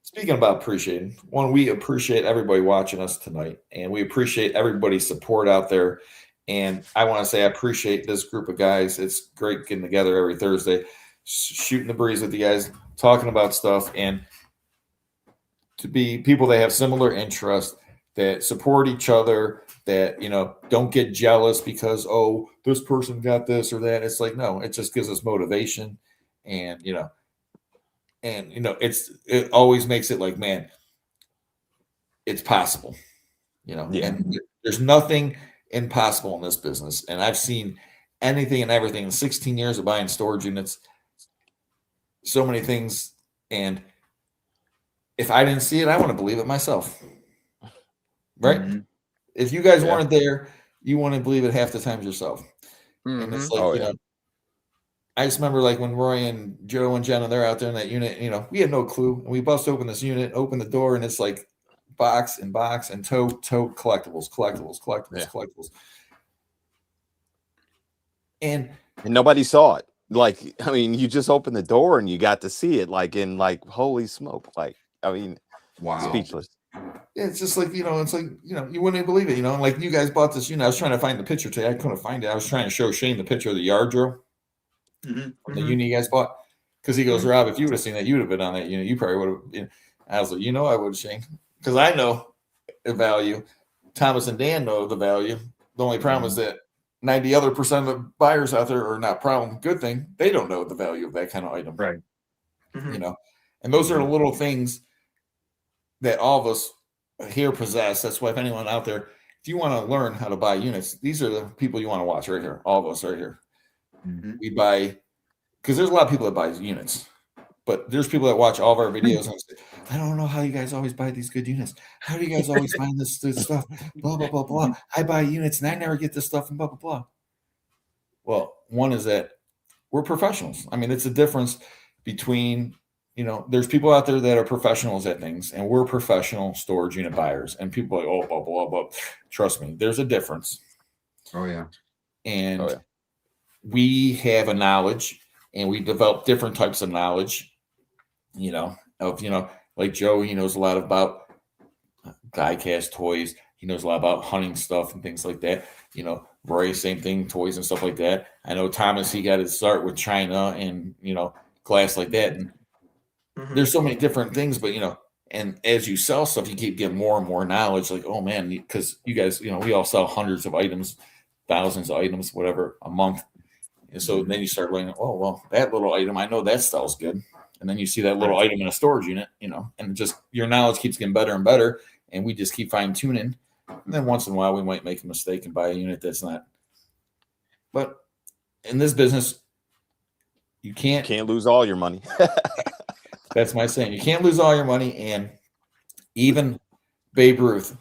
Speaking about appreciating, we appreciate everybody watching us tonight, and we appreciate everybody's support out there. And I want to say I appreciate this group of guys. It's great getting together every Thursday, shooting the breeze with you guys, talking about stuff, and to be people that have similar interests, that support each other, that, you know, don't get jealous because, oh, this person got this or that. It's like, no, it just gives us motivation, and it always makes it like, man, it's possible, you know. Yeah. And there's nothing impossible in this business. And I've seen anything and everything in 16 years of buying storage units, so many things. And if I didn't see it, I want to believe it myself. Right? Mm-hmm. If you guys weren't there, you want to believe it half the times yourself. Mm-hmm. And it's like, know, I just remember like when Roy and Joe and Jenna, they're out there in that unit, you know, we had no clue. And we bust open this unit, open the door, and it's like box and tote collectibles. And nobody saw it. Like, I mean, you just opened the door and you got to see it, like, in like, holy smoke. Like, I mean, Wow. speechless. yeah, it's just like, you know, it's like, you know, you wouldn't believe it, you know, and like you guys bought this unit. I was trying to find the picture today. I couldn't find it. I was trying to show Shane the picture of the yard drill. Mm-hmm. The unit you guys bought, because he goes, Rob, if you would have seen that, you'd have been on that unit. You probably would have. You know. I was like, you know, I would have, Shane, because I know the value. Thomas and Dan know the value. The only problem is that 90% of the buyers out there are not problem. Good thing they don't know the value of that kind of item, Right? You know, and those are the little things that all of us here possess. That's why if anyone out there, if you want to learn how to buy units, these are the people you want to watch right here. All of us right here. Mm-hmm. We buy, because there's a lot of people that buy units, but there's people that watch all of our videos and say, I don't know how you guys always buy these good units. How do you guys always find this stuff? Blah, blah, blah, blah. I buy units and I never get this stuff and blah, blah, blah. Well, one is that we're professionals. I mean, it's a difference between, you know, there's people out there that are professionals at things, and we're professional storage unit buyers. And people are like, oh, blah, blah, blah. Trust me, there's a difference. Oh, yeah. And Oh, yeah. we have a knowledge, and we develop different types of knowledge, like Joe, he knows a lot about die-cast toys. He knows a lot about hunting stuff and things like that. Roy, same thing, toys and stuff like that. I know Thomas, he got his start with China and, glass like that. And there's so many different things, but, and as you sell stuff, you keep getting more and more knowledge. Like, oh man, because you guys, we all sell hundreds of items, thousands of items, whatever, a month. And so then you start learning, oh, well, that little item, I know that sells good. And then you see that little item in a storage unit, and just your knowledge keeps getting better and better. And we just keep fine tuning. And then once in a while, we might make a mistake and buy a unit that's not. But in this business, you can't lose all your money. That's my saying. You can't lose all your money. And even Babe Ruth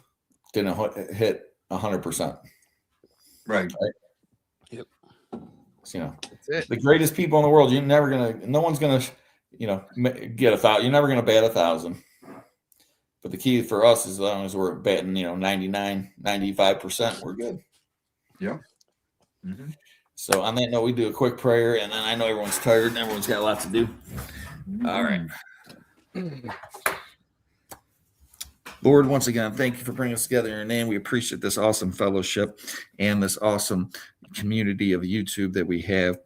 didn't hit 100%. Right. Yep. So, That's it. the greatest people in the world, no one's going to, get 1,000. You're never going to bat 1,000. But the key for us is as long as we're batting, 99, 95%, we're good. Yeah. Mm-hmm. So on that note, we do a quick prayer, and then I know everyone's tired and everyone's got a lot to do. All right. Lord, once again, thank you for bringing us together in your name. We appreciate this awesome fellowship and this awesome community of YouTube that we have.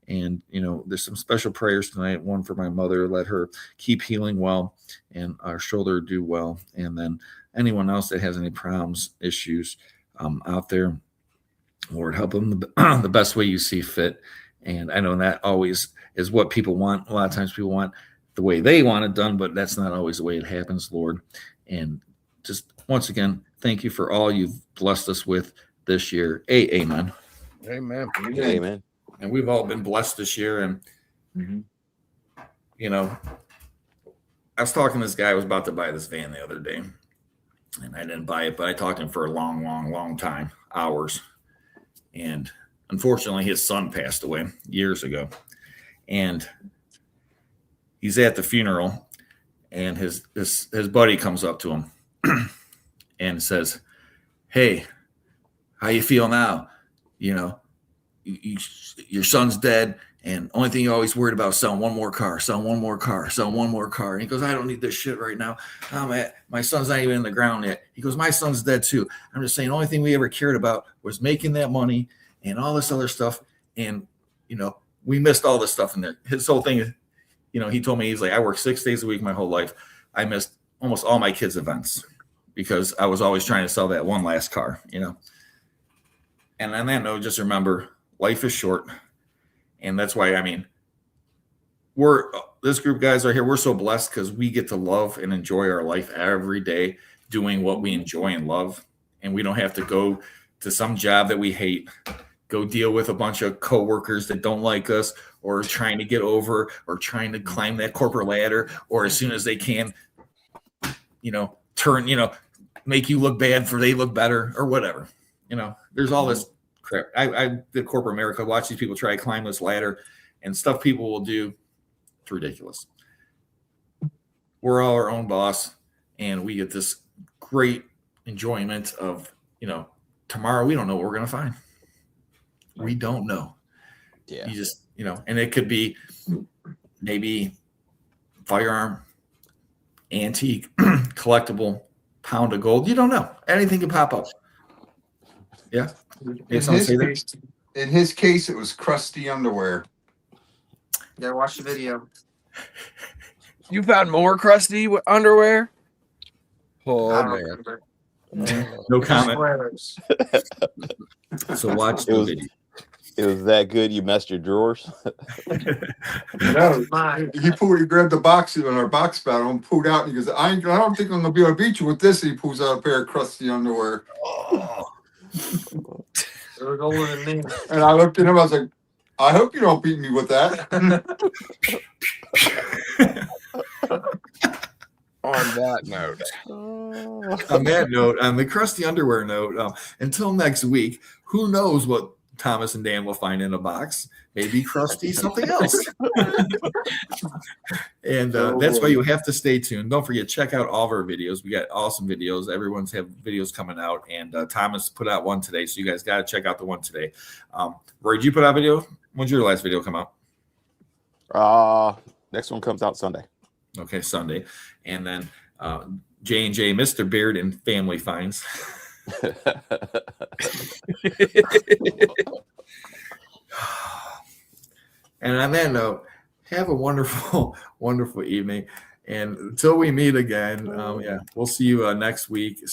And, there's some special prayers tonight. One for my mother, let her keep healing well and our shoulder do well. And then anyone else that has any problems, issues out there, Lord, help them the best way you see fit. And I know that always is what people want. A lot of times people want the way they want it done, but that's not always the way it happens, Lord. And just once again, thank you for all you've blessed us with this year. Amen. Amen. Amen. And we've all been blessed this year. And, I was talking to this guy. I was about to buy this van the other day. And I didn't buy it, but I talked to him for a long, long, long time, hours. And unfortunately, his son passed away years ago. And he's at the funeral. And his buddy comes up to him and says, "Hey, how you feel now? Your son's dead, and only thing you're always worried about is selling one more car. And he goes, I don't need this shit right now. My son's not even in the ground yet. He goes, my son's dead too. I'm just saying, the only thing we ever cared about was making that money and all this other stuff. And, we missed all this stuff in there. His whole thing is, he told me, he's like, I worked 6 days a week my whole life. I missed almost all my kids' events because I was always trying to sell that one last car, And on that note, just remember, life is short. And that's why, this group of guys right here, we're so blessed because we get to love and enjoy our life every day doing what we enjoy and love. And we don't have to go to some job that we hate, go deal with a bunch of coworkers that don't like us or trying to get over or trying to climb that corporate ladder, or as soon as they can, turn, make you look bad for they look better or whatever. There's all this crap. I did corporate America, watch these people try to climb this ladder and stuff people will do. It's ridiculous. We're all our own boss, and we get this great enjoyment of, tomorrow we don't know what we're going to find. We don't know. Yeah. You just, and it could be maybe firearm, antique, collectible, pound of gold. You don't know. Anything can pop up. Yeah. In his case, it was crusty underwear. Yeah, watch the video. You found more crusty underwear? I Oh, don't man. remember. No comment. Swears. So watch the video. It was that good you messed your drawers. No, Mine. he grabbed the box on our box battle and pulled out, and he goes, I don't think I'm gonna be able to beat you with this. And he pulls out a pair of crusty underwear. Oh. It was older than me. And I looked at him, I was like, I hope you don't beat me with that. On that note. On that note, on the crusty underwear note, until next week, who knows what Thomas and Dan will find in a box. Maybe Krusty something else. And that's why you have to stay tuned. Don't forget, check out all of our videos. We got awesome videos. Everyone's have videos coming out, and Thomas put out one today, so you guys got to check out the one today. Roy, did you put out a video? When's your last video come out? Next one comes out Sunday. Okay, Sunday. And then J&J, Mr. Beard and Family Finds. And on that note, have a wonderful, wonderful evening. And until we meet again, we'll see you next week. Same